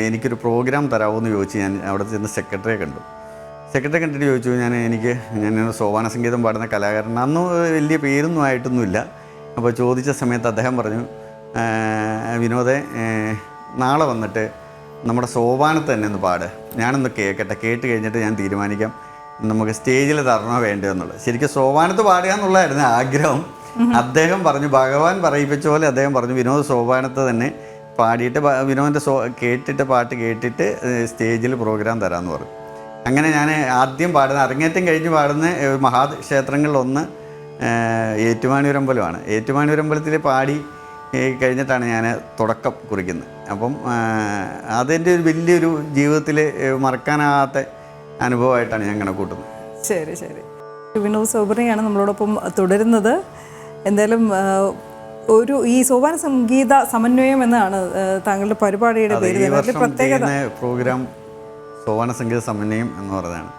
എനിക്കൊരു പ്രോഗ്രാം തരാമോ ചോദിച്ച് ഞാൻ അവിടെ ചെന്ന് സെക്രട്ടറിയെ കണ്ടു. സെക്രട്ടറി കണ്ടിട്ട് ചോദിച്ചു, ഞാൻ സോപാന സംഗീതം പാടുന്ന കലാകാരൻ, അന്ന് വലിയ പേരൊന്നും ആയിട്ടൊന്നുമില്ല. അപ്പോൾ ചോദിച്ച സമയത്ത് അദ്ദേഹം പറഞ്ഞു, വിനോദേ, നാളെ വന്നിട്ട് നമ്മുടെ സോപാനത്ത് തന്നെ ഒന്ന് പാട്, ഞാനൊന്ന് കേൾക്കട്ടെ, കേട്ട് കഴിഞ്ഞിട്ട് ഞാൻ തീരുമാനിക്കാം നമുക്ക് സ്റ്റേജിൽ തരണോ വേണ്ടോ എന്നുള്ളത്. ശരിക്കും സോപാനത്ത് പാടുക എന്നുള്ളതായിരുന്നു ആഗ്രഹം. അദ്ദേഹം പറഞ്ഞു, ഭഗവാൻ പറയിപ്പിച്ച പോലെ അദ്ദേഹം പറഞ്ഞു, വിനോദ് സോപാനത്ത് തന്നെ പാടിയിട്ട് വിനോദിൻ്റെ കേട്ടിട്ട് പാട്ട് കേട്ടിട്ട് സ്റ്റേജിൽ പ്രോഗ്രാം തരാമെന്ന് പറഞ്ഞു. അങ്ങനെ ഞാൻ ആദ്യം പാടുന്ന, അരങ്ങേറ്റം കഴിഞ്ഞ് പാടുന്ന മഹാക്ഷേത്രങ്ങളിലൊന്ന് ഏറ്റുമാനൂരമ്പലമാണ്. ഏറ്റുമാനൂരമ്പലത്തിൽ പാടി കഴിഞ്ഞിട്ടാണ് ഞാൻ തുടക്കം കുറിക്കുന്നത്. അപ്പം അതെൻ്റെ ഒരു വലിയൊരു ജീവിതത്തിൽ മറക്കാനാകാത്ത അനുഭവമായിട്ടാണ് ഞാൻ കണക്കൂട്ടുന്നത്. ശരി ശരി. വിനോദ് സോബറിയാണ് നമ്മളോടൊപ്പം തുടരുന്നത്. എന്തായാലും ഈ സോപാന സംഗീത സമന്വയം എന്നാണ് താങ്കളുടെ പരിപാടിയുടെ പേര്. പ്രത്യേകത പ്രോഗ്രാം സോപാന സംഗീത സമന്വയം എന്ന് പറഞ്ഞതാണ്.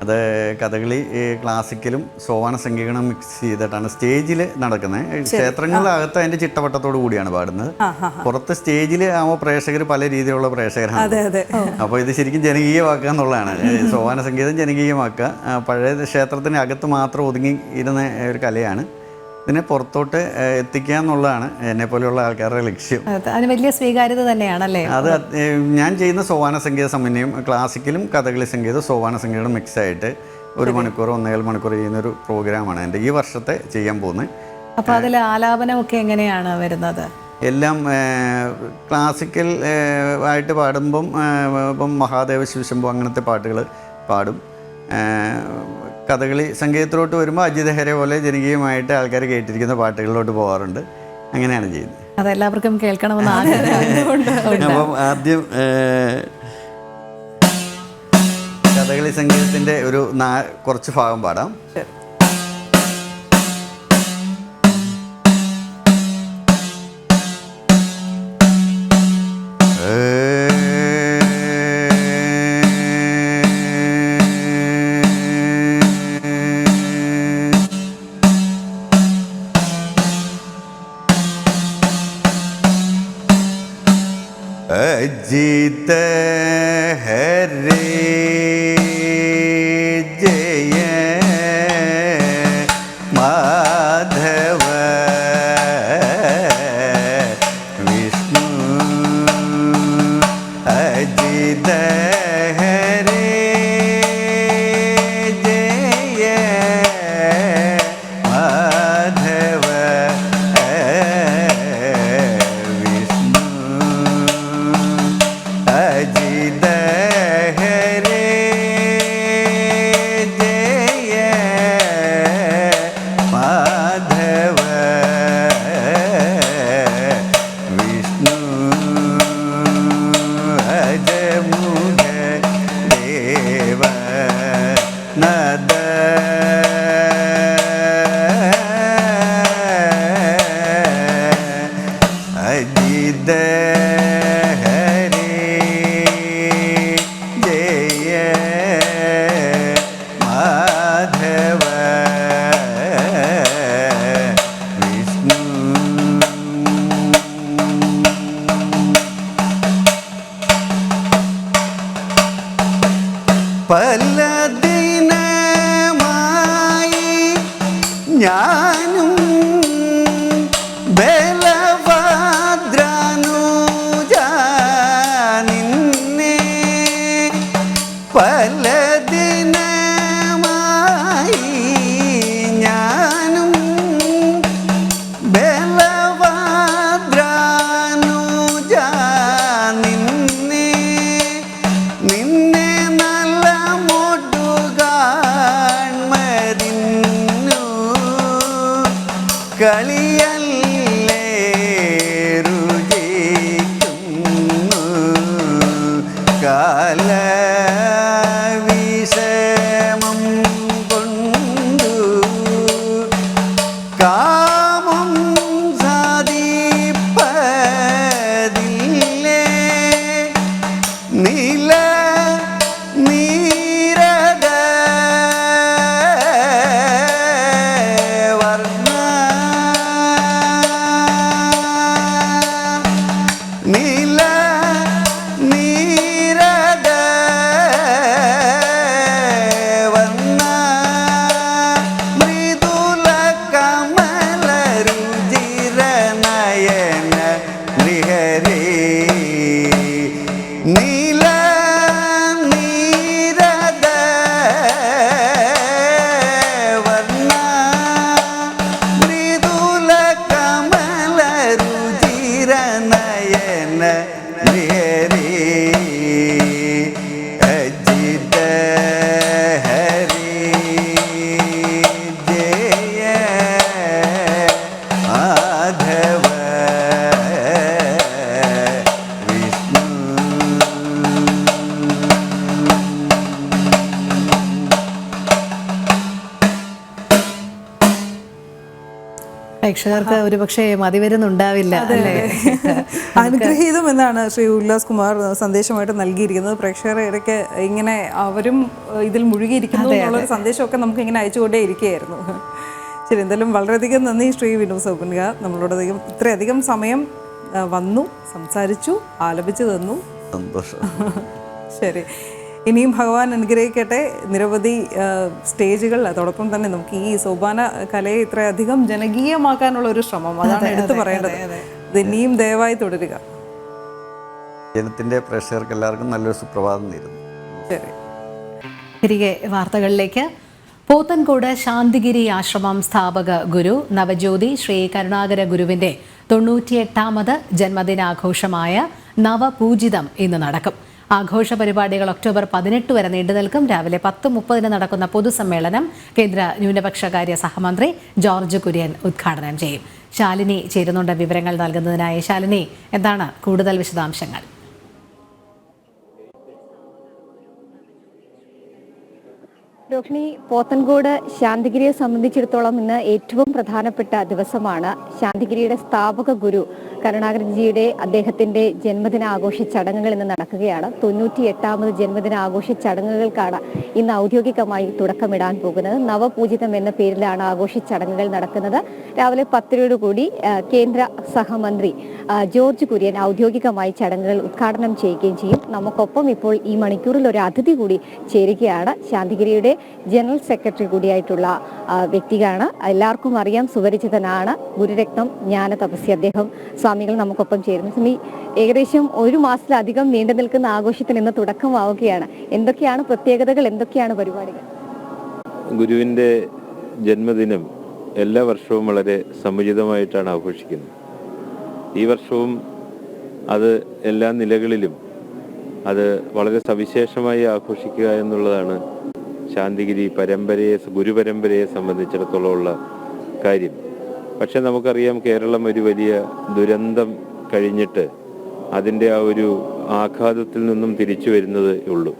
അത് കഥകളി ക്ലാസിക്കലും സോപാന സംഗീതവും മിക്സ് ചെയ്തിട്ടാണ് സ്റ്റേജിൽ നടക്കുന്നത്. ക്ഷേത്രങ്ങളിലകത്ത് അതിൻ്റെ ചിട്ടവട്ടത്തോടു കൂടിയാണ് പാടുന്നത്. പുറത്ത് സ്റ്റേജിൽ ആവുമ്പോൾ പ്രേക്ഷകർ പല രീതിയിലുള്ള പ്രേക്ഷകരാണ്. അപ്പോൾ ഇത് ശരിക്കും ജനകീയമാക്കുക എന്നുള്ളതാണ്. സോപാന സംഗീതം ജനകീയമാക്കുക, പഴയ ക്ഷേത്രത്തിന് അകത്ത് മാത്രം ഒതുങ്ങി ഇരുന്ന ഒരു കലയാണ്. ഇതിനെ പുറത്തോട്ട് എത്തിക്കുക എന്നുള്ളതാണ് എന്നെ പോലെയുള്ള ആൾക്കാരുടെ ലക്ഷ്യം. അതിന് വലിയ സ്വീകാര്യത തന്നെയാണല്ലേ. അത് ഞാൻ ചെയ്യുന്ന സോപാന സംഗീത സമന്വയം ക്ലാസിക്കലും കഥകളി സംഗീതം സോപാന സംഗീതം മിക്സായിട്ട് 1 മണിക്കൂർ 1.5 മണിക്കൂർ ചെയ്യുന്നൊരു പ്രോഗ്രാമാണ് എൻ്റെ ഈ വർഷത്തെ ചെയ്യാൻ പോകുന്നത്. അപ്പോൾ അതിൽ ആലാപനമൊക്കെ എങ്ങനെയാണ് വരുന്നത്? എല്ലാം ക്ലാസിക്കൽ ആയിട്ട് പാടുമ്പം ഇപ്പം മഹാദേവ ശിവശംഭു അങ്ങനത്തെ പാട്ടുകൾ പാടും. കഥകളി സംഗീതത്തിലോട്ട് വരുമ്പോൾ അജിത് ഹെരെ പോലെ ജനകീയമായിട്ട് ആൾക്കാർ കേട്ടിരിക്കുന്ന പാട്ടുകളിലോട്ട് പോകാറുണ്ട്. അങ്ങനെയാണ് ചെയ്യുന്നത്. അതെല്ലാവർക്കും കേൾക്കണമെന്ന് ആഗ്രഹമുണ്ട്. അപ്പം ആദ്യം കഥകളി സംഗീതത്തിൻ്റെ ഒരു കുറച്ച് ഭാഗം പാടാം. अजित हरे जय माधव विष्णु अजित हरे ഞാനും ബലഭദ്രനുജ നിന്നെ പല ദിനമായി ഞാനും ബലഭദ്രനുജ നിന്നെ നിന്നെ നല്ല മോട്ടുകാൺമതിന്നു കളിയല്ലേ രുചിക്കുന്നു കാലവിഷമം കൊണ്ടു കാമം സാധിപ്പതില്ലേ നീല നീരദ വർണ്ണ നീല നീരദ വർണ്ണ മൃദുല കമല രുചിര നയന നൃഹരേ നീല നീരദ വർണ്ണ മൃദുല കമല രുചിര നയന നൃഹരേ അജിത ഹരി ജയ മാധവ വിഷ്ണു. പ്രേക്ഷകർക്ക് ഒരുപക്ഷെ മതി വരുന്നുണ്ടാവില്ല അല്ലേ? അനുഗ്രഹീതം എന്നാണ് ശ്രീ ഉല്ലാസ് കുമാർ സന്ദേശമായിട്ട് നൽകിയിരിക്കുന്നത്. പ്രേക്ഷകരെ ഇടയ്ക്ക് ഇങ്ങനെ അവരും ഇതിൽ മുഴുകിയിരിക്കുന്നു എന്നുള്ളൊരു സന്ദേശമൊക്കെ നമുക്ക് ഇങ്ങനെ അയച്ചുകൊണ്ടേ ഇരിക്കുകയായിരുന്നു. ശരി, എന്തായാലും വളരെയധികം നന്ദി ശ്രീ വിനോദ് സൗപന്യ. നമ്മളോടധികം ഇത്രയധികം സമയം വന്നു, സംസാരിച്ചു, ആലപിച്ചു തന്നു. സന്തോഷം. ശരി, ഇനിയും ഭഗവാൻ അനുഗ്രഹിക്കട്ടെ. നിരവധി സ്റ്റേജുകൾ, അതോടൊപ്പം തന്നെ നമുക്ക് ഈ സോപാന കലയെ ഇത്രയധികം ജനകീയമാക്കാനുള്ള ഒരു ശ്രമം, അതാണ് എടുത്തു പറയേണ്ടത്. ഇത് ഇനിയും ദയവായി തുടരുക. ജനത്തിൻ്റെ പ്രേക്ഷകർക്ക് എല്ലാവർക്കും നല്ലൊരു സുപ്രഭാതം നേരുന്നു. ശരി, തിരികെ വാർത്തകളിലേക്ക്. പോത്തൻകോട് ശാന്തിഗിരി ആശ്രമം സ്ഥാപക ഗുരു നവജ്യോതി ശ്രീ കരുണാകര ഗുരുവിൻ്റെ 98ാമത് ജന്മദിനാഘോഷമായ നവപൂജിതം ഇന്ന് നടക്കും. ആഘോഷ പരിപാടികൾ ഒക്ടോബർ 18 വരെ നീണ്ടു നിൽക്കും. രാവിലെ 10:30 നടക്കുന്ന പൊതുസമ്മേളനം കേന്ദ്ര ന്യൂനപക്ഷകാര്യ സഹമന്ത്രി ജോർജ് കുര്യൻ ഉദ്ഘാടനം ചെയ്യും. ശാലിനി ചേരുന്നുണ്ട് വിവരങ്ങൾ നൽകുന്നതിനായി. ശാലിനി, എന്താണ് കൂടുതൽ വിശദാംശങ്ങൾ? രോഹിണി, പോത്തൻകോട് ശാന്തിഗിരിയെ സംബന്ധിച്ചിടത്തോളം ഇന്ന് ഏറ്റവും പ്രധാനപ്പെട്ട ദിവസമാണ്. ശാന്തിഗിരിയുടെ സ്ഥാപക ഗുരു കരുണാകരൻജിയുടെ അദ്ദേഹത്തിന്റെ ജന്മദിനാഘോഷ ചടങ്ങുകൾ ഇന്ന് നടക്കുകയാണ്. 98ാമത് ജന്മദിനാഘോഷ ചടങ്ങുകൾക്കാണ് ഇന്ന് ഔദ്യോഗികമായി തുടക്കമിടാൻ പോകുന്നത്. നവപൂജിതം എന്ന പേരിലാണ് ആഘോഷ ചടങ്ങുകൾ നടക്കുന്നത്. രാവിലെ 10:00 കേന്ദ്ര സഹമന്ത്രി ജോർജ് കുര്യൻ ഔദ്യോഗികമായി ചടങ്ങുകൾ ഉദ്ഘാടനം ചെയ്യുകയും ചെയ്യും. നമുക്കൊപ്പം ഇപ്പോൾ ഈ മണിക്കൂറിൽ ഒരു അതിഥി കൂടി ചേരുകയാണ്. ശാന്തിഗിരിയുടെ ജനറൽ സെക്രട്ടറി കൂടിയായിട്ടുള്ള വ്യക്തിയാണ്. എല്ലാവർക്കും അറിയാം, സുപരിചിതനാണ്. ഗുരുരത്നം ജ്ഞാന തപസ്യ അദ്ദേഹം സ്വാമികൾ നമുക്കൊപ്പം ചേരുന്നു. സ്വാമി, ഏകദേശം ഒരു മാസത്തിലധികം നീണ്ടു നിൽക്കുന്ന ആഘോഷത്തിന് ഇന്ന് തുടക്കമാവുകയാണ്. എന്തൊക്കെയാണ് പ്രത്യേകതകൾ, എന്തൊക്കെയാണ് പരിപാടികൾ? ഗുരുവിൻ്റെ ജന്മദിനം എല്ലാ വർഷവും വളരെ സമുചിതമായിട്ടാണ് ആഘോഷിക്കുന്നത്. ഈ വർഷവും അത് എല്ലാ നിലകളിലും അത് വളരെ സവിശേഷമായി ആഘോഷിക്കുക എന്നുള്ളതാണ് ശാന്തിഗിരി ഗുരുപരമ്പരയെ സംബന്ധിച്ചിടത്തോളം ഉള്ള കാര്യം. പക്ഷെ നമുക്കറിയാം, കേരളം ഒരു വലിയ ദുരന്തം കഴിഞ്ഞിട്ട് അതിൻ്റെ ആ ഒരു ആഘാതത്തിൽ നിന്നും തിരിച്ചു വരുന്നതേ ഉള്ളൂ.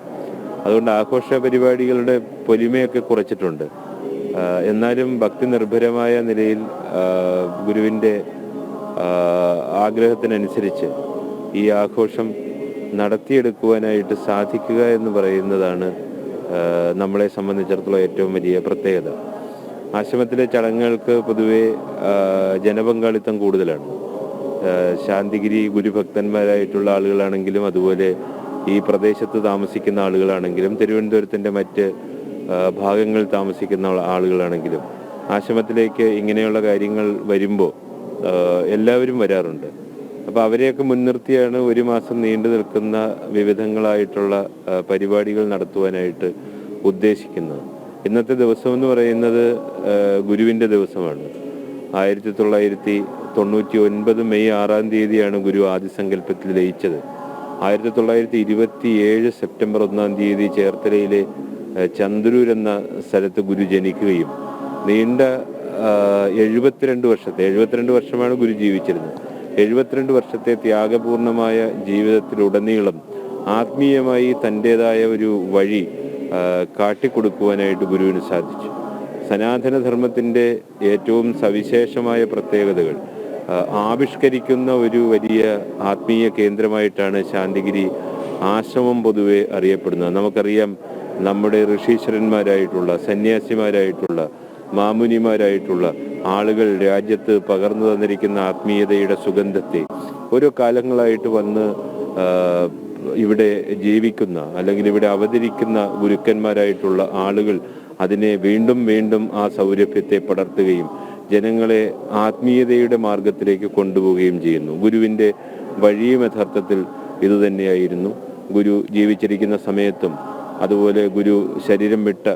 അതുകൊണ്ട് ആഘോഷ പരിപാടികളുടെ പൊലിമയൊക്കെ കുറച്ചിട്ടുണ്ട്. എന്നാലും ഭക്തി നിർഭരമായ നിലയിൽ ഗുരുവിൻ്റെ ആഗ്രഹത്തിനനുസരിച്ച് ഈ ആഘോഷം നടത്തിയെടുക്കുവാനായിട്ട് സാധിക്കുക എന്ന് പറയുന്നതാണ് നമ്മളെ സംബന്ധിച്ചിടത്തോളം ഏറ്റവും വലിയ പ്രത്യേകത. ആശ്രമത്തിലെ ചടങ്ങുകൾക്ക് പൊതുവെ ജനപങ്കാളിത്തം കൂടുതലാണ്. ശാന്തിഗിരി ഗുരുഭക്തന്മാരായിട്ടുള്ള ആളുകളാണെങ്കിലും അതുപോലെ ഈ പ്രദേശത്ത് താമസിക്കുന്ന ആളുകളാണെങ്കിലും തിരുവനന്തപുരത്തിൻ്റെ മറ്റ് ഭാഗങ്ങളിൽ താമസിക്കുന്ന ആളുകളാണെങ്കിലും ആശ്രമത്തിലേക്ക് ഇങ്ങനെയുള്ള കാര്യങ്ങൾ വരുമ്പോൾ എല്ലാവരും വരാറുണ്ട്. അപ്പോൾ അവരെയൊക്കെ മുൻനിർത്തിയാണ് ഒരു മാസം നീണ്ടു നിൽക്കുന്ന വിവിധങ്ങളായിട്ടുള്ള പരിപാടികൾ നടത്തുവാനായിട്ട് ഉദ്ദേശിക്കുന്നത്. ഇന്നത്തെ ദിവസം എന്ന് പറയുന്നത് ഗുരുവിൻ്റെ ദിവസമാണ്. 1999 മെയ് 6-ാം തീയതിയാണ് ഗുരു ആദിസങ്കല്പത്തിൽ ലയിച്ചത്. 1927 സെപ്റ്റംബർ 1-ാം തീയതി ചേർത്തലയിലെ ചന്ദ്രൂർ എന്ന സ്ഥലത്ത് ഗുരു ജനിക്കുകയും നീണ്ട 72 വർഷമാണ് ഗുരു ജീവിച്ചിരുന്നത്. 72 വർഷത്തെ ത്യാഗപൂർണമായ ജീവിതത്തിലുടനീളം ആത്മീയമായി തൻ്റേതായ ഒരു വഴി കാട്ടിക്കൊടുക്കുവാനായിട്ട് ഗുരുവിന് സാധിച്ചു. സനാതനധർമ്മത്തിൻ്റെ ഏറ്റവും സവിശേഷമായ പ്രത്യേകതകൾ ആവിഷ്കരിക്കുന്ന ഒരു വലിയ ആത്മീയ കേന്ദ്രമായിട്ടാണ് ശാന്തിഗിരി ആശ്രമം പൊതുവെ അറിയപ്പെടുന്നത്. നമുക്കറിയാം, നമ്മുടെ ഋഷീശ്വരന്മാരായിട്ടുള്ള സന്യാസിമാരായിട്ടുള്ള മാമുനിമാരായിട്ടുള്ള ആളുകൾ രാജ്യത്ത് പകർന്നു തന്നിരിക്കുന്ന ആത്മീയതയുടെ സുഗന്ധത്തെ ഓരോ കാലങ്ങളായിട്ട് വന്ന് ഇവിടെ ജീവിക്കുന്ന അല്ലെങ്കിൽ ഇവിടെ അവതരിക്കുന്ന ഗുരുക്കന്മാരായിട്ടുള്ള ആളുകൾ അതിനെ വീണ്ടും വീണ്ടും ആ സൗരഭ്യത്തെ പടർത്തുകയും ജനങ്ങളെ ആത്മീയതയുടെ മാർഗത്തിലേക്ക് കൊണ്ടുപോവുകയും ചെയ്യുന്നു. ഗുരുവിൻ്റെ വഴിയും യഥാർത്ഥത്തിൽ ഇതുതന്നെയായിരുന്നു. ഗുരു ജീവിച്ചിരിക്കുന്ന സമയത്തും അതുപോലെ ഗുരു ശരീരം വിട്ട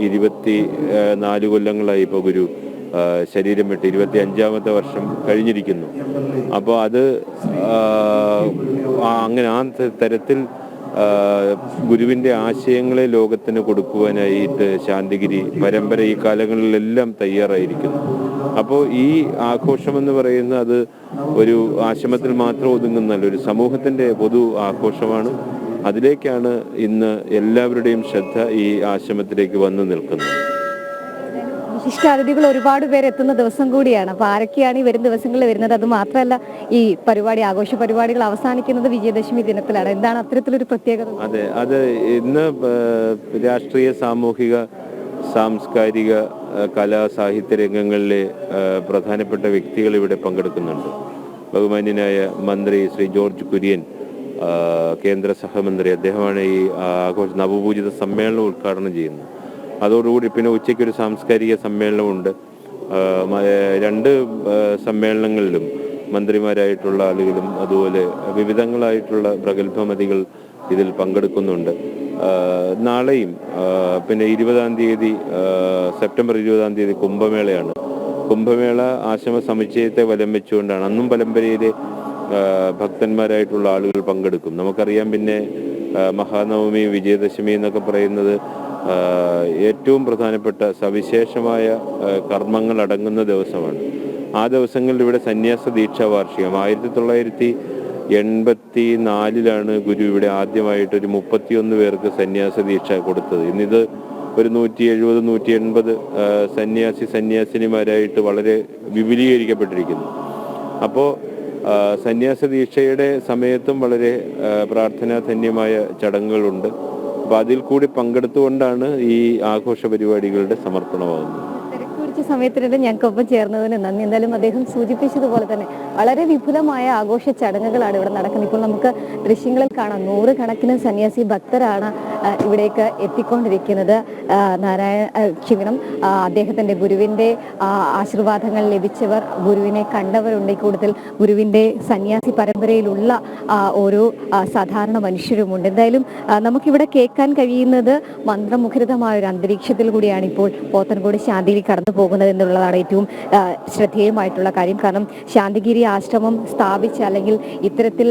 24 കൊല്ലങ്ങളായി ഇപ്പോൾ ഗുരു ശരീരം വിട്ട് 25ാമത്തെ വർഷം കഴിഞ്ഞിരിക്കുന്നു. അപ്പോൾ അത് അങ്ങനെ ആ തരത്തിൽ ഗുരുവിൻ്റെ ആശയങ്ങളെ ലോകത്തിന് കൊടുക്കുവാനായിട്ട് ശാന്തിഗിരി പരമ്പര ഈ കാലങ്ങളിലെല്ലാം തയ്യാറായിരിക്കുന്നു. അപ്പോൾ ഈ ആഘോഷം എന്ന് പറയുന്നത് അത് ഒരു ആശ്രമത്തിൽ മാത്രം ഒതുങ്ങുന്നല്ല, ഒരു സമൂഹത്തിൻ്റെ പൊതു ആഘോഷമാണ്. അതിലേക്കാണ് ഇന്ന് എല്ലാവരുടെയും ശ്രദ്ധ ഈ ആശ്രമത്തിലേക്ക് വന്നു നിൽക്കുന്നത്. വിശിഷ്ടാതിഥികൾ ഒരുപാട് പേര് എത്തുന്ന ദിവസം കൂടിയാണ്. അപ്പോൾ ആരൊക്കെയാണ് ഈ വരും ദിവസങ്ങളിൽ വരുന്നത്? അത് മാത്രമല്ല, ഈ ആഘോഷ പരിപാടികൾ അവസാനിക്കുന്നത് വിജയദശമി ദിനത്തിലാണ്. എന്താണ് അത്തരത്തിലൊരു പ്രത്യേകത? അതെ, അത് ഇന്ന് രാഷ്ട്രീയ, സാമൂഹിക, സാംസ്കാരിക, കലാ, സാഹിത്യ രംഗങ്ങളിലെ പ്രധാനപ്പെട്ട വ്യക്തികൾ ഇവിടെ പങ്കെടുക്കുന്നുണ്ട്. ബഹുമാന്യനായ മന്ത്രി ശ്രീ ജോർജ് കുര്യൻ, കേന്ദ്ര സഹമന്ത്രി, അദ്ദേഹമാണ് ഈ നവപൂജിത സമ്മേളനം ഉദ്ഘാടനം ചെയ്യുന്നത്. അതോടുകൂടി പിന്നെ ഉച്ചയ്ക്കൊരു സാംസ്കാരിക സമ്മേളനമുണ്ട്. 2 സമ്മേളനങ്ങളിലും മന്ത്രിമാരായിട്ടുള്ള ആളുകളും അതുപോലെ വിവിധങ്ങളായിട്ടുള്ള പ്രഗത്ഭമതികൾ ഇതിൽ പങ്കെടുക്കുന്നുണ്ട്. നാളെയും പിന്നെ 20-ാം തീയതി സെപ്റ്റംബർ 20-ാം തീയതി കുംഭമേളയാണ്. കുംഭമേള ആശ്രമ സമുച്ചയത്തെ വലം വെച്ചുകൊണ്ടാണ്. അന്നും പരമ്പരയിലെ ഭക്തന്മാരായിട്ടുള്ള ആളുകൾ പങ്കെടുക്കും. നമുക്കറിയാം, പിന്നെ മഹാനവമി, വിജയദശമി എന്നൊക്കെ പറയുന്നത് ഏറ്റവും പ്രധാനപ്പെട്ട സവിശേഷമായ കർമ്മങ്ങൾ അടങ്ങുന്ന ദിവസമാണ്. ആ ദിവസങ്ങളിൽ ഇവിടെ സന്യാസ ദീക്ഷാ വാർഷികം 1984 ഗുരു ഇവിടെ ആദ്യമായിട്ടൊരു 31 പേർക്ക് സന്യാസ ദീക്ഷ കൊടുത്തത്. ഇന്നിത് ഒരു 170-180 സന്യാസിനിമാരായിട്ട് വളരെ വിപുലീകരിക്കപ്പെട്ടിരിക്കുന്നു. അപ്പോൾ സന്യാസ ദീക്ഷയുടെ സമയത്തും വളരെ പ്രാർത്ഥനാധന്യമായ ചടങ്ങുകളുണ്ട്. അപ്പോൾ അതിൽ കൂടി പങ്കെടുത്തുകൊണ്ടാണ് ഈ ആഘോഷ പരിപാടികളുടെ സമർപ്പണമാകുന്നത്. തിരക്കുപിടിച്ച സമയത്തിനിടെ ഞങ്ങൾക്കൊപ്പം ചേർന്നതിന് നന്ദി. എന്തായാലും അദ്ദേഹം സൂചിപ്പിച്ചതുപോലെ തന്നെ വളരെ വിപുലമായ ആഘോഷ ചടങ്ങുകളാണ് ഇവിടെ നടക്കുന്നത്. ഇപ്പോൾ നമുക്ക് ദൃശ്യങ്ങളിൽ കാണാം, 100 കണക്കിന് സന്യാസി ഭക്തരാണ് ഇവിടേക്ക് എത്തിക്കൊണ്ടിരിക്കുന്നത്. അദ്ദേഹത്തിന്റെ ഗുരുവിന്റെ ആശീർവാദങ്ങൾ ലഭിച്ചവർ, ഗുരുവിനെ കണ്ടവരുണ്ട്. കൂടുതൽ ഗുരുവിന്റെ സന്യാസി പരമ്പരയിലുള്ള ഓരോ സാധാരണ മനുഷ്യരുമുണ്ട്. എന്തായാലും നമുക്കിവിടെ കേൾക്കാൻ കഴിയുന്നത് മന്ത്രമുഖരിതമായ ഒരു അന്തരീക്ഷത്തിൽ കൂടിയാണ് ഇപ്പോൾ പോത്തൻകോട് ശാന്തിഗിരി കടന്നു പോകുന്നത് എന്നുള്ളതാണ് ഏറ്റവും ശ്രദ്ധേയമായിട്ടുള്ള കാര്യം. കാരണം ശാന്തിഗിരി ആശ്രമം സ്ഥാപിച്ച അല്ലെങ്കിൽ ഇത്തരത്തിൽ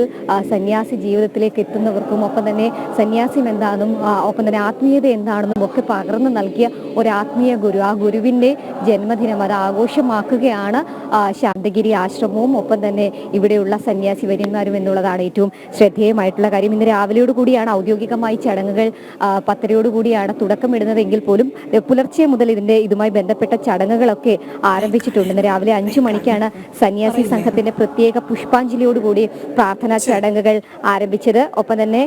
സന്യാസി ജീവിതത്തിലേക്ക് എത്തുന്നവർക്കും ഒപ്പം തന്നെ സന്യാസം എന്താണെന്നും ഒപ്പം തന്നെ ആത്മീയത എന്താണെന്നും ഒക്കെ പകർന്നു നൽകിയ ഒരു ആത്മീയ ഗുരു, ആ ഗുരുവിൻ്റെ ജന്മദിനം അത് ആഘോഷമാക്കുകയാണ് ശാന്തിഗിരി ആശ്രമവും ഒപ്പം തന്നെ ഇവിടെയുള്ള സന്യാസി വര്യന്മാരും എന്നുള്ളതാണ് ഏറ്റവും ശ്രദ്ധേയമായിട്ടുള്ള കാര്യം. ഇന്ന് രാവിലെയോട് കൂടിയാണ് ഔദ്യോഗികമായി ചടങ്ങുകൾ 10:30 തുടക്കമിടുന്നതെങ്കിൽ പോലും പുലർച്ചെ മുതൽ ഇതുമായി ബന്ധപ്പെട്ട ചടങ്ങുകളൊക്കെ ആരംഭിച്ചിട്ടുണ്ട്. ഇന്ന് രാവിലെ 5 മണിക്കാണ് സന്യാസി സംഘത്തിന്റെ പ്രത്യേക പുഷ്പാഞ്ജലിയോടുകൂടി പ്രാർത്ഥനാ ചടങ്ങുകൾ ആരംഭിച്ചത്. ഒപ്പം തന്നെ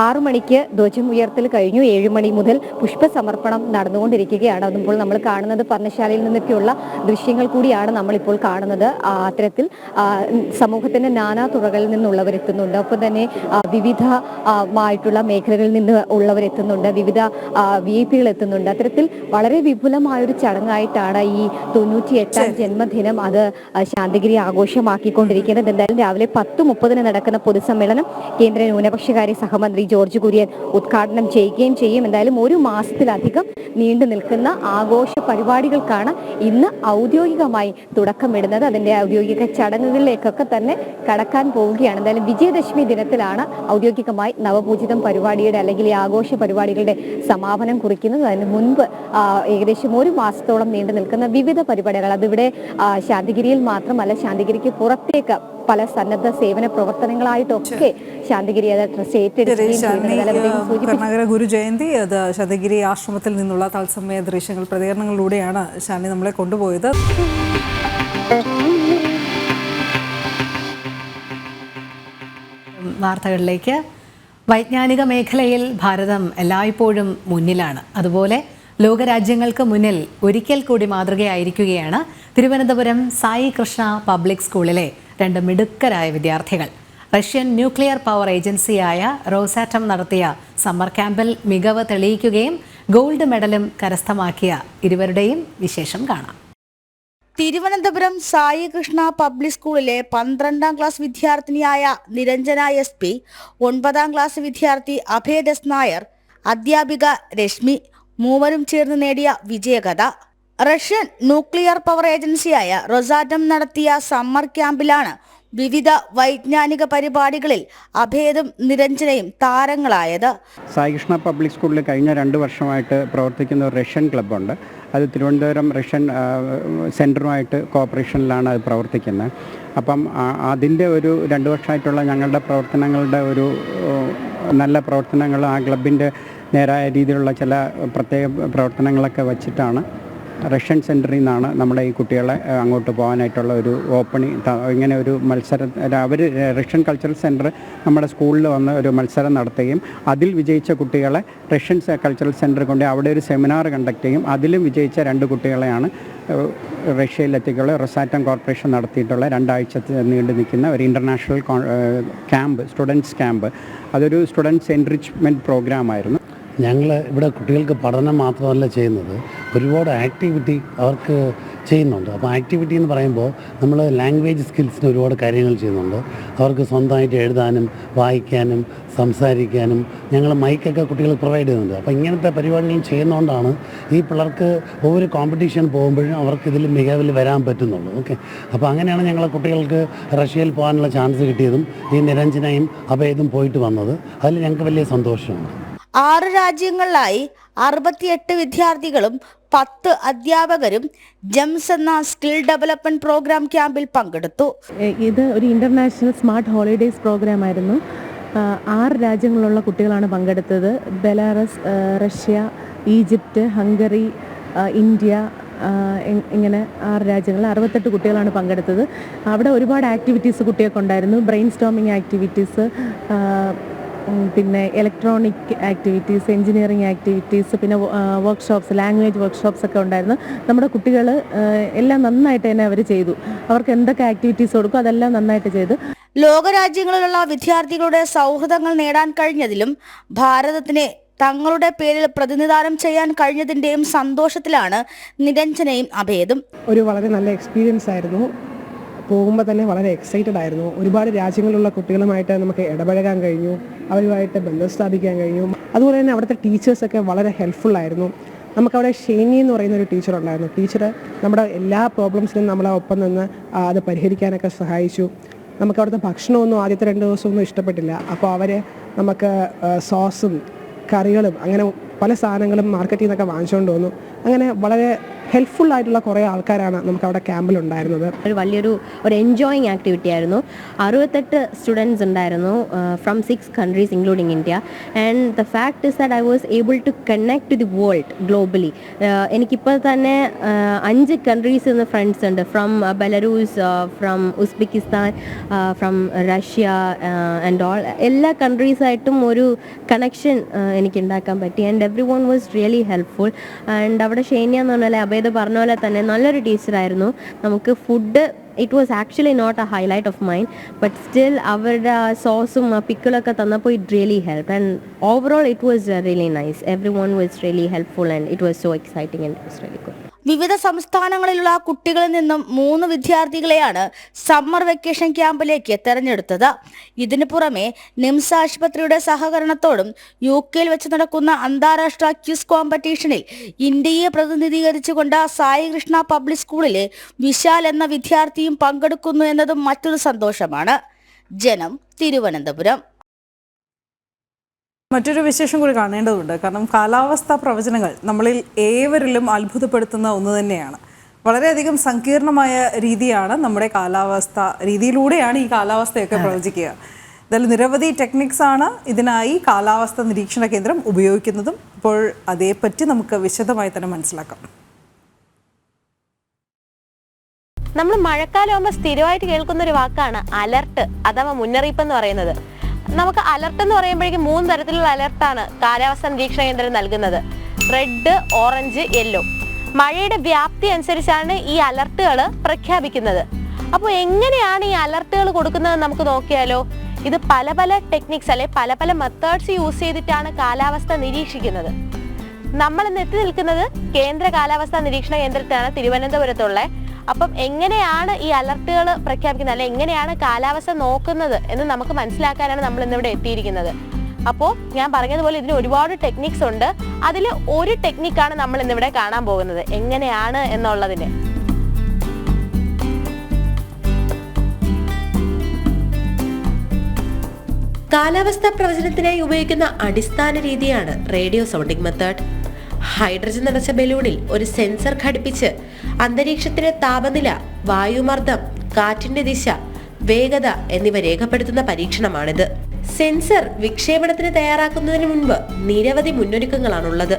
6 മണിക്ക് ധ്വജം ഉയർത്തൽ കഴിഞ്ഞു. 7 മണി മുതൽ പുഷ്പസമർപ്പണം നടന്നുകൊണ്ടിരിക്കുകയാണ്. അതുമ്പോൾ നമ്മൾ കാണുന്നത് പർണശാലയിൽ നിന്നൊക്കെയുള്ള ദൃശ്യങ്ങൾ കൂടിയാണ് നമ്മളിപ്പോൾ കാണുന്നത്. അത്തരത്തിൽ സമൂഹത്തിന്റെ നാനാ തുറകളിൽ നിന്നുള്ളവരെത്തുന്നുണ്ട്. ഒപ്പം തന്നെ വിവിധമായിട്ടുള്ള മേഖലകളിൽ നിന്ന് ഉള്ളവരെത്തുന്നുണ്ട്, വിവിധ VIP-കൾ എത്തുന്നുണ്ട്. അത്തരത്തിൽ വളരെ വിപുലമായൊരു ചടങ്ങായിട്ടാണ് ഈ 98ാം ജന്മദിനം അത് ശാന്തിഗിരി ആഘോഷമാക്കിക്കൊണ്ടിരിക്കുന്നത്. എന്തായാലും രാവിലെ 10:30 നടക്കുന്ന പൊതുസമ്മേളനം കേന്ദ്ര ന്യൂനപക്ഷകാര്യ സഹമന്ത്രി ജോർജ് കുര്യൻ ഉദ്ഘാടനം ചെയ്യുകയും ചെയ്യും. എന്തായാലും ഒരു മാസത്തിലധികം നീണ്ടു നിൽക്കുന്ന ആഘോഷ പരിപാടികൾക്കാണ് ഇന്ന് ഔദ്യോഗികമായി തുടക്കമിടുന്നത്. അതിന്റെ ഔദ്യോഗിക ചടങ്ങുകളിലേക്കൊക്കെ തന്നെ കടക്കാൻ പോവുകയാണ്. എന്തായാലും വിജയദശമി ദിനത്തിലാണ് ഔദ്യോഗികമായി നവപൂജിതം പരിപാടിയുടെ അല്ലെങ്കിൽ ഈ ആഘോഷ പരിപാടികളുടെ സമാപനം കുറിക്കുന്നത്. അതിന് മുൻപ് ഏകദേശം ഒരു മാസത്തോളം നീണ്ടു നിൽക്കുന്ന വിവിധ പരിപാടികൾ, അതിവിടെ ശാന്തിഗിരിയിൽ മാത്രമല്ല, ശാന്തിഗിരിക്ക് പുറത്തേക്ക് പല സന്നദ്ധ സേവന പ്രവർത്തനങ്ങളായിട്ടൊക്കെ ശാന്തിഗിരി ട്രസ്റ്റ് ഏറ്റെടുക്കുകയും ഗുരു ജയന്തി അത് ശാന്തിഗിരി ആശ്രമത്തിൽ നിന്നുള്ള തത്സമയ ദൃശ്യങ്ങൾ പ്രതികരണങ്ങളിലൂടെയാണ് ഷാനി നമ്മളെ കൊണ്ടുപോയത്. വാർത്തകളിലേക്ക്. വൈജ്ഞാനിക മേഖലയിൽ ഭാരതം എല്ലായ്പ്പോഴും മുന്നിലാണ്. അതുപോലെ ലോകരാജ്യങ്ങൾക്ക് മുന്നിൽ ഒരിക്കൽ കൂടി മാതൃകയായിരിക്കുകയാണ് തിരുവനന്തപുരം സായി കൃഷ്ണ പബ്ലിക് സ്കൂളിലെ 2 മിടുക്കരായ വിദ്യാർത്ഥികൾ. റഷ്യൻ ന്യൂക്ലിയർ പവർ ഏജൻസിയായ റോസാറ്റം നടത്തിയ സമ്മർ ക്യാമ്പിൽ മികവ് തെളിയിക്കുകയും ഗോൾഡ് മെഡലും കരസ്ഥമാക്കിയ ഇരുവരുടെയും വിശേഷം കാണാം. തിരുവനന്തപുരം സായി കൃഷ്ണ പബ്ലിക് സ്കൂളിലെ 12ാം ക്ലാസ് വിദ്യാർത്ഥിനിയായ നിരഞ്ജന SP, 9ാം ക്ലാസ് വിദ്യാർത്ഥി അഭേദ് S നായർ, അധ്യാപിക രശ്മി മൂവരും ചേർന്ന് നേടിയ വിജയകഥ. റഷ്യൻ ന്യൂക്ലിയർ പവർ ഏജൻസിയായ റൊസാറ്റം നടത്തിയ സമ്മർ ക്യാമ്പിലാണ് വിവിധ വൈജ്ഞാനിക പരിപാടികളിൽ അഭേദും നിരഞ്ജനയും താരങ്ങളായത്. സായി കൃഷ്ണ പബ്ലിക് സ്കൂളിൽ കഴിഞ്ഞ 2 വർഷമായിട്ട് പ്രവർത്തിക്കുന്ന ഒരു റഷ്യൻ ക്ലബ്ബുണ്ട്. അത് തിരുവനന്തപുരം റഷ്യൻ സെൻറ്ററുമായിട്ട് കോപ്പറേഷനിലാണ് അത് പ്രവർത്തിക്കുന്നത്. അപ്പം അതിൻ്റെ ഒരു 2 വർഷമായിട്ടുള്ള ഞങ്ങളുടെ പ്രവർത്തനങ്ങളുടെ ഒരു നല്ല പ്രവർത്തനങ്ങൾ, ആ ക്ലബിൻ്റെ നേരായ രീതിയിലുള്ള ചില പ്രത്യേക പ്രവർത്തനങ്ങളൊക്കെ വച്ചിട്ടാണ് റഷ്യൻ സെൻറ്ററിൽ നിന്നാണ് നമ്മുടെ ഈ കുട്ടികളെ അങ്ങോട്ട് പോകാനായിട്ടുള്ള ഒരു ഓപ്പണിംഗ്, ഇങ്ങനെ ഒരു മത്സരം. അവർ റഷ്യൻ കൾച്ചറൽ സെൻറ്റർ നമ്മുടെ സ്കൂളിൽ വന്ന് ഒരു മത്സരം നടത്തുകയും അതിൽ വിജയിച്ച കുട്ടികളെ റഷ്യൻ കൾച്ചറൽ സെൻറ്റർ കൊണ്ട് അവിടെ ഒരു സെമിനാർ കണ്ടക്ട് ചെയ്യും. അതിലും വിജയിച്ച 2 കുട്ടികളെയാണ് റഷ്യയിലെത്തിക്കുള്ള റൊസാറ്റം കോർപ്പറേഷൻ നടത്തിയിട്ടുള്ള 2 ആഴ്ച നീണ്ടു നിൽക്കുന്ന ഒരു ഇൻ്റർനാഷണൽ ക്യാമ്പ്, സ്റ്റുഡൻസ് ക്യാമ്പ്. അതൊരു സ്റ്റുഡൻസ് എൻറിച്ച്മെൻറ്റ് പ്രോഗ്രാമായിരുന്നു. ഞങ്ങൾ ഇവിടെ കുട്ടികൾക്ക് പഠനം മാത്രമല്ല ചെയ്യുന്നത്, ഒരുപാട് ആക്ടിവിറ്റി അവർക്ക് ചെയ്യുന്നുണ്ട്. അപ്പോൾ ആക്ടിവിറ്റി എന്ന് പറയുമ്പോൾ നമ്മൾ ലാംഗ്വേജ് സ്കിൽസിന് ഒരുപാട് കാര്യങ്ങൾ ചെയ്യുന്നുണ്ട്. അവർക്ക് സ്വന്തമായിട്ട് എഴുതാനും വായിക്കാനും സംസാരിക്കാനും ഞങ്ങൾ മൈക്കൊക്കെ കുട്ടികൾക്ക് പ്രൊവൈഡ് ചെയ്യുന്നുണ്ട്. അപ്പോൾ ഇങ്ങനത്തെ പരിപാടികൾ ചെയ്യുന്നതുകൊണ്ടാണ് ഈ പിള്ളേർക്ക് ഒவ்வொரு കോമ്പറ്റീഷൻ പോകുമ്പോഴും അവർക്ക് ഇതിൽ മികവിൽ വരാൻ പറ്റുന്നുള്ളൂ. ഓക്കെ, അപ്പോൾ അങ്ങനെയാണ് ഞങ്ങളെ കുട്ടികൾക്ക് റഷ്യയിൽ പോകാനുള്ള ചാൻസ് കിട്ടിയതും ഈ നിരഞ്ജനയും അഭേദും പോയിട്ട് വന്നത്. അതിൽ ഞങ്ങൾക്ക് വലിയ സന്തോഷമുണ്ട്. 6 രാജ്യങ്ങളിലായി 68 വിദ്യാർത്ഥികളും 10 അധ്യാപകരും ജംസ് എന്ന സ്കിൽ ഡെവലപ്മെന്റ് പ്രോഗ്രാം ക്യാമ്പിൽ പങ്കെടുത്തു. ഇത് ഒരു ഇന്റർനാഷണൽ സ്മാർട്ട് ഹോളിഡേയ്സ് പ്രോഗ്രാം ആയിരുന്നു. 6 രാജ്യങ്ങളിലുള്ള കുട്ടികളാണ് പങ്കെടുത്തത്. Belarus, Russia, Egypt, Hungary, India, ഇങ്ങനെ 6 രാജ്യങ്ങളിൽ 68 കുട്ടികളാണ് പങ്കെടുത്തത്. അവിടെ ഒരുപാട് ആക്ടിവിറ്റീസ് കുട്ടികൾക്കുണ്ടായിരുന്നു. ബ്രെയിൻ സ്റ്റോമിങ് ആക്ടിവിറ്റീസ്, പിന്നെ ഇലക്ട്രോണിക് ആക്ടിവിറ്റീസ്, എൻജിനീയറിംഗ് ആക്ടിവിറ്റീസ്, പിന്നെ വർക്ക്ഷോപ്സ്, ലാംഗ്വേജ് വർക്ക്ഷോപ്സ് ഒക്കെ ഉണ്ടായിരുന്നു. നമ്മുടെ കുട്ടികൾ എല്ലാം നന്നായിട്ട് തന്നെ അവർ ചെയ്തു. അവർക്ക് എന്തൊക്കെ ആക്ടിവിറ്റീസ് കൊടുക്കും അതെല്ലാം നന്നായിട്ട് ചെയ്തു. ലോകരാജ്യങ്ങളിലുള്ള വിദ്യാർത്ഥികളുടെ സൗഹൃദങ്ങൾ നേടാൻ കഴിഞ്ഞതിലും ഭാരതത്തിനെ തങ്ങളുടെ പേരിൽ പ്രതിനിധാനം ചെയ്യാൻ കഴിഞ്ഞതിൻ്റെയും സന്തോഷത്തിലാണ് നിരഞ്ജനയും അഭേദും. ഒരു വളരെ നല്ല എക്സ്പീരിയൻസ് ആയിരുന്നു. പോകുമ്പോൾ തന്നെ വളരെ എക്സൈറ്റഡ് ആയിരുന്നു. ഒരുപാട് രാജ്യങ്ങളിലുള്ള കുട്ടികളുമായിട്ട് നമുക്ക് ഇടപഴകാൻ കഴിഞ്ഞു, അവരുമായിട്ട് ബന്ധം സ്ഥാപിക്കാൻ കഴിഞ്ഞു. അതുപോലെ തന്നെ അവിടുത്തെ ടീച്ചേഴ്സൊക്കെ വളരെ ഹെൽപ്ഫുൾ ആയിരുന്നു. നമുക്കവിടെ ഷേനി എന്ന് പറയുന്ന ഒരു ടീച്ചർ ഉണ്ടായിരുന്നു. ടീച്ചർ നമ്മുടെ എല്ലാ പ്രോബ്ലംസിനും നമ്മളെ ഒപ്പം നിന്ന് അത് പരിഹരിക്കാനൊക്കെ സഹായിച്ചു. നമുക്ക് അവിടുത്തെ ഭക്ഷണമൊന്നും ആദ്യത്തെ 2 ദിവസമൊന്നും ഇഷ്ടപ്പെട്ടില്ല. അപ്പോൾ അവർ നമുക്ക് സോസും കറികളും അങ്ങനെ പല സാധനങ്ങളും മാർക്കറ്റിൽ നിന്നൊക്കെ വാങ്ങിച്ചുകൊണ്ട് വന്നു. അങ്ങനെ വളരെ ഹെൽപ്ഫുൾ ആയിട്ടുള്ള കുറേ ആൾക്കാരാണ് നമുക്ക് അവിടെ ക്യാമ്പിൽ ഉണ്ടായിരുന്നത്. ഒരു വലിയൊരു എൻജോയിങ് ആക്ടിവിറ്റി ആയിരുന്നു. 68 സ്റ്റുഡൻസ് ഉണ്ടായിരുന്നു from 6 countries including India. And the fact is that I was able to connect to the world globally. എനിക്കിപ്പോൾ തന്നെ 5 കൺട്രീസിൽ നിന്ന് ഫ്രണ്ട്സ് ഉണ്ട്. From Belarus, from Uzbekistan, from Russia and all. എല്ലാ കൺട്രീസായിട്ടും ഒരു കണക്ഷൻ എനിക്ക് ഉണ്ടാക്കാൻ പറ്റി. And every one was really helpful. And അവിടെ അവിടെ ഷേന്യ എന്ന് പറഞ്ഞാൽ അഭേദ പറഞ്ഞ പോലെ തന്നെ നല്ലൊരു ടീച്ചറായിരുന്നു. നമുക്ക് food it was actually not a highlight of mine, but still അവരുടെ സോസും പിക്കിളൊക്കെ തന്നപ്പോൾ it really help and overall it was really nice. Every one was really helpful and it was so exciting and it was really good. വിവിധ സംസ്ഥാനങ്ങളിലുള്ള കുട്ടികളിൽ നിന്നും 3 വിദ്യാർത്ഥികളെയാണ് സമ്മർ വെക്കേഷൻ ക്യാമ്പിലേക്ക് തെരഞ്ഞെടുത്തത്. ഇതിനു പുറമെ നിംസ് ആശുപത്രിയുടെ സഹകരണത്തോടും UK വെച്ച് നടക്കുന്ന അന്താരാഷ്ട്ര ക്വിസ് കോമ്പറ്റീഷനിൽ ഇന്ത്യയെ പ്രതിനിധീകരിച്ചുകൊണ്ട് സായി കൃഷ്ണ പബ്ലിക് സ്കൂളിലെ വിശാൽ എന്ന വിദ്യാർത്ഥിയും പങ്കെടുക്കുന്നു എന്നതും മറ്റൊരു സന്തോഷമാണ്. ജനം, തിരുവനന്തപുരം. മറ്റൊരു വിശേഷം കൂടി കാണേണ്ടതുണ്ട്. കാരണം കാലാവസ്ഥാ പ്രവചനങ്ങൾ നമ്മളിൽ ഏവരിലും അത്ഭുതപ്പെടുത്തുന്ന ഒന്ന് തന്നെയാണ്. വളരെയധികം സങ്കീർണമായ രീതിയാണ് നമ്മുടെ രീതിയിലൂടെയാണ് ഈ കാലാവസ്ഥയൊക്കെ പ്രവചിക്കുക. ഇതിൽ നിരവധി ടെക്നിക്സ് ആണ് ഇതിനായി കാലാവസ്ഥാ നിരീക്ഷണ കേന്ദ്രം ഉപയോഗിക്കുന്നതും. അപ്പോൾ അതേപ്പറ്റി നമുക്ക് വിശദമായി തന്നെ മനസ്സിലാക്കാം. നമ്മൾ മഴക്കാലമാകുമ്പോൾ സ്ഥിരമായിട്ട് കേൾക്കുന്ന ഒരു വാക്കാണ് അലർട്ട് അഥവാ മുന്നറിയിപ്പ് എന്ന് പറയുന്നത്. നമുക്ക് അലർട്ട് എന്ന് പറയുമ്പോഴേക്കും 3 തരത്തിലുള്ള അലർട്ടാണ് കാലാവസ്ഥാ നിരീക്ഷണ കേന്ദ്രം നൽകുന്നത്. Red, orange, yellow. മഴയുടെ വ്യാപ്തി അനുസരിച്ചാണ് ഈ അലർട്ടുകൾ പ്രഖ്യാപിക്കുന്നത്. അപ്പോൾ എങ്ങനെയാണ് ഈ അലർട്ടുകൾ കൊടുക്കുന്നത് നമുക്ക് നോക്കിയാലോ. ഇത് പല പല ടെക്നിക്സ് അല്ലെ പല മെത്തേഡ്സ് യൂസ് ചെയ്തിട്ടാണ് കാലാവസ്ഥ നിരീക്ഷിക്കുന്നത്. നമ്മൾ ഇന്ന് എത്തി നിൽക്കുന്നത് കേന്ദ്ര കാലാവസ്ഥാ നിരീക്ഷണ കേന്ദ്രത്തിലാണ്, തിരുവനന്തപുരത്തുള്ള. അപ്പം എങ്ങനെയാണ് ഈ അലർട്ടുകൾ പ്രഖ്യാപിക്കുന്നത്, അല്ലെ എങ്ങനെയാണ് കാലാവസ്ഥ നോക്കുന്നത് എന്ന് നമുക്ക് മനസ്സിലാക്കാനാണ് നമ്മൾ ഇന്നിവിടെ എത്തിയിരിക്കുന്നത്. അപ്പോൾ ഞാൻ പറഞ്ഞതുപോലെ ഇതിന് ഒരുപാട് ടെക്നിക്സ് ഉണ്ട്. അതിൽ ഒരു ടെക്നിക്കാണ് നമ്മൾ ഇന്നിവിടെ കാണാൻ പോകുന്നത്, എങ്ങനെയാണ് എന്നുള്ളതിന്. കാലാവസ്ഥാ പ്രവചനത്തിനായി ഉപയോഗിക്കുന്ന അടിസ്ഥാന രീതിയാണ് റേഡിയോ സൗണ്ടിംഗ് മെത്തേഡ്. ഹൈഡ്രജൻ നിറച്ച ബലൂണിൽ ഒരു സെൻസർ ഘടിപ്പിച്ച് അന്തരീക്ഷത്തിലെ താപനില, വായുമർദ്ദം, കാറ്റിന്റെ ദിശ, വേഗത എന്നിവ രേഖപ്പെടുത്തുന്ന പരീക്ഷണമാണിത്. സെൻസർ വിക്ഷേപണത്തിന് തയ്യാറാക്കുന്നതിന് മുൻപ് നിരവധി മുന്നൊരുക്കങ്ങളാണുള്ളത്.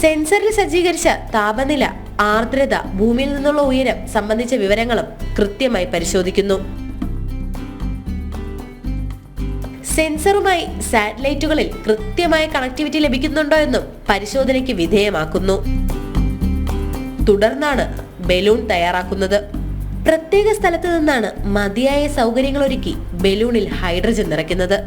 സെൻസറിൽ സജ്ജീകരിച്ച താപനില, ആർദ്രത, ഭൂമിയിൽ നിന്നുള്ള ഉയരം സംബന്ധിച്ച വിവരങ്ങളും കൃത്യമായി പരിശോധിക്കുന്നു. സെൻസറുമായി സാറ്റലൈറ്റുകളിൽ കൃത്യമായ കണക്ടിവിറ്റി ലഭിക്കുന്നുണ്ടോ എന്നും പരിശോധനയ്ക്ക് വിധേയമാക്കുന്നു. തുടർന്നാണ് ബലൂൺ തയ്യാറാക്കുന്നത്. പ്രത്യേക സ്ഥലത്ത് നിന്നാണ് മതിയായ സൗകര്യങ്ങൾ ഒരുക്കി ബലൂണിൽ ഹൈഡ്രജൻ നിറയ്ക്കുന്നത്.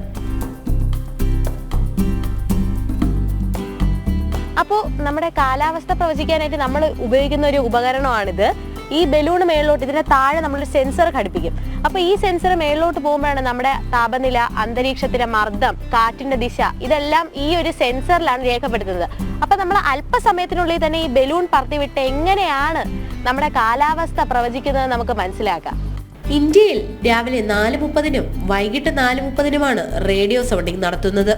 അപ്പോൾ നമ്മുടെ കാലാവസ്ഥ പ്രവചിക്കാനായിട്ട് നമ്മൾ ഉപയോഗിക്കുന്ന ഒരു ഉപകരണമാണിത്. ഈ ബലൂൺ മേളിലോട്ട്, ഇതിന്റെ താഴെ നമ്മൾ സെൻസർ ഘടിപ്പിക്കും. അപ്പൊ ഈ സെൻസർ മേളിലോട്ട് പോകുമ്പോഴാണ് നമ്മുടെ താപനില, അന്തരീക്ഷത്തിലെ മർദ്ദം, കാറ്റിന്റെ ദിശ ഇതെല്ലാം ഈ ഒരു സെൻസറിലാണ് രേഖപ്പെടുത്തുന്നത്. അപ്പൊ നമ്മൾ അല്പസമയത്തിനുള്ളിൽ തന്നെ ഈ ബലൂൺ പറത്തിവിട്ട് എങ്ങനെയാണ് നമ്മുടെ കാലാവസ്ഥ പ്രവചിക്കുന്നത് നമുക്ക് മനസ്സിലാക്കാം. ഇന്ത്യയിൽ രാവിലെ 4:30 വൈകിട്ട് 4:30 റേഡിയോ സൗണ്ടിംഗ് നടത്തുന്നത്.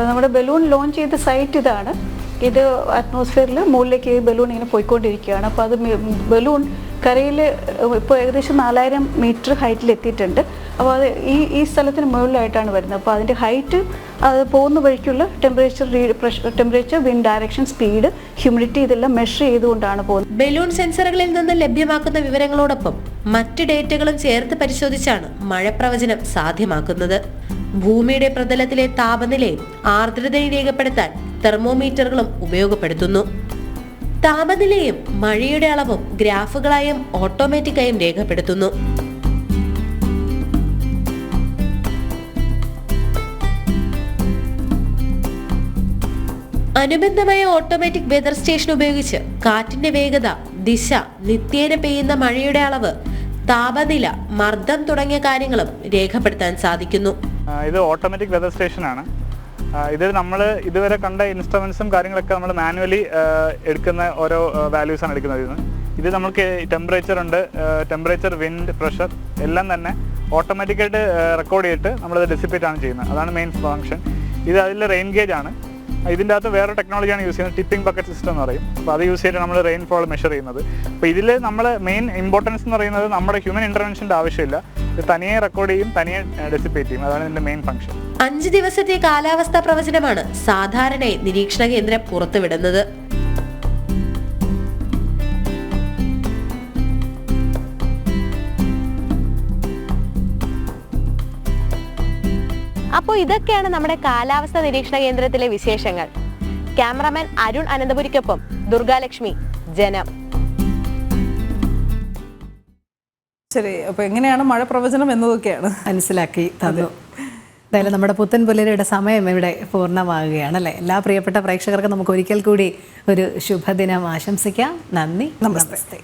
നമ്മുടെ ബലൂൺ ലോഞ്ച് ചെയ്ത സൈറ്റ് ഇതാണ്. ഇത് അറ്റ്മോസ്ഫിയറിൽ മുകളിലേക്ക് ബലൂൺ ഇങ്ങനെ പോയിക്കൊണ്ടിരിക്കുകയാണ്. അപ്പോൾ അത് ബലൂൺ കരയിൽ ഇപ്പോൾ ഏകദേശം 4000 മീറ്റർ ഹൈറ്റിൽ എത്തിയിട്ടുണ്ട്. അപ്പോൾ അത് ഈ സ്ഥലത്തിന് മുകളിലായിട്ടാണ് വരുന്നത്. അപ്പോൾ അതിൻ്റെ ഹൈറ്റ്, അത് പോകുന്ന വഴിക്കുള്ള temperature, wind direction, speed, humidity ഇതെല്ലാം മെഷർ ചെയ്തുകൊണ്ടാണ് പോകുന്നത്. ബലൂൺ സെൻസറുകളിൽ നിന്ന് ലഭ്യമാക്കുന്ന വിവരങ്ങളോടൊപ്പം മറ്റ് ഡേറ്റകളും ചേർത്ത് പരിശോധിച്ചാണ് മഴ പ്രവചനം സാധ്യമാക്കുന്നത്. ഭൂമിയുടെ പ്രതലത്തിലെ താപനിലയും ആർദ്രതയും രേഖപ്പെടുത്താൻ തെർമോമീറ്ററുകളും ഉപയോഗപ്പെടുത്തുന്നു. താപനിലയും മഴയുടെ അളവും ഗ്രാഫുകളായും ഓട്ടോമാറ്റിക്കായും രേഖപ്പെടുത്തുന്നു. അനുബന്ധമായ ഓട്ടോമാറ്റിക് വെതർ സ്റ്റേഷൻ ഉപയോഗിച്ച് കാറ്റിന്റെ വേഗത, ദിശ, നിത്യേന പെയ്യുന്ന മഴയുടെ അളവ്, താപനില, മർദ്ദം തുടങ്ങിയ കാര്യങ്ങളും രേഖപ്പെടുത്താൻ സാധിക്കുന്നു. ഇത് ഓട്ടോമാറ്റിക് വെതർ സ്റ്റേഷനാണ്. ഇതിൽ നമ്മൾ ഇതുവരെ കണ്ട ഇൻസ്ട്രുമെന്റ്സും കാര്യങ്ങളൊക്കെ നമ്മൾ മാനുവലി എടുക്കുന്ന ഓരോ വാല്യൂസാണ് എടുക്കുന്നത്. ഇത് നമുക്ക് ടെമ്പറേച്ചർ ഉണ്ട്, ടെമ്പറേച്ചർ, വിൻഡ്, പ്രഷർ എല്ലാം തന്നെ ഓട്ടോമാറ്റിക്കായിട്ട് റെക്കോർഡ് ചെയ്തിട്ട് നമ്മളത് ഡെസിപ്പേറ്റ് ആണ് ചെയ്യുന്നത്. അതാണ് മെയിൻ ഫങ്ഷൻ. ഇത് അതിൽ റെയിൻ ഗേജ് ആണ്. ഇതിൻ്റെ അകത്ത് വേറെ ടെക്നോളജിയാണ് യൂസ് ചെയ്യുന്നത്, ടിപ്പിംഗ് ബക്കറ്റ് സിസ്റ്റം എന്ന് പറയും. അപ്പോൾ അത് യൂസ് ചെയ്തിട്ട് നമ്മൾ റെയിൻഫോൾ മെഷർ ചെയ്യുന്നത്. അപ്പോൾ ഇതിൽ നമ്മൾ മെയിൻ ഇമ്പോർട്ടൻസ് എന്ന് പറയുന്നത് നമ്മുടെ ഹ്യൂമൻ ഇൻ്റർവെൻഷൻ്റെ ആവശ്യമില്ല. ഇത് തനിയെ റെക്കോർഡ് ചെയ്യും, തനിയെ ഡെസിപ്പേറ്റ് ചെയ്യും. അതാണ് ഇതിൻ്റെ മെയിൻ ഫംഗ്ഷൻ. 5 ദിവസത്തെ കാലാവസ്ഥാ പ്രവചനമാണ് സാധാരണയായി നിരീക്ഷണ കേന്ദ്രം പുറത്തുവിടുന്നത്. അപ്പോൾ അപ്പോൾ ഇതൊക്കെയാണ് നമ്മുടെ കാലാവസ്ഥാ നിരീക്ഷണ കേന്ദ്രത്തിലെ വിശേഷങ്ങൾ. ക്യാമറാമാൻ അരുൺ അനന്തപുരിക്കൊപ്പം ദുർഗാലക്ഷ്മി, ജനം. ശരി, അപ്പൊ എങ്ങനെയാണ് മഴ പ്രവചനം എന്നതൊക്കെയാണ് മനസ്സിലാക്കി തന്നു. എന്തായാലും നമ്മുടെ പുത്തൻ പുലരിയുടെ സമയം ഇവിടെ പൂർണ്ണമാകുകയാണ് അല്ലേ. എല്ലാ പ്രിയപ്പെട്ട പ്രേക്ഷകർക്കും നമുക്ക് ഒരിക്കൽ കൂടി ഒരു ശുഭദിനം ആശംസിക്കാം. നന്ദി, നമസ്തേ.